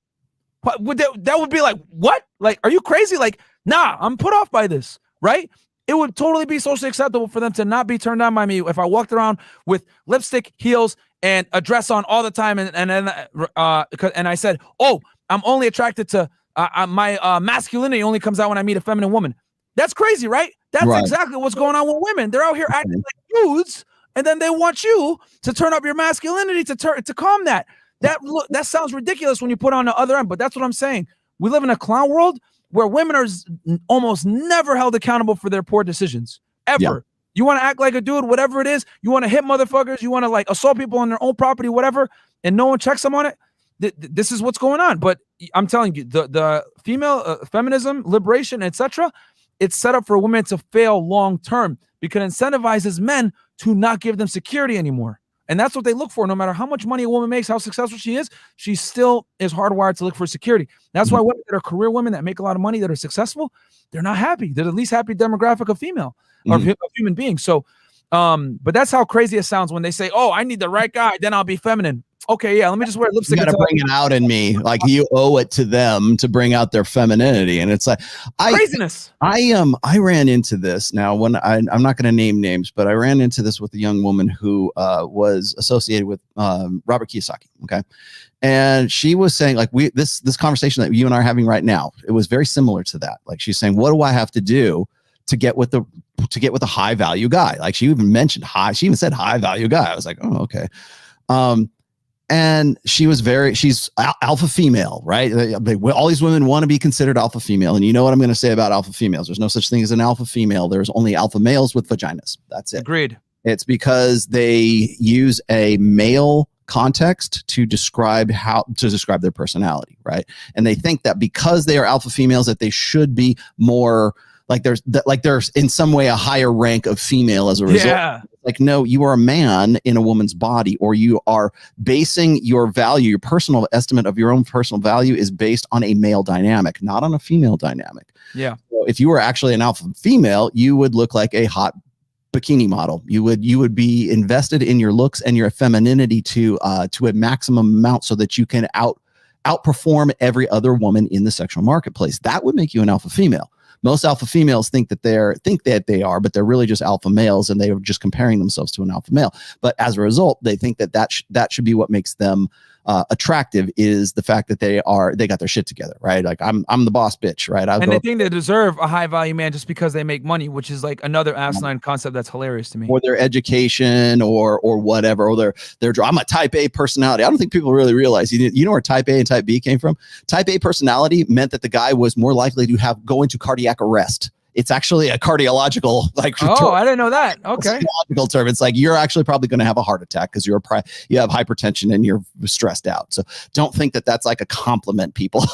S6: That would be like, what? Like, are you crazy? Like, nah, I'm put off by this, right? It would totally be socially acceptable for them to not be turned on by me if I walked around with lipstick, heels, and a dress on all the time, and I said, oh, I'm only attracted to my masculinity only comes out when I meet a feminine woman. That's crazy, right? That's exactly what's going on with women. They're out here acting like dudes, and then they want you to turn up your masculinity to calm that. That sounds ridiculous when you put on the other end, but that's what I'm saying. We live in a clown world where women are almost never held accountable for their poor decisions, ever. Yeah. You want to act like a dude, whatever it is. You want to hit motherfuckers. You want to like assault people on their own property, whatever, and no one checks them on it. This is what's going on. But I'm telling you, the female feminism, liberation, etc., it's set up for women to fail long term because it incentivizes men to not give them security anymore. And that's what they look for. No matter how much money a woman makes, how successful she is, she still is hardwired to look for security. That's why women that are career women that make a lot of money, that are successful, they're not happy. They're the least happy demographic of female or of human beings. So, but that's how crazy it sounds when they say, oh, I need the right guy, then I'll be feminine. Okay, yeah, let me just wear lipstick.
S5: You got to bring it out in me. Like you owe it to them to bring out their femininity. And it's like
S6: craziness.
S5: I ran into this now when I'm not going to name names, but I ran into this with a young woman who was associated with Robert Kiyosaki. Okay. And she was saying like this conversation that you and I are having right now, it was very similar to that. Like she's saying, what do I have to do to get with a high value guy? Like she even mentioned she even said high value guy. I was like, oh, okay. And she's alpha female, right? All these women want to be considered alpha female. And you know what I'm going to say about alpha females? There's no such thing as an alpha female. There's only alpha males with vaginas. That's it.
S6: Agreed.
S5: It's because they use a male context to describe their personality, right? And they think that because they are alpha females that they should be more like there's in some way a higher rank of female as a result. Yeah. Like, no, you are a man in a woman's body, or you are basing your value, your personal estimate of your own personal value is based on a male dynamic, not on a female dynamic. Yeah. So if you were actually an alpha female, you would look like a hot bikini model. You would be invested in your looks and your femininity to a maximum amount so that you can outperform every other woman in the sexual marketplace. That would make you an alpha female. Most alpha females think that they are, but they're really just alpha males, and they are just comparing themselves to an alpha male. But as a result, they think that should be what makes them attractive, is the fact that they got their shit together, right? Like I'm the boss bitch, right?
S6: They think they deserve a high value man just because they make money, which is like another asinine concept that's hilarious to me.
S5: Or their education, or whatever, or their I'm a type A personality. I don't think people really realize. You know where type A and type B came from? Type A personality meant that the guy was more likely to go into cardiac arrest. It's actually a cardiological
S6: Oh, I didn't know that. Okay.
S5: Cardiological term. It's like you're actually probably going to have a heart attack because you have hypertension and you're stressed out. So don't think that that's like a compliment, people.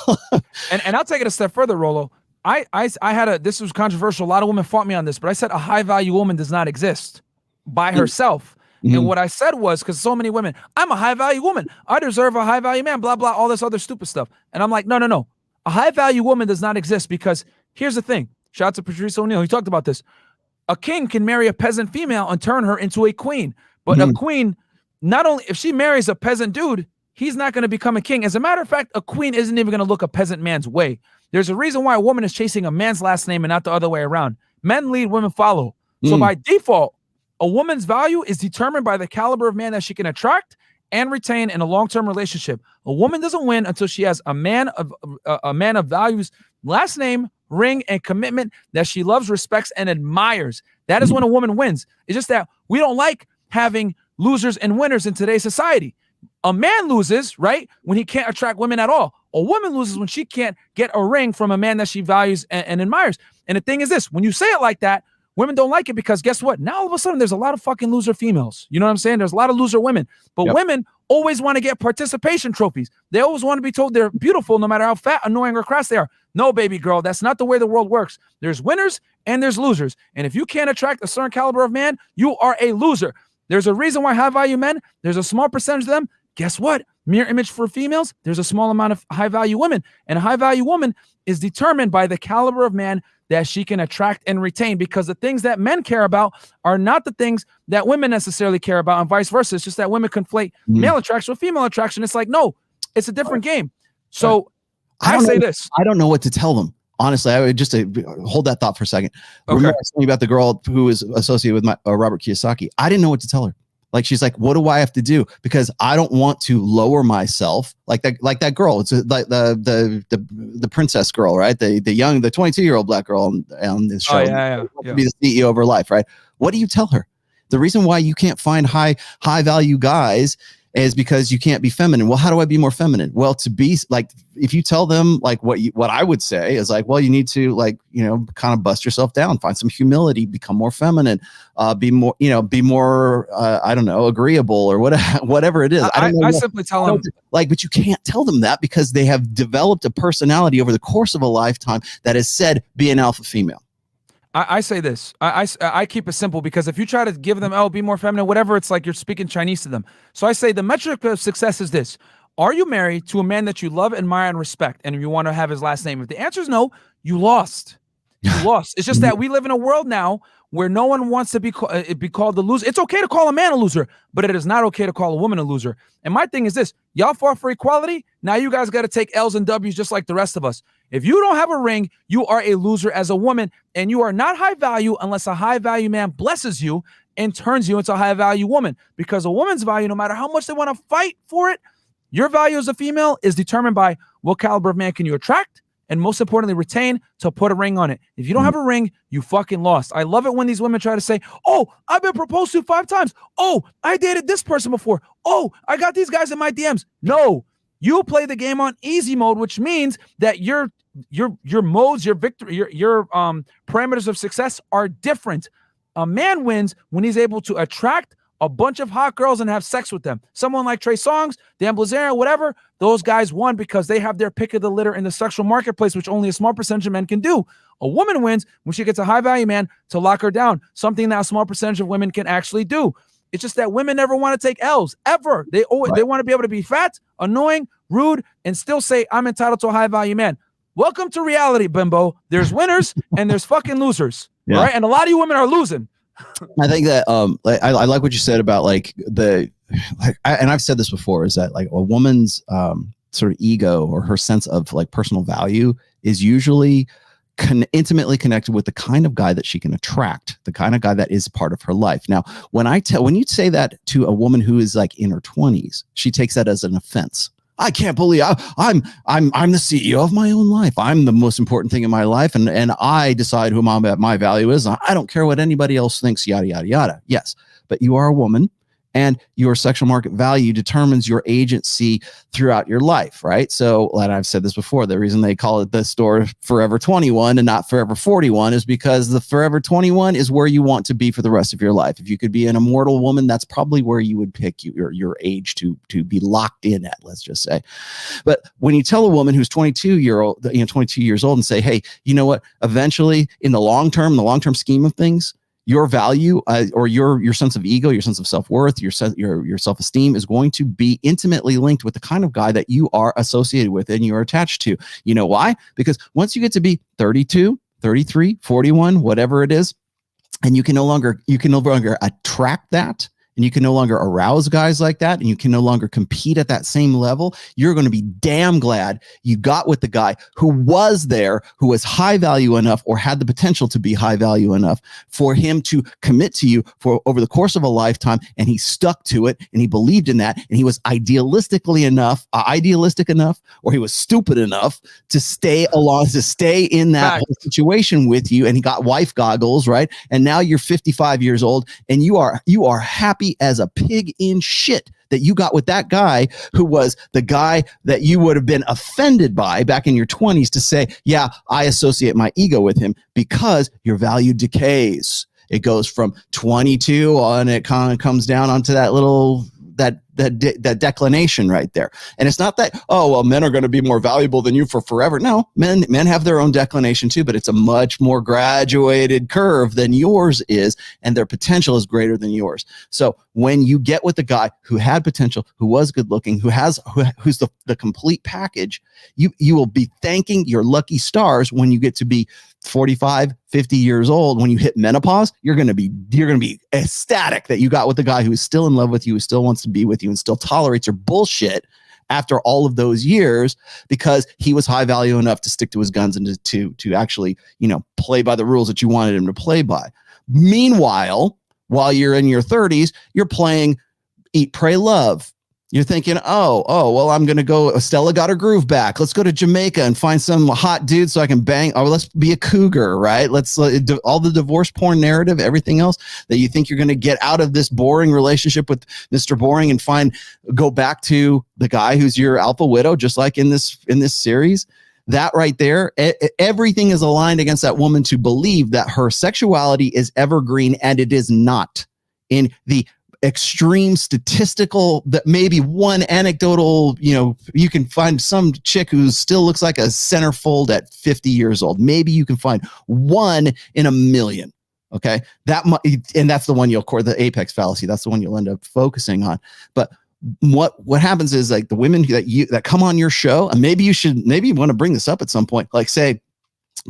S6: and I'll take it a step further, Rollo. this was controversial. A lot of women fought me on this, but I said a high value woman does not exist by herself. And what I said was, because so many women, I'm a high value woman, I deserve a high value man, blah, blah, all this other stupid stuff. And I'm like, no. A high value woman does not exist, because here's the thing. Shout out to Patrice O'Neill. He talked about this. A king can marry a peasant female and turn her into a queen. But a queen, not only, if she marries a peasant dude, he's not going to become a king. As a matter of fact, a queen isn't even going to look a peasant man's way. There's a reason why a woman is chasing a man's last name and not the other way around. Men lead, women follow. So by default, a woman's value is determined by the caliber of man that she can attract and retain in a long-term relationship. A woman doesn't win until she has a man of values, last name, ring, and commitment that she loves, respects, and admires. That is when a woman wins. It's just that we don't like having losers and winners in today's society. A man loses, right, when he can't attract women at all. A woman loses when she can't get a ring from a man that she values and admires. And the thing is this, when you say it like that, women don't like it, because guess what? Now all of a sudden there's a lot of fucking loser females. You know what I'm saying? There's a lot of loser women. But women always want to get participation trophies. They always want to be told they're beautiful no matter how fat, annoying, or crass they are. No, baby girl, that's not the way the world works. There's winners and there's losers. And if you can't attract a certain caliber of man, you are a loser. There's a reason why high-value men, there's a small percentage of them. Guess what? Mirror image for females, there's a small amount of high-value women. And a high-value woman is determined by the caliber of man that she can attract and retain, because the things that men care about are not the things that women necessarily care about, and vice versa. It's just that women conflate male attraction with female attraction. It's like, no, it's a different game. So I say this.
S5: I don't know what to tell them. Honestly, I would just hold that thought for a second. Remember I was telling you about the girl who was associated with my Robert Kiyosaki. I didn't know what to tell her. Like, she's like, what do I have to do? Because I don't want to lower myself like that girl. It's like the princess girl, right? The 22-year-old black girl on this show. To be the CEO of her life, right? What do you tell her? The reason why you can't find high value guys is because you can't be feminine. Well, how do I be more feminine? Well, to be like, if you tell them like what I would say is like, well, you need to like, kind of bust yourself down, find some humility, become more feminine, be more, I don't know, agreeable or whatever it is.
S6: I simply tell them
S5: like, but you can't tell them that because they have developed a personality over the course of a lifetime that has said, be an alpha female.
S6: I say this. I keep it simple, because if you try to give them, be more feminine, whatever, it's like you're speaking Chinese to them. So I say the metric of success is this. Are you married to a man that you love, admire, and respect, and you want to have his last name? If the answer is no, you lost. You lost. It's just that we live in a world now where no one wants to be called a loser. It's okay to call a man a loser, but it is not okay to call a woman a loser. And my thing is this. Y'all fought for equality. Now you guys got to take L's and W's just like the rest of us. If you don't have a ring, you are a loser as a woman, and you are not high value unless a high value man blesses you and turns you into a high value woman. Because a woman's value, no matter how much they want to fight for it, your value as a female is determined by what caliber of man can you attract, and most importantly, retain to put a ring on it. If you don't have a ring, you fucking lost. I love it when these women try to say, oh, I've been proposed to 5 times. Oh, I dated this person before. Oh, I got these guys in my DMs. No, you play the game on easy mode, which means that your modes, your victory, your parameters of success are different. A man wins when he's able to attract a bunch of hot girls and have sex with them. Someone like Trey Songz, Dan Blazarian, whatever, those guys won because they have their pick of the litter in the sexual marketplace, which only a small percentage of men can do. A woman wins when she gets a high value man to lock her down, something that a small percentage of women can actually do. It's just that women never want to take L's, ever. They want to be able to be fat, annoying, rude, and still say, I'm entitled to a high value man. Welcome to reality, bimbo. There's winners and there's fucking losers. Yeah. Right? And a lot of you women are losing.
S5: I think that I like what you said about and I've said this before, is that like a woman's sort of ego or her sense of like personal value is usually intimately connected with the kind of guy that she can attract, the kind of guy that is part of her life. Now, when you say that to a woman who is like in her 20s, she takes that as an offense. I can't believe I'm the CEO of my own life. I'm the most important thing in my life, and I decide who my value is. I don't care what anybody else thinks, yada yada yada. Yes, but you are a woman, and your sexual market value determines your agency throughout your life, right? So, and I've said this before, the reason they call it the store Forever 21 and not Forever 41 is because the Forever 21 is where you want to be for the rest of your life. If you could be an immortal woman, that's probably where you would pick your age to be locked in at, let's just say. But when you tell a woman who's 22 years old and say, hey, you know what, eventually in the long term scheme of things, your value or your sense of ego, your sense of self-worth, your self-esteem is going to be intimately linked with the kind of guy that you are associated with and you're attached to. You know why? Because once you get to be 32, 33, 41, whatever it is, and you can no longer attract that, and you can no longer arouse guys like that, and you can no longer compete at that same level, you're going to be damn glad you got with the guy who was there, who was high value enough or had the potential to be high value enough for him to commit to you for over the course of a lifetime, and he stuck to it, and he believed in that, and he was idealistic enough, or he was stupid enough to stay in that whole situation with you, and he got wife goggles, right? And now you're 55 years old, and you are happy as a pig in shit that you got with that guy who was the guy that you would have been offended by back in your 20s to say, yeah, I associate my ego with him, because your value decays. It goes from 22 and it kind of comes down onto that little that declination right there. And it's not that, oh, well, men are going to be more valuable than you for forever. No, men have their own declination too, but it's a much more graduated curve than yours is, and their potential is greater than yours. So when you get with a guy who had potential, who was good looking, who's the complete package, you will be thanking your lucky stars when you get to be 45, 50 years old. When you hit menopause, you're going to be ecstatic that you got with the guy who is still in love with you, who still wants to be with you, and still tolerates your bullshit after all of those years, because he was high value enough to stick to his guns and to actually, play by the rules that you wanted him to play by. Meanwhile, while you're in your 30s, you're playing Eat, Pray, Love. You're thinking, oh, well, I'm going to go. Stella got her groove back. Let's go to Jamaica and find some hot dude so I can bang. Or let's be a cougar, right? Let's all the divorce porn narrative, everything else that you think you're going to get out of this boring relationship with Mr. Boring and go back to the guy who's your alpha widow, just like in this series. That right there, everything is aligned against that woman to believe that her sexuality is evergreen, and it is not. In the extreme statistical, that maybe one anecdotal, you can find some chick who still looks like a centerfold at 50 years old. Maybe you can find one in a million. Okay. And that's the one the apex fallacy. That's the one you'll end up focusing on. But what happens is, like, the women that come on your show, and maybe you want to bring this up at some point, like, say,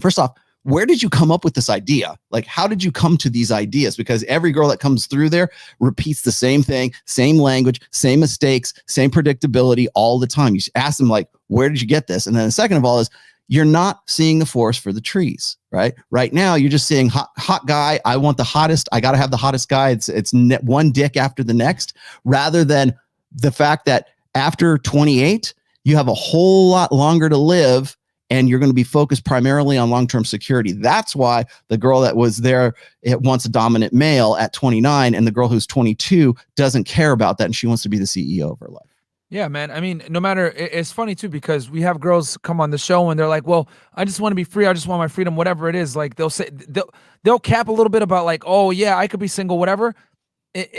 S5: first off, where did you come up with this idea? Like, how did you come to these ideas? Because every girl that comes through there repeats the same thing, same language, same mistakes, same predictability all the time. You ask them, like, where did you get this? And then the second of all is, you're not seeing the forest for the trees, right? Right now, you're just seeing hot guy. I want the hottest. I got to have the hottest guy. It's one dick after the next, rather than the fact that after 28, you have a whole lot longer to live, and you're going to be focused primarily on long-term security. That's why the girl that was there, it wants a dominant male at 29, and the girl who's 22 doesn't care about that, and she wants to be the CEO of her life.
S6: Yeah, man. I mean, no matter, it's funny too, because we have girls come on the show and they're like, well, I just want to be free. I just want my freedom, whatever it is. Like, they'll cap a little bit about, like, oh yeah, I could be single, whatever.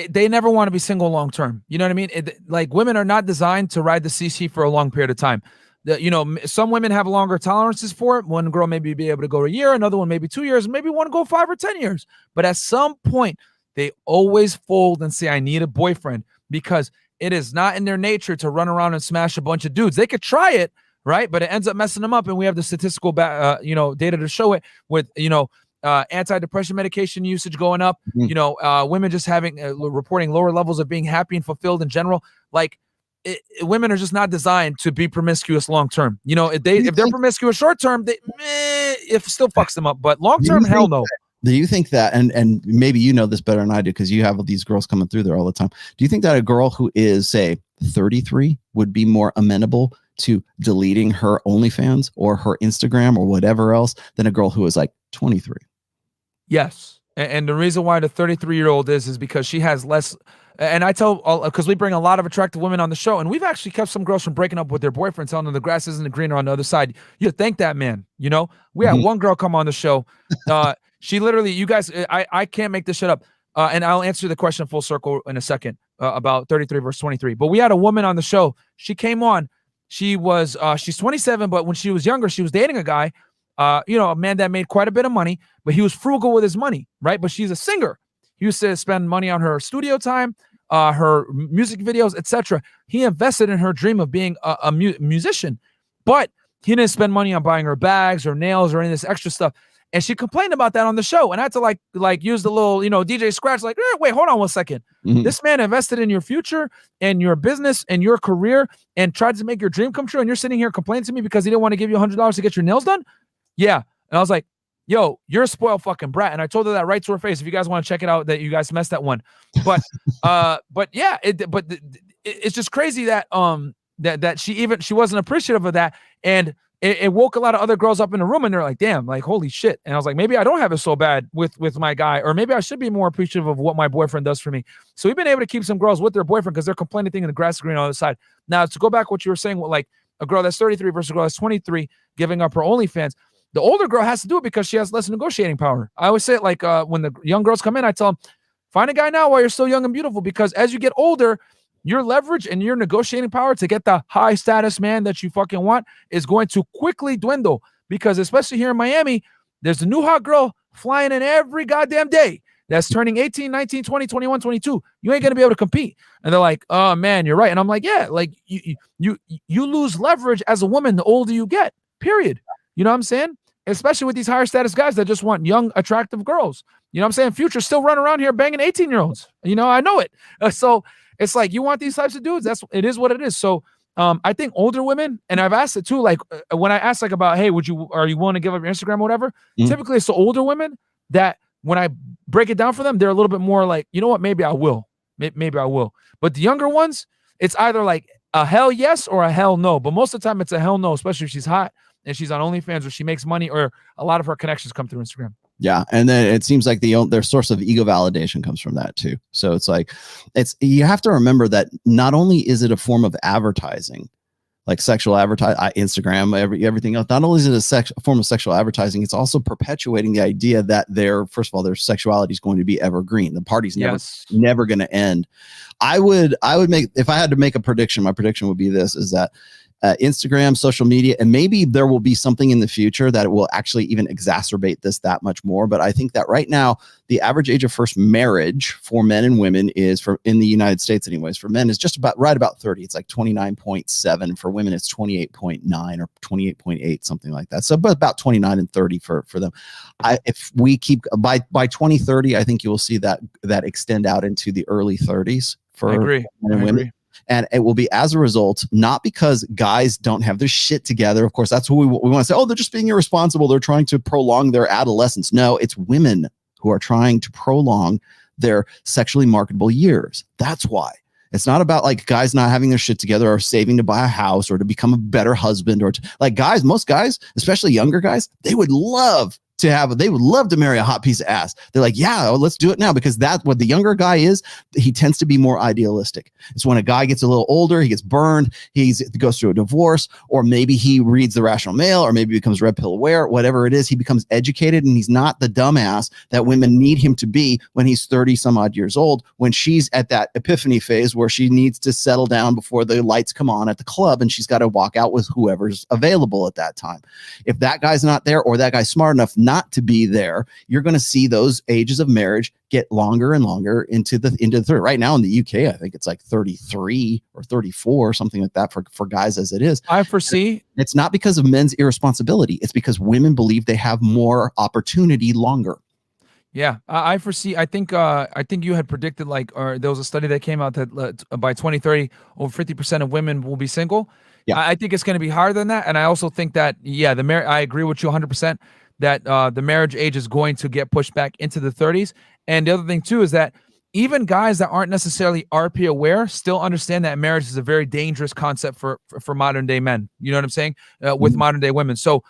S6: They never want to be single long-term. You know what I mean? Like, women are not designed to ride the CC for a long period of time. Some women have longer tolerances for it. One girl maybe be able to go a year, another one maybe 2 years, maybe one go 5 or 10 years. But at some point, they always fold and say, I need a boyfriend, because it is not in their nature to run around and smash a bunch of dudes. They could try it, right? But it ends up messing them up. And we have the statistical data to show it with, antidepressant medication usage going up, women just reporting lower levels of being happy and fulfilled in general. Like, women are just not designed to be promiscuous long term. If they're promiscuous short term, it still fucks them up. But long term, hell no.
S5: Do you think that, and maybe you know this better than I do because you have these girls coming through there all the time. Do you think that a girl who is, say, 33 would be more amenable to deleting her OnlyFans or her Instagram or whatever else than a girl who is like 23?
S6: Yes. And the reason why the 33-year-old is because she has less, And I tell, because we bring a lot of attractive women on the show, and we've actually kept some girls from breaking up with their boyfriends, telling them the grass isn't greener on the other side. You thank that man. You know, we had one girl come on the show. She literally, you guys, I can't make this shit up. And I'll answer the question full circle in a second about 33 verse 23. But we had a woman on the show. She came on. She's 27, but when she was younger, she was dating a guy, a man that made quite a bit of money, but he was frugal with his money, right? But she's a singer. He used to spend money on her studio time, her music videos, etc. He invested in her dream of being a musician, but he didn't spend money on buying her bags or nails or any of this extra stuff. And she complained about that on the show, and I had to like use the little, DJ Scratch, like, wait, hold on 1 second. This man invested in your future and your business and your career and tried to make your dream come true. And you're sitting here complaining to me because he didn't want to give you $100 to get your nails done. Yeah. And I was like, yo, you're a spoiled fucking brat. And I told her that right to her face. If you guys want to check it out, that you guys messed that one. But, but yeah, it's just crazy that, that she wasn't appreciative of that. And it woke a lot of other girls up in the room, and they're like, damn, like, holy shit. And I was like, maybe I don't have it so bad with my guy, or maybe I should be more appreciative of what my boyfriend does for me. So we've been able to keep some girls with their boyfriend because they're complaining thinking the grass is green on the other side. Now, to go back what you were saying, like a girl that's 33 versus a girl that's 23 giving up her OnlyFans, the older girl has to do it because she has less negotiating power. I always say it like when the young girls come in, I tell them, find a guy now while you're still young and beautiful, because as you get older, your leverage and your negotiating power to get the high status man that you fucking want is going to quickly dwindle, because especially here in Miami, there's a new hot girl flying in every goddamn day that's turning 18, 19, 20, 21, 22. You ain't going to be able to compete. And they're like, oh man, you're right. And I'm like, yeah, like you lose leverage as a woman the older you get, period. You know what I'm saying? Especially with these higher status guys that just want young, attractive girls. You know what I'm saying? Future still running around here banging 18-year-olds. I know it. So it's like, you want these types of dudes. It is what it is. So I think older women, and I've asked it too, like when I ask like about, hey, are you willing to give up your Instagram or whatever? Typically it's the older women that when I break it down for them, they're a little bit more like, you know what, maybe I will. Maybe I will. But the younger ones, it's either like a hell yes or a hell no. But most of the time it's a hell no, especially if she's hot and she's on OnlyFans or she makes money, or a lot of her connections come through Instagram. Yeah. And then it seems like their source of ego validation comes from that too. So it's like, you have to remember that not only is it a form of advertising, like sexual advertising, Instagram, everything else, not only is it a form of sexual advertising, it's also perpetuating the idea that first of all, their sexuality is going to be evergreen. The party's never going to end. I would make, if I had to make a prediction, my prediction would be this, is that Instagram, social media, and maybe there will be something in the future that it will actually even exacerbate this that much more. But I think that right now, the average age of first marriage for men and women is, in the United States anyways, for men is just right about 30. It's like 29.7. For women, it's 28.9 or 28.8, something like that. So but about 29 and 30 for them. If we keep by 2030, I think you will see that extend out into the early 30s for men and women. And it will be as a result, not because guys don't have their shit together. Of course, that's what we want to say. Oh, they're just being irresponsible. They're trying to prolong their adolescence. No, it's women who are trying to prolong their sexually marketable years. That's why. It's not about like guys not having their shit together or saving to buy a house or to become a better husband or like guys, most guys, especially younger guys, they would love to marry a hot piece of ass. They're like, yeah, let's do it now, because that's what the younger guy is. He tends to be more idealistic. It's when a guy gets a little older, he gets burned, he goes through a divorce, or maybe he reads The Rational Male, or maybe becomes red pill aware, whatever it is, he becomes educated, and he's not the dumbass that women need him to be when he's 30 some odd years old, when she's at that epiphany phase where she needs to settle down before the lights come on at the club, and she's got to walk out with whoever's available at that time. If that guy's not there, or that guy's smart enough not to be there, you're going to see those ages of marriage get longer and longer into the third. Right now in the UK, I think it's like 33 or 34 or something like that for guys as it is. I foresee it's not because of men's irresponsibility. It's because women believe they have more opportunity longer. Yeah, I foresee. I think you had predicted or there was a study that came out that by 2030, over 50% of women will be single. Yeah, I think it's going to be higher than that. And I also think that, I agree with you 100%. That the marriage age is going to get pushed back into the 30s. And the other thing too is that even guys that aren't necessarily RP aware still understand that marriage is a very dangerous concept for modern day men. You know what I'm saying? With modern day women. So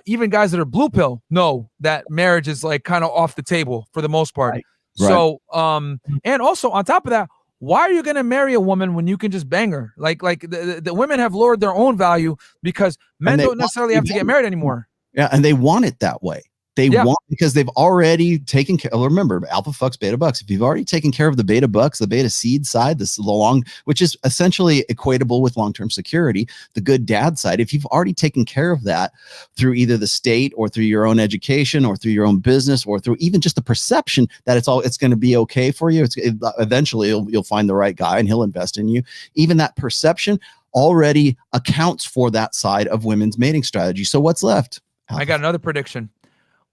S6: even guys that are blue pill know that marriage is like kind of off the table for the most part. Right. So and also on top of that, Why are you going to marry a woman when you can just bang her? Like the women have lowered their own value because men don't necessarily have to get married anymore.
S5: Yeah, and they want it that way. They want, because they've already taken care. Remember, alpha fucks beta bucks. If you've already taken care of the beta bucks, the beta seed side, this long, which is essentially equatable with long-term security, the good dad side. If you've already taken care of that through either the state or through your own education or through your own business or through even just the perception that it's going to be okay for you. Eventually you'll find the right guy and he'll invest in you. Even that perception already accounts for that side of women's mating strategy. So what's left?
S6: I got another prediction.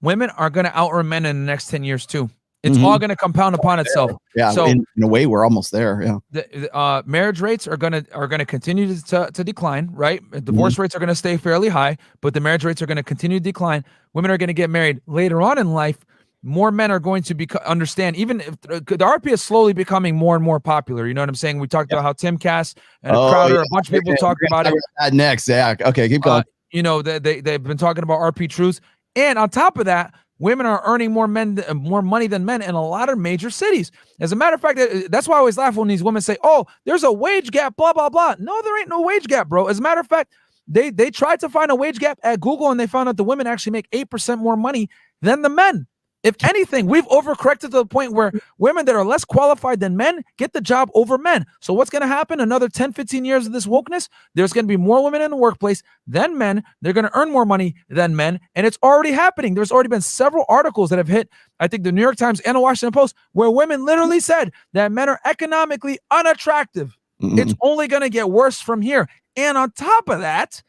S6: Women are going to out-earn men in the next 10 years too. It's all going to compound upon itself.
S5: Yeah.
S6: So
S5: in a way, we're almost there. Yeah.
S6: The marriage rates are going to continue to decline, right? Divorce rates are going to stay fairly high, but the marriage rates are going to continue to decline. Women are going to get married later on in life. More men are going to understand, even if the RP is slowly becoming more and more popular. You know what I'm saying? We talked about how Tim Cass and Crowder, a bunch of people talked about it.
S5: Next. Yeah. Okay. Keep going.
S6: You know, they've been talking about RP truths. And on top of that, women are earning more money than men in a lot of major cities. As a matter of fact, that's why I always laugh when these women say, oh, there's a wage gap, blah, blah, blah. No, there ain't no wage gap, bro. As a matter of fact, they tried to find a wage gap at Google and they found out the women actually make 8% more money than the men. If anything, we've overcorrected to the point where women that are less qualified than men get the job over men. So what's going to happen? Another 10, 15 years of this wokeness, there's going to be more women in the workplace than men. They're going to earn more money than men. And it's already happening. There's already been several articles that have hit, I think, the New York Times and the Washington Post, where women literally said that men are economically unattractive. It's only going to get worse from here. And on top of that,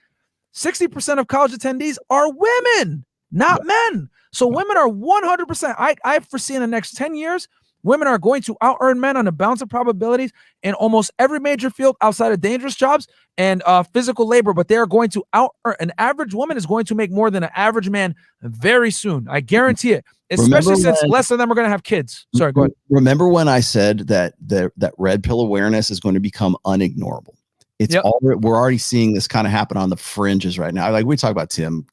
S6: 60% of college attendees are women, not men. So women are 100%. I foresee in the next 10 years, women are going to out-earn men on a balance of probabilities in almost every major field outside of dangerous jobs and physical labor. But they are going to out-earn. An average woman is going to make more than an average man very soon. I guarantee it. Especially since less of them are going to have kids. Sorry, go ahead.
S5: Remember when I said that that red pill awareness is going to become unignorable? It's we're already seeing this kind of happen on the fringes right now. Like we talk about Tim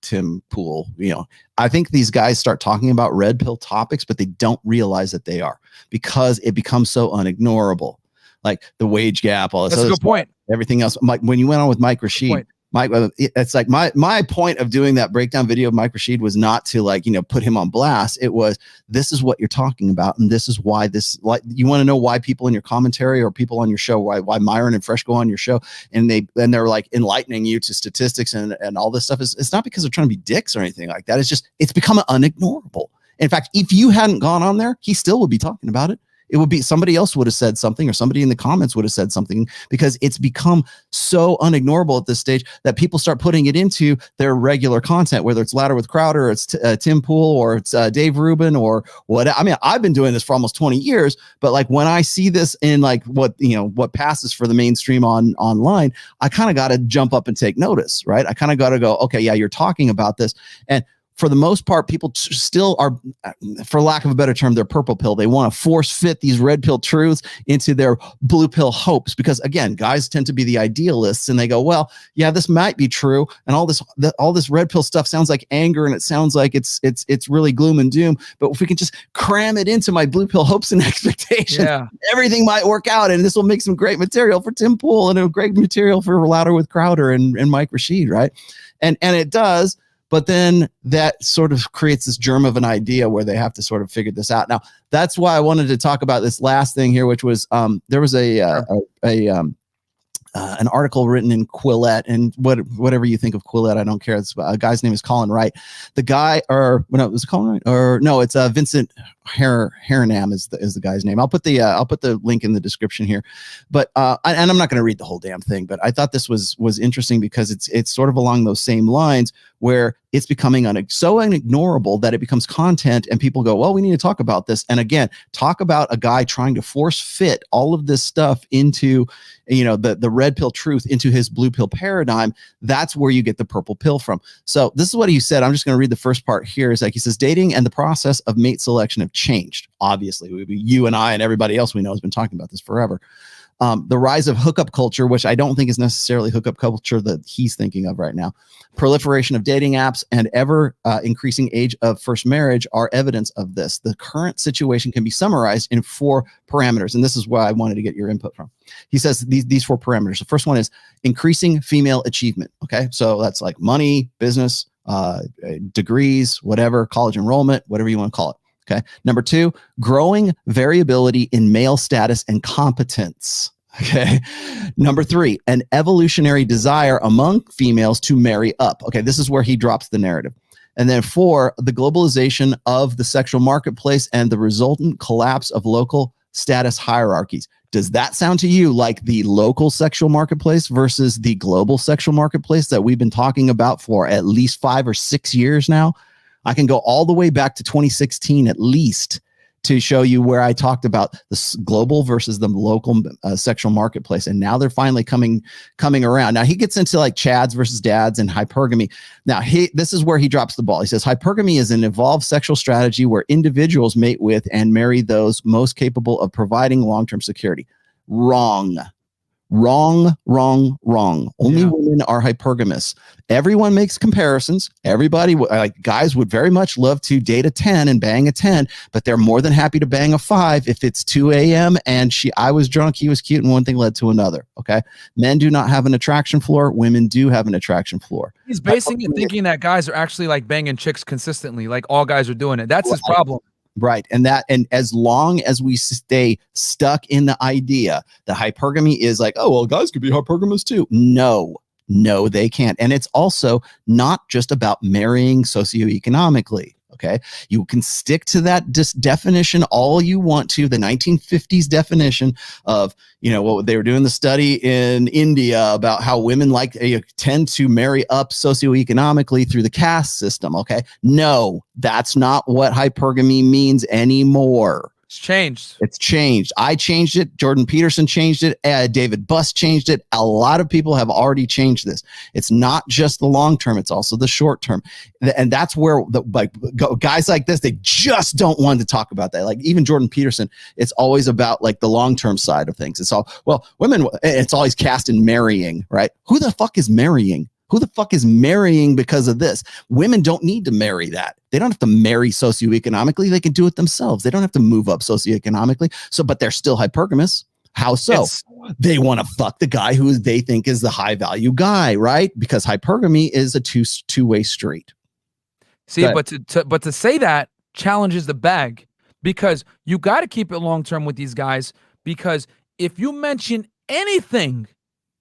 S5: Pool, I think these guys start talking about red pill topics, but they don't realize that they are, because it becomes so unignorable. Like the wage gap, all this.
S6: That's a good point.
S5: Everything else. Mike, when you went on with Mike Rashid, Mike, it's like my point of doing that breakdown video of Mike Rashid was not to put him on blast. It was, this is what you're talking about, and this is why this, like, you want to know why people in your commentary or people on your show, why Myron and Fresh go on your show and they're like enlightening you to statistics and all this stuff. It's not because they're trying to be dicks or anything like that. It's just, it's become unignorable. In fact, if you hadn't gone on there, he still would be talking about it. It would be somebody else would have said something, or somebody in the comments would have said something, because it's become so unignorable at this stage that people start putting it into their regular content, whether it's Ladder with Crowder, or it's Tim Pool, or it's Dave Rubin, or what. I mean, I've been doing this for almost 20 years, but like when I see this in like what passes for the mainstream online, I kind of got to jump up and take notice, right? I kind of got to go, okay, yeah, you're talking about this. And for the most part, people still are, for lack of a better term, they're purple pill. They want to force fit these red pill truths into their blue pill hopes, because again, guys tend to be the idealists, and they go, well, yeah, this might be true, and all this red pill stuff sounds like anger, and it sounds like it's really gloom and doom. But if we can just cram it into my blue pill hopes and expectations, everything might work out, and this will make some great material for Tim Pool and a great material for Louder with Crowder and Mike Rashid, right? And it does. But then that sort of creates this germ of an idea where they have to sort of figure this out. Now, that's why I wanted to talk about this last thing here, which was there was an article written in Quillette, and whatever you think of Quillette, I don't care. It's a guy's name is Colin Wright. The guy, was it Colin Wright? Or no, it's Vincent Haranam is the guy's name. I'll put the link in the description here. But and I'm not going to read the whole damn thing, but I thought this was interesting because it's sort of along those same lines, where it's becoming so unignorable that it becomes content, and people go, well, we need to talk about this. And again, talk about a guy trying to force fit all of this stuff into, the red pill truth into his blue pill paradigm. That's where you get the purple pill from. So this is what he said. I'm just going to read the first part here. Is like, he says, dating and the process of mate selection have changed. Obviously, you and I and everybody else we know has been talking about this forever. The rise of hookup culture, which I don't think is necessarily hookup culture that he's thinking of right now. Proliferation of dating apps and ever increasing age of first marriage are evidence of this. The current situation can be summarized in 4 parameters, and this is where I wanted to get your input from. He says these 4 parameters. The first one is increasing female achievement. Okay, so that's like money, business, degrees, whatever, college enrollment, whatever you want to call it. Okay. Number 2, growing variability in male status and competence. Okay. Number 3, an evolutionary desire among females to marry up. Okay. This is where he drops the narrative. And then 4, the globalization of the sexual marketplace and the resultant collapse of local status hierarchies. Does that sound to you like the local sexual marketplace versus the global sexual marketplace that we've been talking about for at least 5 or 6 years now? I can go all the way back to 2016 at least to show you where I talked about the global versus the local sexual marketplace. And now they're finally coming around. Now he gets into like chads versus dads and hypergamy. Now this is where he drops the ball. He says hypergamy is an evolved sexual strategy where individuals mate with and marry those most capable of providing long-term security. Wrong. Only women are hypergamous. Everyone makes comparisons. Everybody, like guys, would very much love to date a 10 and bang a 10, but they're more than happy to bang a 5 if it's 2 a.m. and I was drunk, he was cute, and one thing led to another. Okay, men do not have an attraction floor. Women do have an attraction floor.
S6: He's basing it thinking that guys are actually like banging chicks consistently, like all guys are doing it. That's his problem.
S5: Right. And as long as we stay stuck in the idea that hypergamy is like, oh, well, guys could be hypergamous too. No, they can't. And it's also not just about marrying socioeconomically. Okay. You can stick to that definition all you want to, the 1950s definition of, what they were doing the study in India about how women tend to marry up socioeconomically through the caste system. Okay. No, that's not what hypergamy means anymore.
S6: It's changed.
S5: I changed it. Jordan Peterson changed it. David Buss changed it. A lot of people have already changed this. It's not just the long term. It's also the short term. And that's where guys like this, they just don't want to talk about that. Like even Jordan Peterson, it's always about like the long term side of things. It's all, well, women, it's always cast in marrying, right? Who the fuck is marrying? Who the fuck is marrying because of this? Women don't need to marry that. They don't have to marry socioeconomically. They can do it themselves. They don't have to move up socioeconomically. But they're still hypergamous. How so? They want to fuck the guy who they think is the high value guy, right? Because hypergamy is a two-way street.
S6: See, but to say that challenges the bag, because you got to keep it long term with these guys, because if you mention anything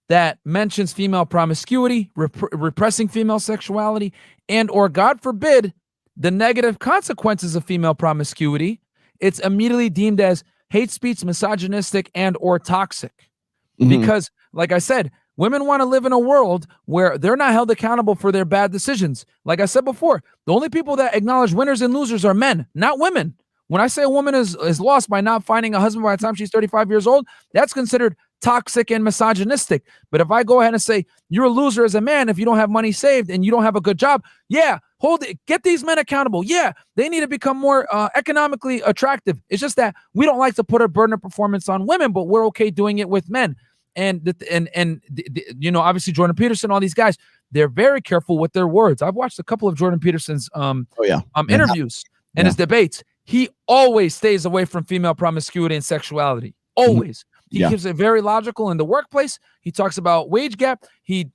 S6: that mentions female promiscuity, repressing female sexuality, and or God forbid, the negative consequences of female promiscuity, it's immediately deemed as hate speech, misogynistic, and or toxic. Mm-hmm. Because, like I said, women want to live in a world where they're not held accountable for their bad decisions. Like I said before, the only people that acknowledge winners and losers are men, not women. When I say a woman is lost by not finding a husband by the time she's 35 years old, that's considered toxic and misogynistic. But if I go ahead and say you're a loser as a man if you don't have money saved and you don't have a good job, yeah, hold it. Get these men accountable. Yeah, they need to become more economically attractive. It's just that we don't like to put a burden of performance on women, but we're okay doing it with men. And obviously Jordan Peterson, all these guys, they're very careful with their words. I've watched a couple of Jordan Peterson's interviews and his debates. He always stays away from female promiscuity and sexuality. Always. He keeps it very logical in the workplace. He talks about wage gap. He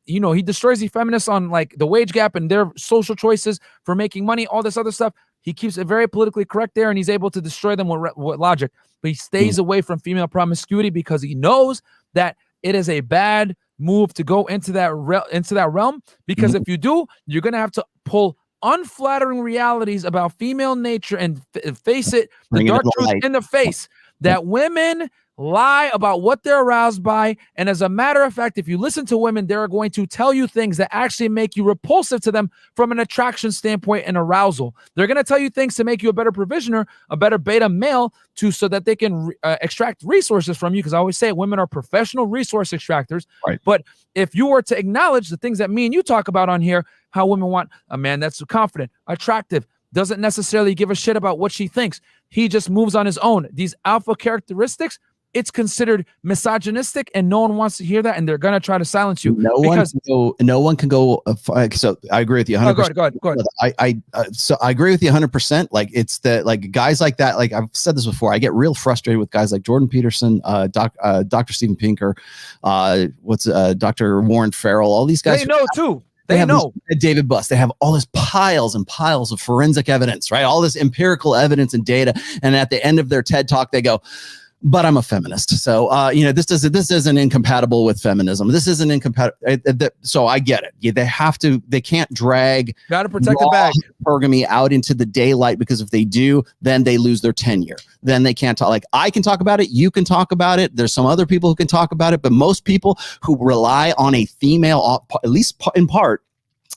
S6: destroys the feminists on like the wage gap and their social choices for making money, all this other stuff. He keeps it very politically correct there, and he's able to destroy them with logic. But he stays away from female promiscuity because he knows that it is a bad move to go into that realm. Because if you do, you're going to have to pull unflattering realities about female nature and face it, the dark truth in the face, that women lie about what they're aroused by. And as a matter of fact, if you listen to women, they're going to tell you things that actually make you repulsive to them from an attraction standpoint and arousal. They're going to tell you things to make you a better provisioner, a better beta male, so that they can extract resources from you. Because I always say women are professional resource extractors. Right. But if you were to acknowledge the things that me and you talk about on here, how women want a man that's confident, attractive, doesn't necessarily give a shit about what she thinks. He just moves on his own. These alpha characteristics, it's considered misogynistic, and no one wants to hear that, and they're gonna try to silence you.
S5: No one can go. So I agree with you 100%.
S6: Go ahead.
S5: So I agree with you 100%. Like it's the like guys like that. Like I've said this before. I get real frustrated with guys like Jordan Peterson, Dr. Steven Pinker, Dr. Warren Farrell. All these guys.
S6: They know too.
S5: They
S6: know
S5: David Buss. They have all this piles and piles of forensic evidence, right? All this empirical evidence and data. And at the end of their TED talk, they go, but I'm a feminist. So, this isn't incompatible with feminism. This isn't incompatible. So I get it. They can't drag
S6: got to protect the bag
S5: hypergamy out into the daylight, because if they do, then they lose their tenure. Then they can't talk. Like I can talk about it. You can talk about it. There's some other people who can talk about it, but most people who rely on a female, at least in part,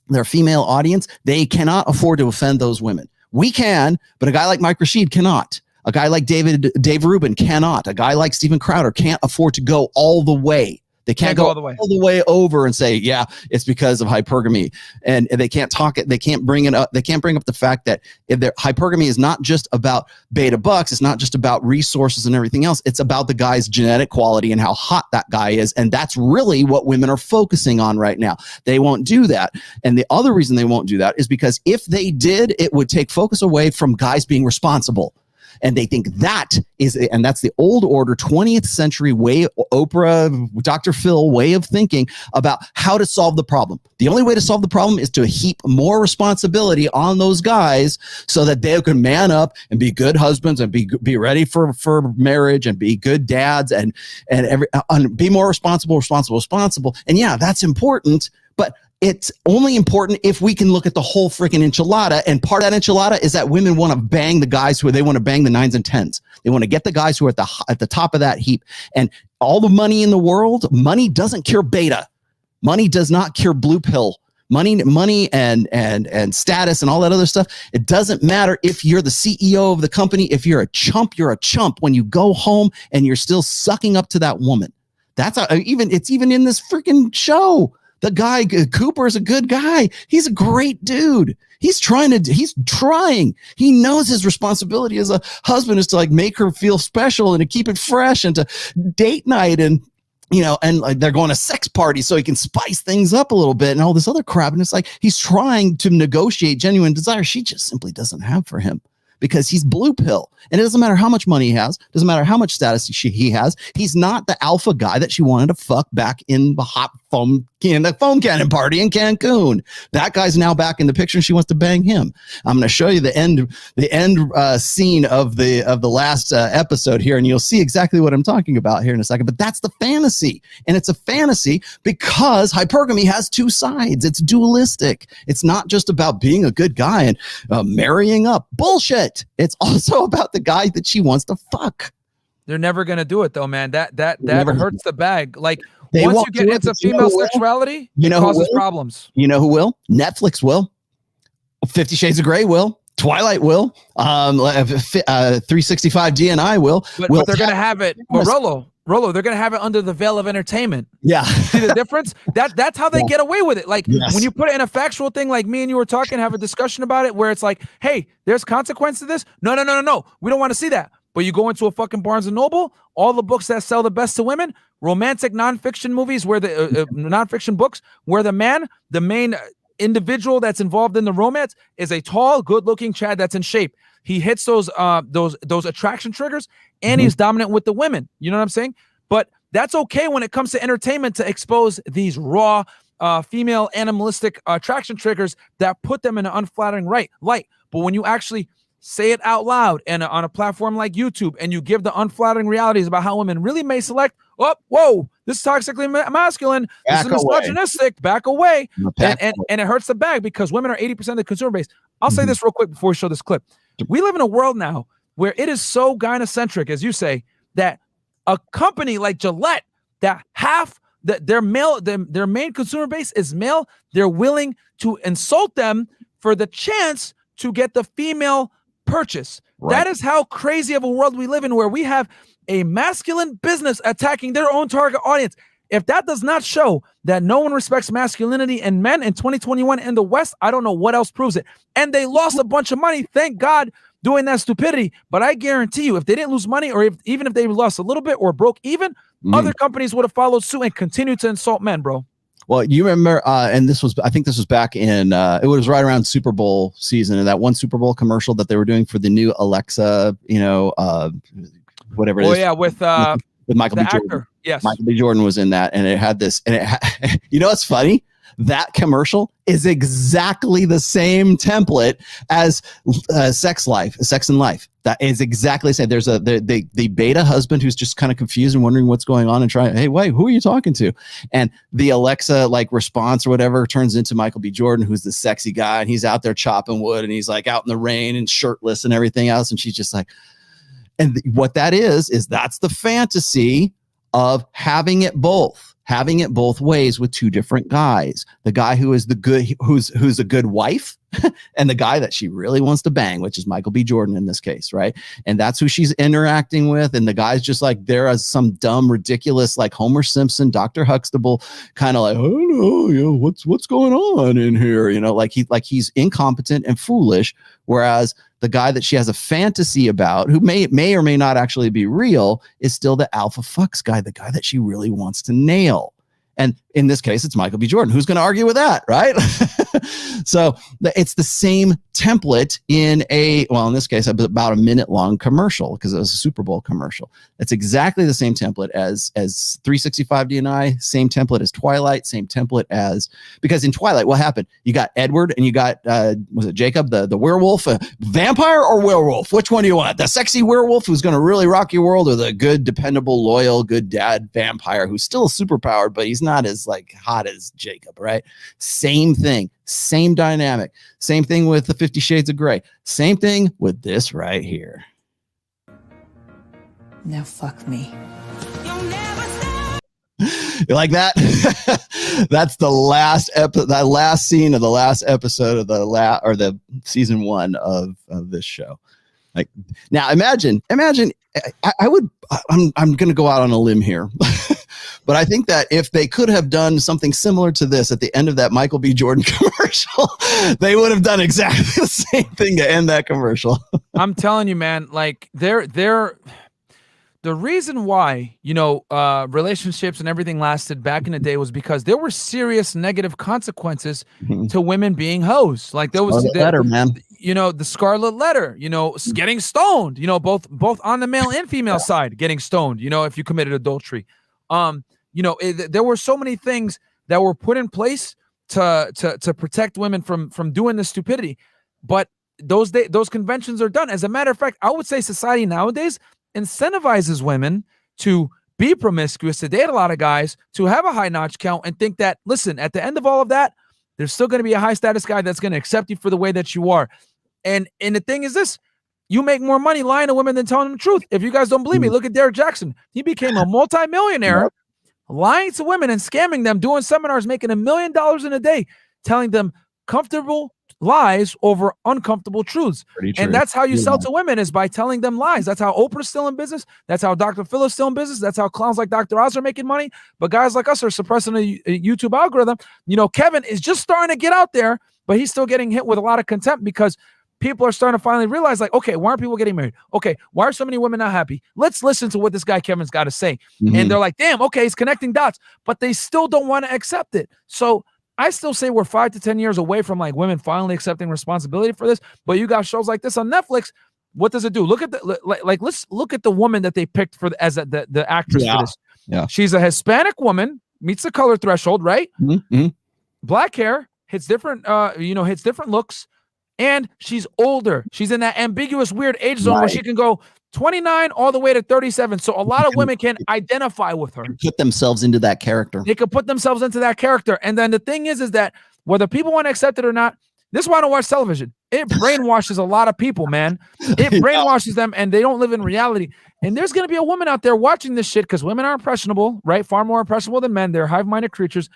S5: their female audience, they cannot afford to offend those women. We can, but a guy like Mike Rashid cannot. A guy like Dave Rubin cannot. A guy like Steven Crowder can't afford to go all the way. They can't go all the way over and say, yeah, it's because of hypergamy. And they can't talk it. They can't bring it up. They can't bring up the fact that if hypergamy is not just about beta bucks. It's not just about resources and everything else. It's about the guy's genetic quality and how hot that guy is. And that's really what women are focusing on right now. They won't do that. And the other reason they won't do that is because if they did, it would take focus away from guys being responsible. And they think that's the old order, 20th century way, Oprah, Dr. Phil way of thinking about how to solve the problem. The only way to solve the problem is to heap more responsibility on those guys so that they can man up and be good husbands and be ready for marriage and be good dads and be more responsible. And yeah, that's important, but it's only important if we can look at the whole freaking enchilada. And part of that enchilada is that women want to bang the guys who they want to bang the 9s and 10s. They want to get the guys who are at the top of that heap. And all the money in the world, money doesn't cure beta. Money does not cure blue pill. Money and status and all that other stuff. It doesn't matter if you're the CEO of the company. If you're a chump, you're a chump when you go home and you're still sucking up to that woman. It's even in this freaking show. The guy, Cooper, is a good guy. He's a great dude. He's trying. He knows his responsibility as a husband is to like make her feel special and to keep it fresh and to date night and, and like they're going to sex parties so he can spice things up a little bit and all this other crap. And it's like, he's trying to negotiate genuine desire. She just simply doesn't have for him because he's blue pill. And it doesn't matter how much money he has. Doesn't matter how much status he has. He's not the alpha guy that she wanted to fuck back in the foam cannon party in Cancun. That guy's now back in the picture and she wants to bang him. I'm going to show you the end scene of the last episode here, and you'll see exactly what I'm talking about here in a second. But that's the fantasy, and it's a fantasy because hypergamy has two sides. It's dualistic. It's not just about being a good guy and marrying up. Bullshit. It's also about the guy that she wants to fuck.
S6: They're never going to do it though, man. That hurts the bag. Like,
S5: they
S6: once you get into female sexuality, it causes problems.
S5: You know who will? Netflix will. 50 Shades of Grey will. Twilight will. 365 DNI will.
S6: But they're going to have it. But Rollo, they're going to have it under the veil of entertainment.
S5: Yeah.
S6: See the difference? That's how they get away with it. Like when you put it in a factual thing, like me and you were talking, have a discussion about it where it's like, hey, there's consequence to this. No. We don't want to see that. But you go into a fucking Barnes and Noble, all the books that sell the best to women, romantic nonfiction movies where the nonfiction books where the main individual that's involved in the romance is a tall, good-looking Chad that's in shape. He hits those attraction triggers and he's dominant with the women. You know what I'm saying? But that's okay when it comes to entertainment to expose these raw female animalistic attraction triggers that put them in an unflattering light. But when you actually say it out loud and on a platform like YouTube and you give the unflattering realities about how women really may select, this is toxically masculine, this is misogynistic, back away. And it hurts the bag because women are 80% of the consumer base. I'll say this real quick before we show this clip. We live in a world now where it is so gynocentric, as you say, that a company like Gillette that their main consumer base is male, they're willing to insult them for the chance to get the female purchase. Right. That is how crazy of a world we live in, where we have a masculine business attacking their own target audience. If that does not show that no one respects masculinity in men in 2021 in the West, I don't know what else proves it. And they lost a bunch of money. Thank God doing that stupidity. But I guarantee you, if they didn't lose money, or even if they lost a little bit or broke even, other companies would have followed suit and continued to insult men, bro.
S5: Well, you remember, and I think this was back in, it was right around Super Bowl season, and that one Super Bowl commercial that they were doing for the new Alexa, whatever it is.
S6: Oh yeah, with
S5: Michael B. Jordan.
S6: Actor. Yes,
S5: Michael B. Jordan was in that, and it had this, and you know what's funny? That commercial is exactly the same template as Sex and Life. That is exactly the same. There's the beta husband who's just kind of confused and wondering what's going on and trying, hey, wait, who are you talking to? And the Alexa response or whatever turns into Michael B. Jordan, who's the sexy guy, and he's out there chopping wood, and he's like out in the rain and shirtless and everything else, and she's just like, and what that is that's the fantasy of having it both ways with two different guys. The guy who is the good, who's a good wife, and the guy that she really wants to bang, which is Michael B. Jordan in this case, right? And that's who she's interacting with. And the guy's just like there as some dumb, ridiculous, like Homer Simpson, Dr. Huxtable, kind of like, oh no, what's going on in here? Like he's incompetent and foolish. Whereas the guy that she has a fantasy about, who may or may not actually be real, is still the alpha fucks guy, the guy that she really wants to nail. And in this case, it's Michael B. Jordan. Who's going to argue with that, right? So it's the same template in this case, about a minute long commercial, because it was a Super Bowl commercial. It's exactly the same template as 365 DNI, same template as Twilight, same template as, because in Twilight, what happened? You got Edward and you got, was it Jacob, the werewolf, vampire or werewolf? Which one do you want? The sexy werewolf who's going to really rock your world, or the good, dependable, loyal, good dad vampire who's still superpowered, but he's not as hot as Jacob, right? Same thing, same dynamic, same thing with the 50 Shades of Grey, same thing with this right here.
S9: Now fuck me.
S5: You like that? That's the last that last scene of the last episode of the season 1 of this show. Like, now imagine I'm going to go out on a limb here. But I think that if they could have done something similar to this at the end of that Michael B. Jordan commercial, they would have done exactly the same thing to end that commercial. I'm
S6: telling you, man, like the reason why, relationships and everything lasted back in the day was because there were serious negative consequences to women being hoes. Like there was
S5: the letter, man.
S6: The Scarlet Letter, getting stoned, both on the male and female side, getting stoned, if you committed adultery. There were so many things that were put in place to protect women from doing this stupidity, but those conventions are done. As a matter of fact, I would say society nowadays incentivizes women to be promiscuous, to date a lot of guys, to have a high notch count, and think that, listen, at the end of all of that, there's still going to be a high status guy that's going to accept you for the way that you are. And the thing is this. You make more money lying to women than telling them the truth. If you guys don't believe me, look at Derek Jackson. He became a multimillionaire lying to women and scamming them, doing seminars, making $1 million in a day, telling them comfortable lies over uncomfortable truths. And that's how you sell to women, is by telling them lies. That's how Oprah's still in business. That's how Dr. Phil is still in business. That's how clowns like Dr. Oz are making money. But guys like us are suppressing a YouTube algorithm. Kevin is just starting to get out there, but he's still getting hit with a lot of contempt because people are starting to finally realize, like, okay, why aren't people getting married? Okay, why are so many women not happy? Let's listen to what this guy Kevin's got to say. And they're like, damn, okay, he's connecting dots, but they still don't want to accept it. So I still say we're 5 to 10 years away from like women finally accepting responsibility for this. But you got shows like this on Netflix. What does it do? Look at let's look at the woman that they picked for as the actress for this.
S5: Yeah,
S6: she's a Hispanic woman, meets the color threshold, right? Black hair, hits different looks. And she's older. She's in that ambiguous, weird age zone where she can go 29 all the way to 37. So a lot of women can identify with her.
S5: Put themselves into that character.
S6: They could put themselves into that character. And then the thing is that whether people want to accept it or not, this is why I don't watch television. It brainwashes a lot of people, man. It brainwashes them, and they don't live in reality. And there's going to be a woman out there watching this shit, because women are impressionable, right? Far more impressionable than men. They're hive-minded creatures.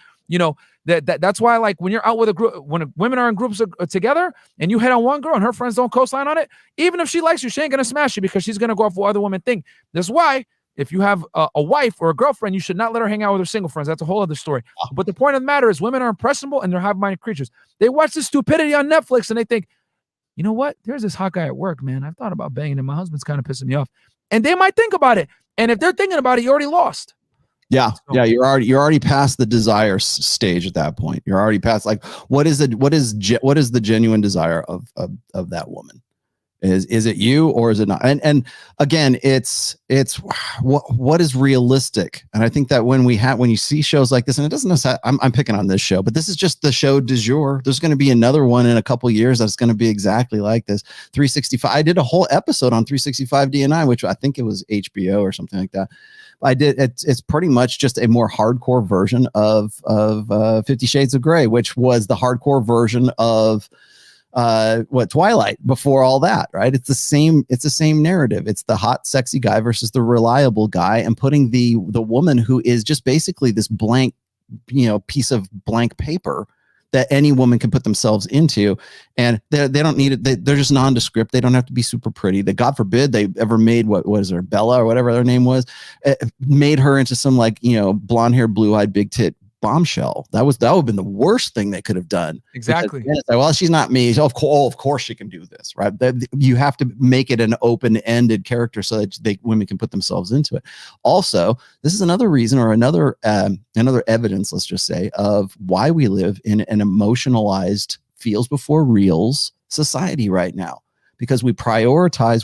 S6: That's why, like, when you're out with a group, when women are in groups together and you hit on one girl and her friends don't co-sign on it, even if she likes you, she ain't going to smash you because she's going to go off what other women think. That's why if you have a wife or a girlfriend, you should not let her hang out with her single friends. That's a whole other story. But the point of the matter is women are impressionable and they're hive-minded creatures. They watch this stupidity on Netflix and they think, you know what? There's this hot guy at work, man. I've thought about banging him. My husband's kind of pissing me off. And they might think about it. And if they're thinking about it, you already lost.
S5: Yeah. Yeah. You're already past the desire stage at that point. You're already past like, what is the genuine desire of that woman? Is it you or is it not? And again, it's what is realistic. And I think that when you see shows like this, and it doesn't necessarily, I'm picking on this show, but this is just the show du jour. There's going to be another one in a couple of years that's going to be exactly like this. 365. I did a whole episode on 365 D&I, which I think it was HBO or something like that. It's pretty much just a more hardcore version of 50 Shades of Grey, which was the hardcore version of Twilight before all that, right? It's the same narrative. It's the hot, sexy guy versus the reliable guy, and putting the woman who is just basically this blank, piece of blank paper that any woman can put themselves into, and they don't need it. They're just nondescript. They don't have to be super pretty. That God forbid they ever made what was her Bella or whatever her name was, made her into some blonde hair, blue eyed, big tit bombshell. That would have been the worst thing they could have done.
S6: Exactly.
S5: Because, well, she's not me. Of course she can do this, right? You have to make it an open-ended character so that women can put themselves into it. Also, this is another reason, or another evidence, let's just say, of why we live in an emotionalized feels before reals society right now. Because we prioritize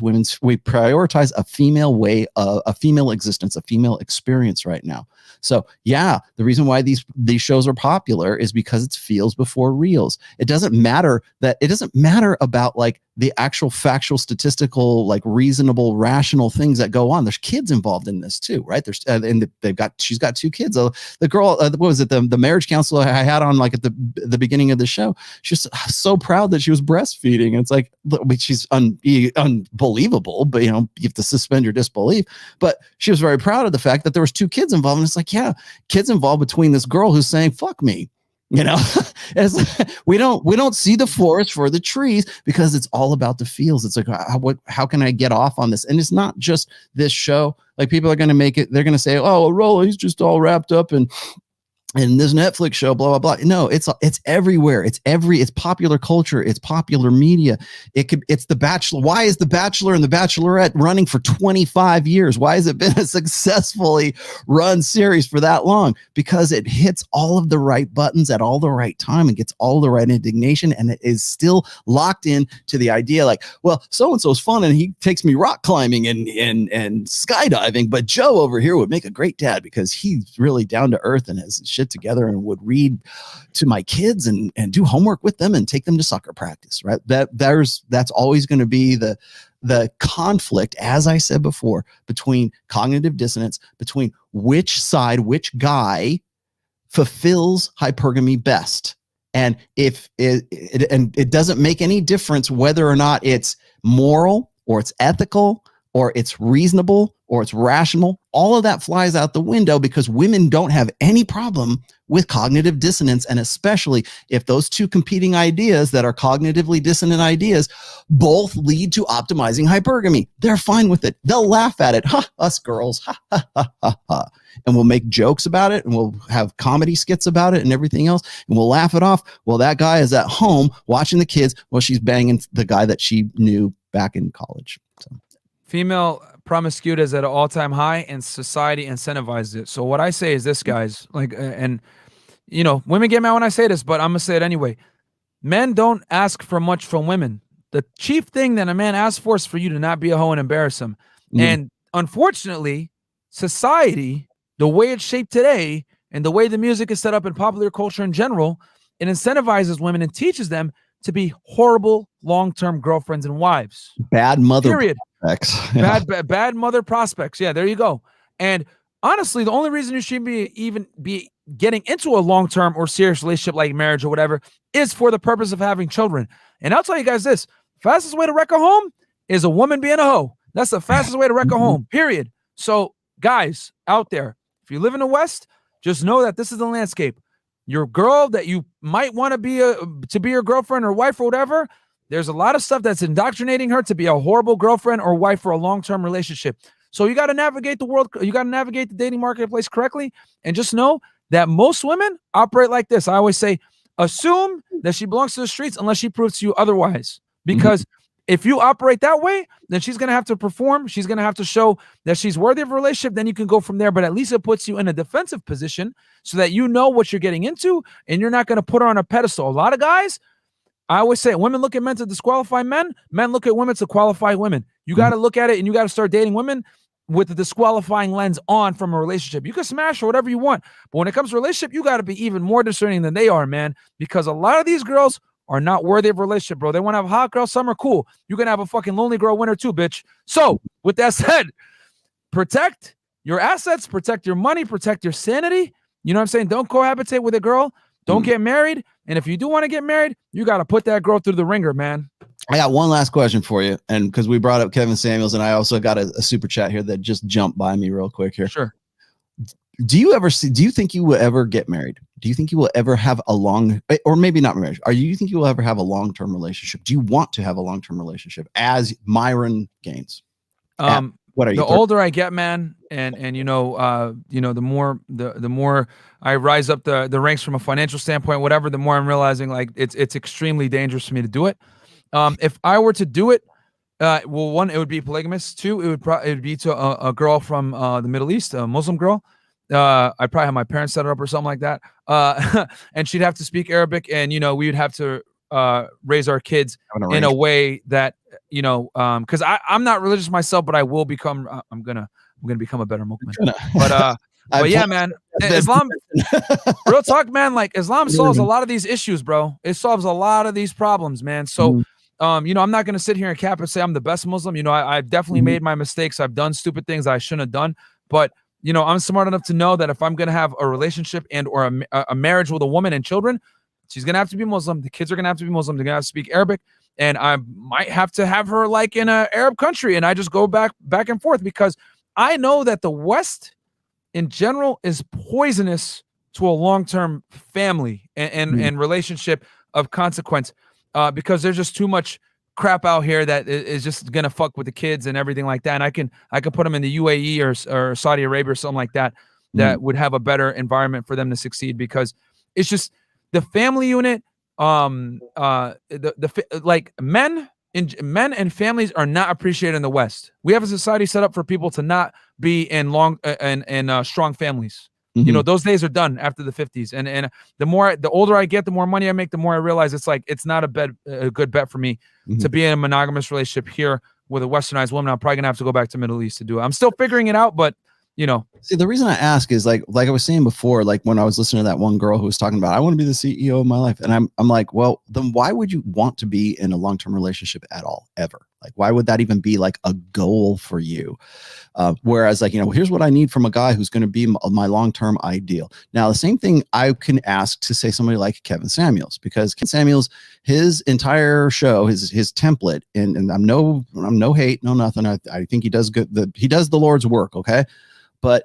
S5: a female way, a female existence, a female experience right now. So yeah, the reason why these shows are popular is because it's feels before reals. It doesn't matter about like the actual factual, statistical, like reasonable, rational things that go on. There's kids involved in this too, right? There's and she's got 2 kids. The girl, what was it? The marriage counselor I had on like at the beginning of the show. She's so proud that she was breastfeeding. And it's like, she's unbelievable, but you have to suspend your disbelief. But she was very proud of the fact that there was 2 kids involved. And it's like, yeah, kids involved between this girl who's saying, fuck me. We don't see the forest for the trees because it's all about the feels. It's like, how can I get off on this? And it's not just this show. Like, people are going to make it, they're going to say, oh, Rollo, he's just all wrapped up in this Netflix show, blah, blah, blah. No, it's everywhere. It's popular culture. It's popular media. It's The Bachelor. Why is The Bachelor and The Bachelorette running for 25 years? Why has it been a successfully run series for that long? Because it hits all of the right buttons at all the right time and gets all the right indignation. And it is still locked in to the idea like, well, so-and-so's fun and he takes me rock climbing and skydiving, but Joe over here would make a great dad because he's really down to earth and has shit together and would read to my kids and do homework with them and take them to soccer practice, right? That's always going to be the conflict, as I said before, between cognitive dissonance, between which guy fulfills hypergamy best. And if it doesn't make any difference whether or not it's moral or it's ethical or it's reasonable or it's rational, all of that flies out the window because women don't have any problem with cognitive dissonance. And especially if those 2 competing ideas that are cognitively dissonant ideas both lead to optimizing hypergamy, they're fine with it. They'll laugh at it. Ha, us girls. Ha, ha, ha, ha, ha. And we'll make jokes about it and we'll have comedy skits about it and everything else. And we'll laugh it off. Well, that guy is at home watching the kids while she's banging the guy that she knew back in college. So.
S6: Female promiscuity is at an all-time high and society incentivizes it. So what I say is this, guys, like, and women get mad when I say this, but I'm gonna say it anyway. Men don't ask for much from women. The chief thing that a man asks for is for you to not be a hoe and embarrass him. And unfortunately, society, the way it's shaped today and the way the music is set up in popular culture in general, it incentivizes women and teaches them to be horrible long-term girlfriends and wives.
S5: Bad mother.
S6: Period.
S5: Yeah.
S6: Bad mother prospects. Yeah, there you go. And honestly, the only reason you should be getting into a long-term or serious relationship like marriage or whatever is for the purpose of having children. And I'll tell you guys this, fastest way to wreck a home is a woman being a hoe. That's the fastest way to wreck a home, period. So guys out there, if you live in the West, just know that this is the landscape. Your girl that you might want to be your girlfriend or wife or whatever, there's a lot of stuff that's indoctrinating her to be a horrible girlfriend or wife for a long-term relationship. So you got to navigate the world. You got to navigate the dating marketplace correctly. And just know that most women operate like this. I always say, assume that she belongs to the streets unless she proves to you otherwise. because if you operate that way, then she's going to have to perform. She's going to have to show that she's worthy of a relationship. Then you can go from there. But at least it puts you in a defensive position so that you know what you're getting into and you're not going to put her on a pedestal. A lot of guys, I always say, women look at men to disqualify men. Men look at women to qualify women. You got to look at it and you got to start dating women with the disqualifying lens on from a relationship. You can smash or whatever you want. But when it comes to relationship, you got to be even more discerning than they are, man, because a lot of these girls are not worthy of a relationship, bro. They want to have a hot girl summer, cool. You can have a fucking lonely girl winter too, bitch. So with that said, protect your assets, protect your money, protect your sanity. You know what I'm saying? Don't cohabitate with a girl. Don't get married. And if you do want to get married, you got to put that girl through the ringer, man.
S5: I got one last question for you. And because we brought up Kevin Samuels, and I also got a super chat here that just jumped by me real quick here.
S6: Sure.
S5: Do you think you will ever get married? Do you think you will ever have a or maybe not marriage? You think you will ever have a long-term relationship? Do you want to have a long-term relationship as Myron Gaines? What are you?
S6: The older I get, man, and the more I rise up the ranks from a financial standpoint, whatever, the more I'm realizing like it's extremely dangerous for me to do it. If I were to do it, well, one, it would be polygamous. Two, it would be to a girl from the Middle East, a Muslim girl. I'd probably have my parents set it up or something like that. And she'd have to speak Arabic, and we would have to raise our kids in a way that because I'm not religious myself, but I will become. I'm gonna become a better Muslim. But yeah, man, Islam. Real talk, man. Like Islam solves a lot of these issues, bro. It solves a lot of these problems, man. So. I'm not going to sit here and cap and say I'm the best Muslim. I've definitely made my mistakes. I've done stupid things I shouldn't have done. But, I'm smart enough to know that if I'm going to have a relationship and or a marriage with a woman and children, she's going to have to be Muslim. The kids are going to have to be Muslim. They're going to have to speak Arabic. And I might have to have her like in an Arab country. And I just go back and forth because I know that the West in general is poisonous to a long-term family and relationship of consequence. Because there's just too much crap out here that is just gonna fuck with the kids and everything like that. And I can put them in the UAE or Saudi Arabia or something like that would have a better environment for them to succeed, because it's just the family unit. Like men and families are not appreciated in the West. We have a society set up for people to not be in strong families. Those days are done after the 50s. And the older I get, the more money I make, the more I realize it's not a good bet for me to be in a monogamous relationship here with a westernized woman. I'm probably gonna have to go back to Middle East to do it. I'm still figuring it out, but
S5: See, the reason I ask is like I was saying before, like when I was listening to that one girl who was talking about, I want to be the CEO of my life. And I'm like, well, then why would you want to be in a long-term relationship at all, ever? Like, why would that even be like a goal for you? Whereas like, here's what I need from a guy who's going to be my long-term ideal. Now, the same thing I can ask to say somebody like Kevin Samuels, because Kevin Samuels, his entire show, his template, and I'm no hate, no nothing. I think he does good. He does the Lord's work. Okay. But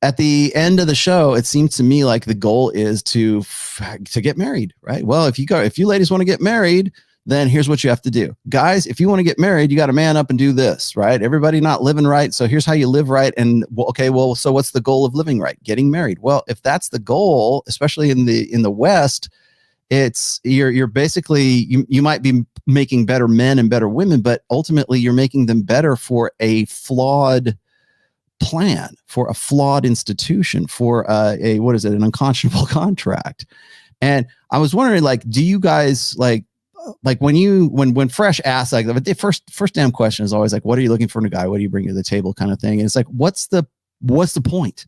S5: at the end of the show, it seems to me like the goal is to get married, right? Well, if you ladies want to get married, then here's what you have to do. Guys, if you want to get married, you got to man up and do this, right? Everybody not living right. So here's how you live right. And so what's the goal of living right? Getting married. Well, if that's the goal, especially in the West, it's you're basically, you might be making better men and better women, but ultimately you're making them better for a flawed plan, for a flawed institution, for an unconscionable contract. And I was wondering, like, do you guys like when Fresh asks, like, the first damn question is always like, what are you looking for in a guy? What do you bring to the table, kind of thing? And it's like, what's the point?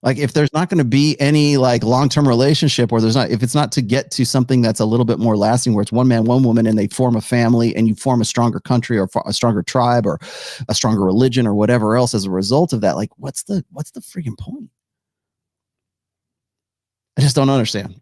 S5: Like, if there's not going to be any like long-term relationship, or if it's not to get to something that's a little bit more lasting, where it's one man, one woman, and they form a family and you form a stronger country or a stronger tribe or a stronger religion or whatever else as a result of that, like, what's the freaking point? I just don't understand.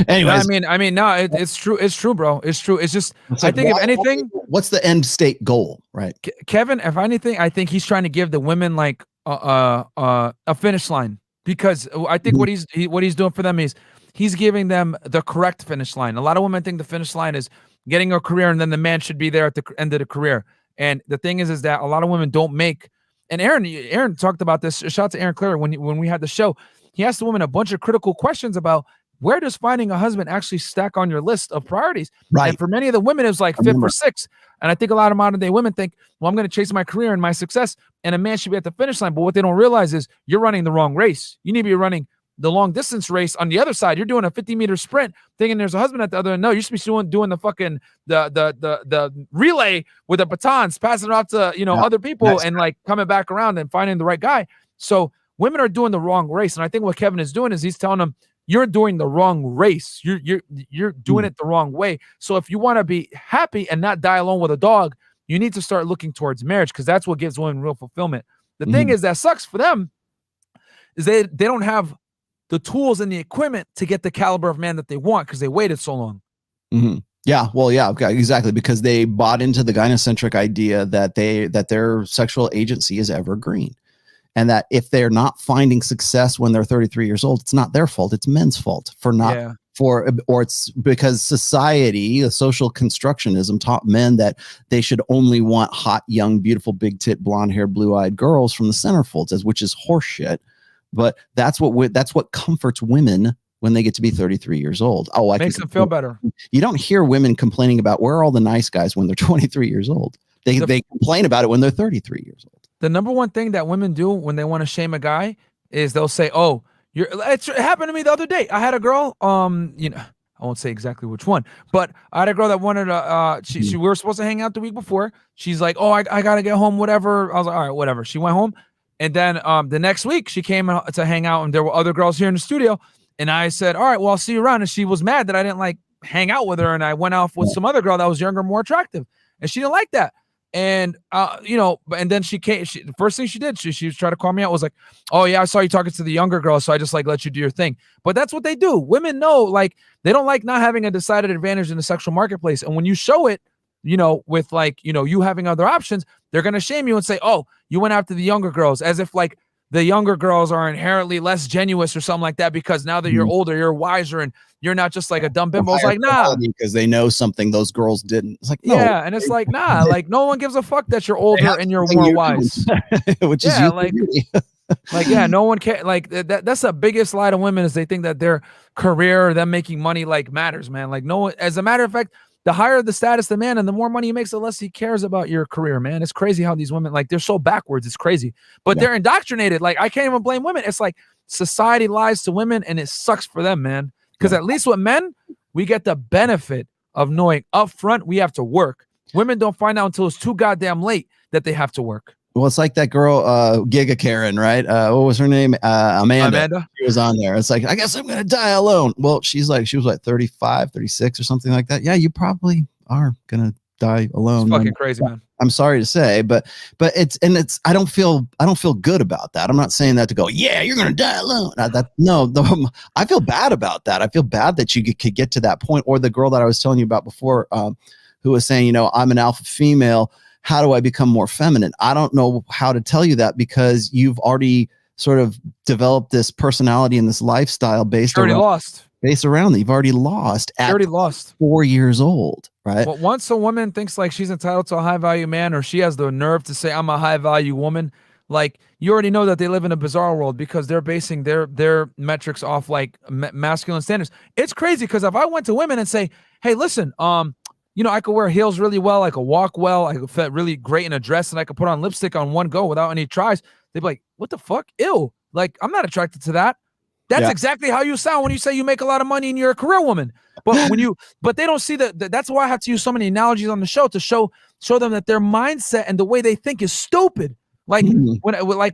S5: Anyways,
S6: I mean, no, it's true. It's true, bro. It's true. It's just, I think if anything,
S5: what's the end state goal, right?
S6: Kevin, if anything, I think he's trying to give the women like a finish line, because I think what he's doing for them is he's giving them the correct finish line. A lot of women think the finish line is getting a career, and then the man should be there at the end of the career. And the thing is that a lot of women don't make. And Aaron talked about this. Shout out to Aaron Clare when we had the show. He asked the woman a bunch of critical questions about, where does finding a husband actually stack on your list of priorities?
S5: Right.
S6: And for many of the women, it was like fifth or sixth. And I think a lot of modern day women think, well, I'm going to chase my career and my success, and a man should be at the finish line. But what they don't realize is you're running the wrong race. You need to be running the long distance race on the other side. You're doing a 50-meter sprint thinking there's a husband at the other end. No, you should be doing the fucking the relay with the batons, passing it off to other people and like coming back around and finding the right guy. So women are doing the wrong race. And I think what Kevin is doing is he's telling them, you're doing the wrong race. You're doing it the wrong way. So if you want to be happy and not die alone with a dog, you need to start looking towards marriage, because that's what gives women real fulfillment. The thing is that sucks for them is they don't have the tools and the equipment to get the caliber of man that they want because they waited so long.
S5: Yeah, well, yeah, okay, exactly, because they bought into the gynocentric idea that their sexual agency is evergreen. And that if they're not finding success when they're 33 years old, it's not their fault. It's men's fault for not or it's because society, the social constructionism taught men that they should only want hot, young, beautiful, big tit, blonde hair, blue eyed girls from the centerfolds, which is horseshit. But that's what comforts women when they get to be 33 years old. Oh,
S6: makes them feel better.
S5: You don't hear women complaining about where are all the nice guys when they're 23 years old. They complain about it when they're 33 years old.
S6: The number one thing that women do when they want to shame a guy is they'll say, "Oh, it happened to me the other day. I had a girl, I won't say exactly which one, but I had a girl that wanted we were supposed to hang out the week before. She's like, "Oh, I got to get home, whatever." I was like, "All right, whatever." She went home, and then the next week she came to hang out, and there were other girls here in the studio, and I said, "All right, well, I'll see you around." And she was mad that I didn't like hang out with her, and I went off with some other girl that was younger, more attractive, and she didn't like that. And and then she came. The first thing she did, she was trying to call me out. Was like, "Oh yeah, I saw you talking to the younger girl, so I just like let you do your thing." But that's what they do. Women know, like they don't like not having a decided advantage in the sexual marketplace. And when you show it, with like you having other options, they're gonna shame you and say, "Oh, you went after the younger girls," as if like the younger girls are inherently less genuous or something like that because now that you're older, you're wiser, and you're not just like a dumb bimbo. It's like, nah,
S5: because they know something those girls didn't. It's like, no.
S6: Yeah, and it's like, nah, like no one gives a fuck that you're older and you're more wise.
S5: Which is
S6: like no one cares. Like that's the biggest lie to women is they think that their career or them making money like matters, man. Like no one, as a matter of fact, the higher the status the man and the more money he makes, the less he cares about your career, man. It's crazy how these women, like, they're so backwards. It's crazy. But they're indoctrinated. Like, I can't even blame women. It's like society lies to women, and it sucks for them, man. Because at least with men, we get the benefit of knowing up front we have to work. Women don't find out until it's too goddamn late that they have to work.
S5: Well, it's like that girl, Giga Karen, right? What was her name? Amanda. She was on there. It's like, I guess I'm going to die alone. Well, she was like 35, 36 or something like that. Yeah, you probably are going to die alone.
S6: It's fucking crazy, man.
S5: I'm sorry to say, but I don't feel good about that. I'm not saying that to go, yeah, you're going to die alone. I feel bad about that. I feel bad that you could get to that point. Or the girl that I was telling you about before, who was saying, I'm an alpha female. How do I become more feminine? I don't know how to tell you that because you've already sort of developed this personality and this lifestyle based around that. You've already lost at 4 years old, right?
S6: But once a woman thinks like she's entitled to a high value man, or she has the nerve to say I'm a high value woman, like you already know that they live in a bizarre world because they're basing their metrics off like masculine standards. It's crazy because if I went to women and say, hey, listen, I could wear heels really well. I could walk well. I could fit really great in a dress, and I could put on lipstick on one go without any tries. They'd be like, what the fuck? Ew. Like, I'm not attracted to that. That's exactly how you sound when you say you make a lot of money and you're a career woman. But but they don't see that's why I have to use so many analogies on the show to show them that their mindset and the way they think is stupid. Like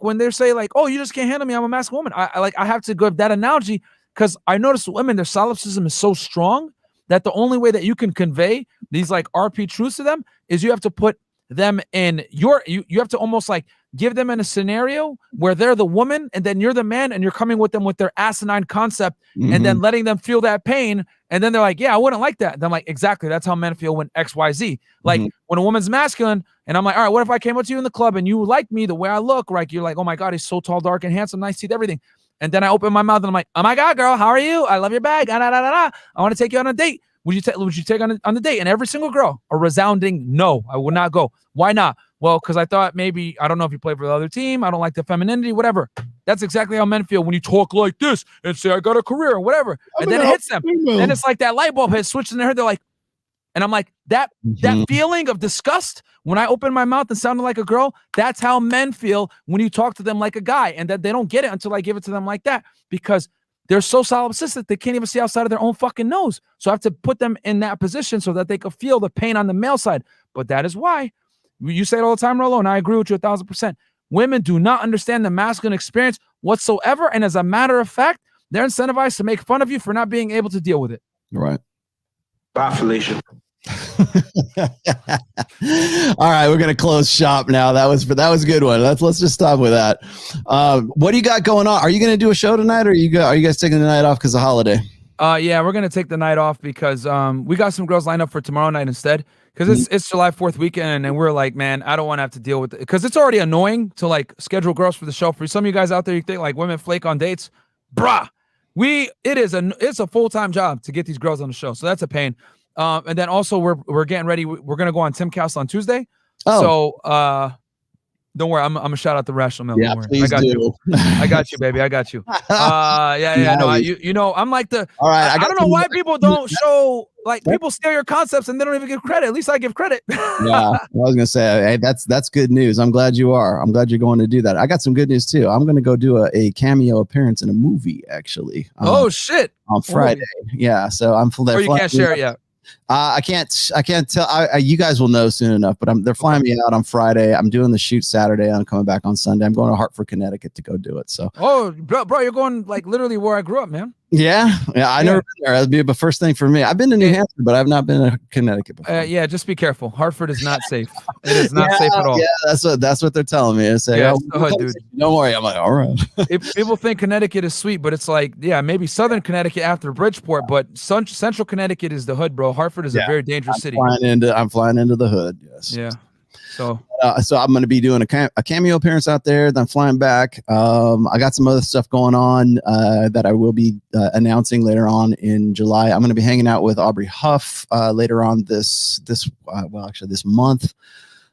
S6: when they say like, oh, you just can't handle me, I'm a masculine woman. I have to give that analogy because I notice women, their solipsism is so strong that the only way that you can convey these like RP truths to them is you have to put them in you have to almost like give them in a scenario where they're the woman and then you're the man and you're coming with them with their asinine concept and then letting them feel that pain. And then they're like, yeah, I wouldn't like that. And I'm like, exactly. That's how men feel when XYZ. Like when a woman's masculine and I'm like, all right, what if I came up to you in the club and you like me the way I look? Right. You're like, oh my God, he's so tall, dark and handsome, nice teeth, everything. And then I open my mouth and I'm like, oh my God, girl, how are you? I love your bag. I want to take you on a date. Would you take on the date? And every single girl, a resounding no, I would not go. Why not? Well, because I thought maybe, I don't know if you play for the other team. I don't like the femininity, whatever. That's exactly how men feel when you talk like this and say, I got a career or whatever. And then it hits them. Then it's like that light bulb has switched in their head. They're like, and I'm like, that feeling of disgust when I open my mouth and sounded like a girl, that's how men feel when you talk to them like a guy, and that they don't get it until I give it to them like that, because they're so solipsistic they can't even see outside of their own fucking nose. So I have to put them in that position so that they can feel the pain on the male side. But that is why you say it all the time, Rollo, and I agree with you 1,000%. Women do not understand the masculine experience whatsoever, and as a matter of fact, they're incentivized to make fun of you for not being able to deal with it.
S5: Right.
S9: Bye, Felicia.
S5: All right, we're gonna close shop now. That was a good one. Let's just stop with that. What do you got going on? Are you gonna do a show tonight, or are you guys taking the night off because of holiday?
S6: Yeah, we're gonna take the night off because we got some girls lined up for tomorrow night instead, because it's July 4th weekend, and we're like, man, I don't want to have to deal with it, because it's already annoying to like schedule girls for the show. For some of you guys out there, you think like women flake on dates, bruh. It's a full-time job to get these girls on the show, so that's a pain. And then also we're getting ready. We're gonna go on Timcast on Tuesday. Oh. So don't worry, I'm gonna shout out the Rational Male.
S5: Yeah,
S6: don't worry. I got you. I got you, baby. I got you. No, you know, I'm like the. All right, I don't know why people don't show, like, people steal your concepts and they don't even give credit. At least I give credit.
S5: Yeah, I was gonna say, hey, that's good news. I'm glad you are. I'm glad you're going to do that. I got some good news too. I'm gonna go do a cameo appearance in a movie actually.
S6: Oh shit!
S5: On Friday. Yeah, so I'm.
S6: Or you can't share it yet.
S5: I can't tell. You guys will know soon enough, but they're flying me out on Friday. I'm doing the shoot Saturday. I'm coming back on Sunday. I'm going to Hartford, Connecticut to go do it. So,
S6: bro, you're going like literally where I grew up, man.
S5: Yeah. I never been there. That'd be the first thing for me. I've been to New Hampshire, but I've not been to Connecticut before.
S6: Yeah, just be careful. Hartford is not safe. It is not safe at all.
S5: Yeah, that's what they're telling me. They say,
S6: dude,
S5: don't worry. I'm like, all right.
S6: If people think Connecticut is sweet, but it's like, yeah, maybe Southern Connecticut after Bridgeport, but Central Connecticut is the hood, bro. Hartford is a very dangerous city.
S5: I'm flying into the hood. Yes.
S6: Yeah. So
S5: I'm going to be doing a cameo appearance out there. Then flying back. I got some other stuff going on that I will be announcing later on in July. I'm going to be hanging out with Aubrey Huff later on this month.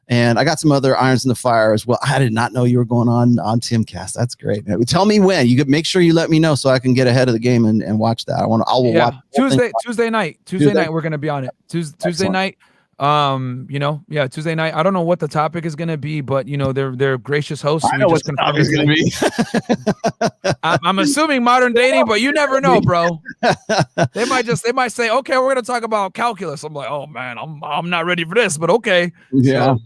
S5: And I got some other irons in the fire as well. I did not know you were going on Timcast. That's great, man. Tell me when. You could make sure you let me know so I can get ahead of the game and watch that. I will watch
S6: Tuesday night. Tuesday night we're going to be on it. Tuesday night. Tuesday night. I don't know what the topic is going to be, but they're gracious hosts.
S5: I know what the topic is going to
S6: be. I'm assuming modern dating, but you never know, bro. They might say, okay, we're going to talk about calculus. I'm like, oh man, I'm not ready for this, but okay.
S5: Yeah.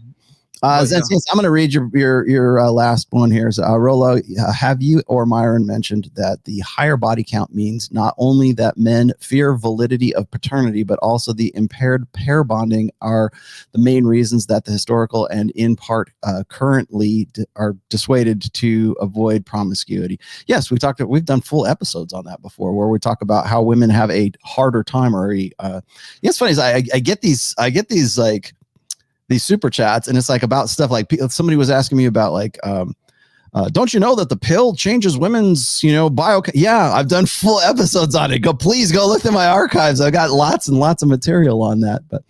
S5: I'm going to read your last one here. So, Rollo, have you or Myron mentioned that the higher body count means not only that men fear validity of paternity, but also the impaired pair bonding are the main reasons that the historical and in part currently are dissuaded to avoid promiscuity? Yes, we've done full episodes on that before, where we talk about how women have a harder time, or it's funny is I get these like these super chats, and it's like about stuff like somebody was asking me about like, don't you know that the pill changes women's, bio? Yeah, I've done full episodes on it. Please go look at my archives. I've got lots and lots of material on that. But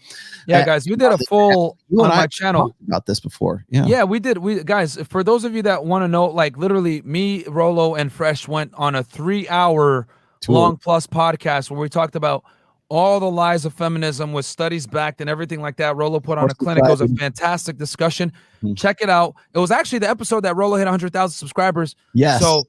S6: yeah, guys, we did a full on my channel
S5: about this before. Yeah,
S6: we did. Guys, for those of you that want to know, like literally me, Rollo, and Fresh went on a 3-hour long plus podcast where we talked about all the lies of feminism with studies backed and everything like that. Rollo put on a clinic. It was a fantastic discussion. Check it out. It was actually the episode that Rollo hit 100,000 subscribers.
S5: Yes.
S6: So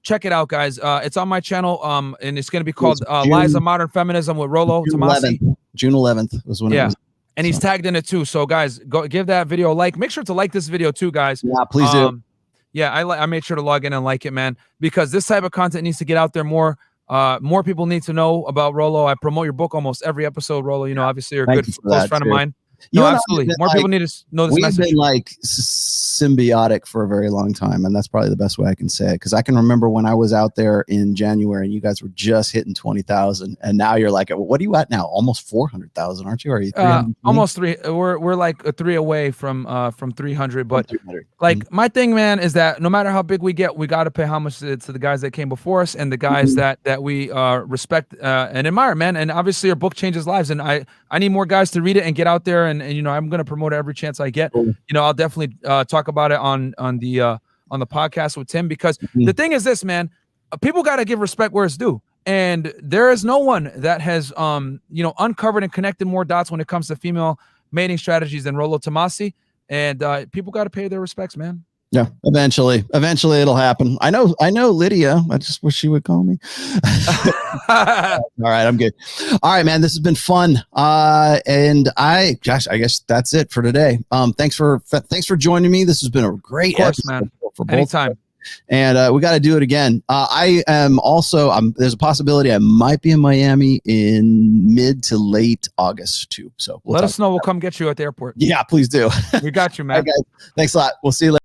S6: check it out, guys. It's on my channel. And it's going to be called Lies of Modern Feminism with Rollo TOMASSI.
S5: June 11th was when it was.
S6: And he's tagged in it too. So guys, go give that video a like. Make sure to like this video too, guys.
S5: Yeah, please do.
S6: Yeah, I made sure to log in and like it, man, because this type of content needs to get out there more. More people need to know about Rollo. I promote your book almost every episode, Rollo. Obviously you're a good close friend of mine. No, absolutely. More people need to know this message.
S5: We've been like symbiotic for a very long time, and that's probably the best way I can say it. Because I can remember when I was out there in January, and you guys were just hitting 20,000, and now you're like, what are you at now? Almost 400,000, aren't you? Are you
S6: almost 3? We're like a 3 away from 300. But like my thing, man, is that no matter how big we get, we got to pay homage to the guys that came before us and the guys that we respect and admire, man. And obviously, your book changes lives, and I need more guys to read it and get out there. And I'm going to promote it every chance I get. I'll definitely talk about it on the on the podcast with Tim, because the thing is this, man, people got to give respect where it's due. And there is no one that has, uncovered and connected more dots when it comes to female mating strategies than Rollo Tomassi. And people got to pay their respects, man.
S5: Yeah, eventually it'll happen. I know Lydia. I just wish she would call me. All right, I'm good. All right, man, this has been fun. And I guess that's it for today. Thanks for joining me. This has been a great episode,
S6: man.
S5: For both.
S6: Anytime.
S5: And we got to do it again. I am also, there's a possibility I might be in Miami in mid to late August too. So
S6: let us know. We'll come get you at the airport.
S5: Yeah, please do.
S6: We got you, man.
S5: All right, guys. Thanks a lot. We'll see you later.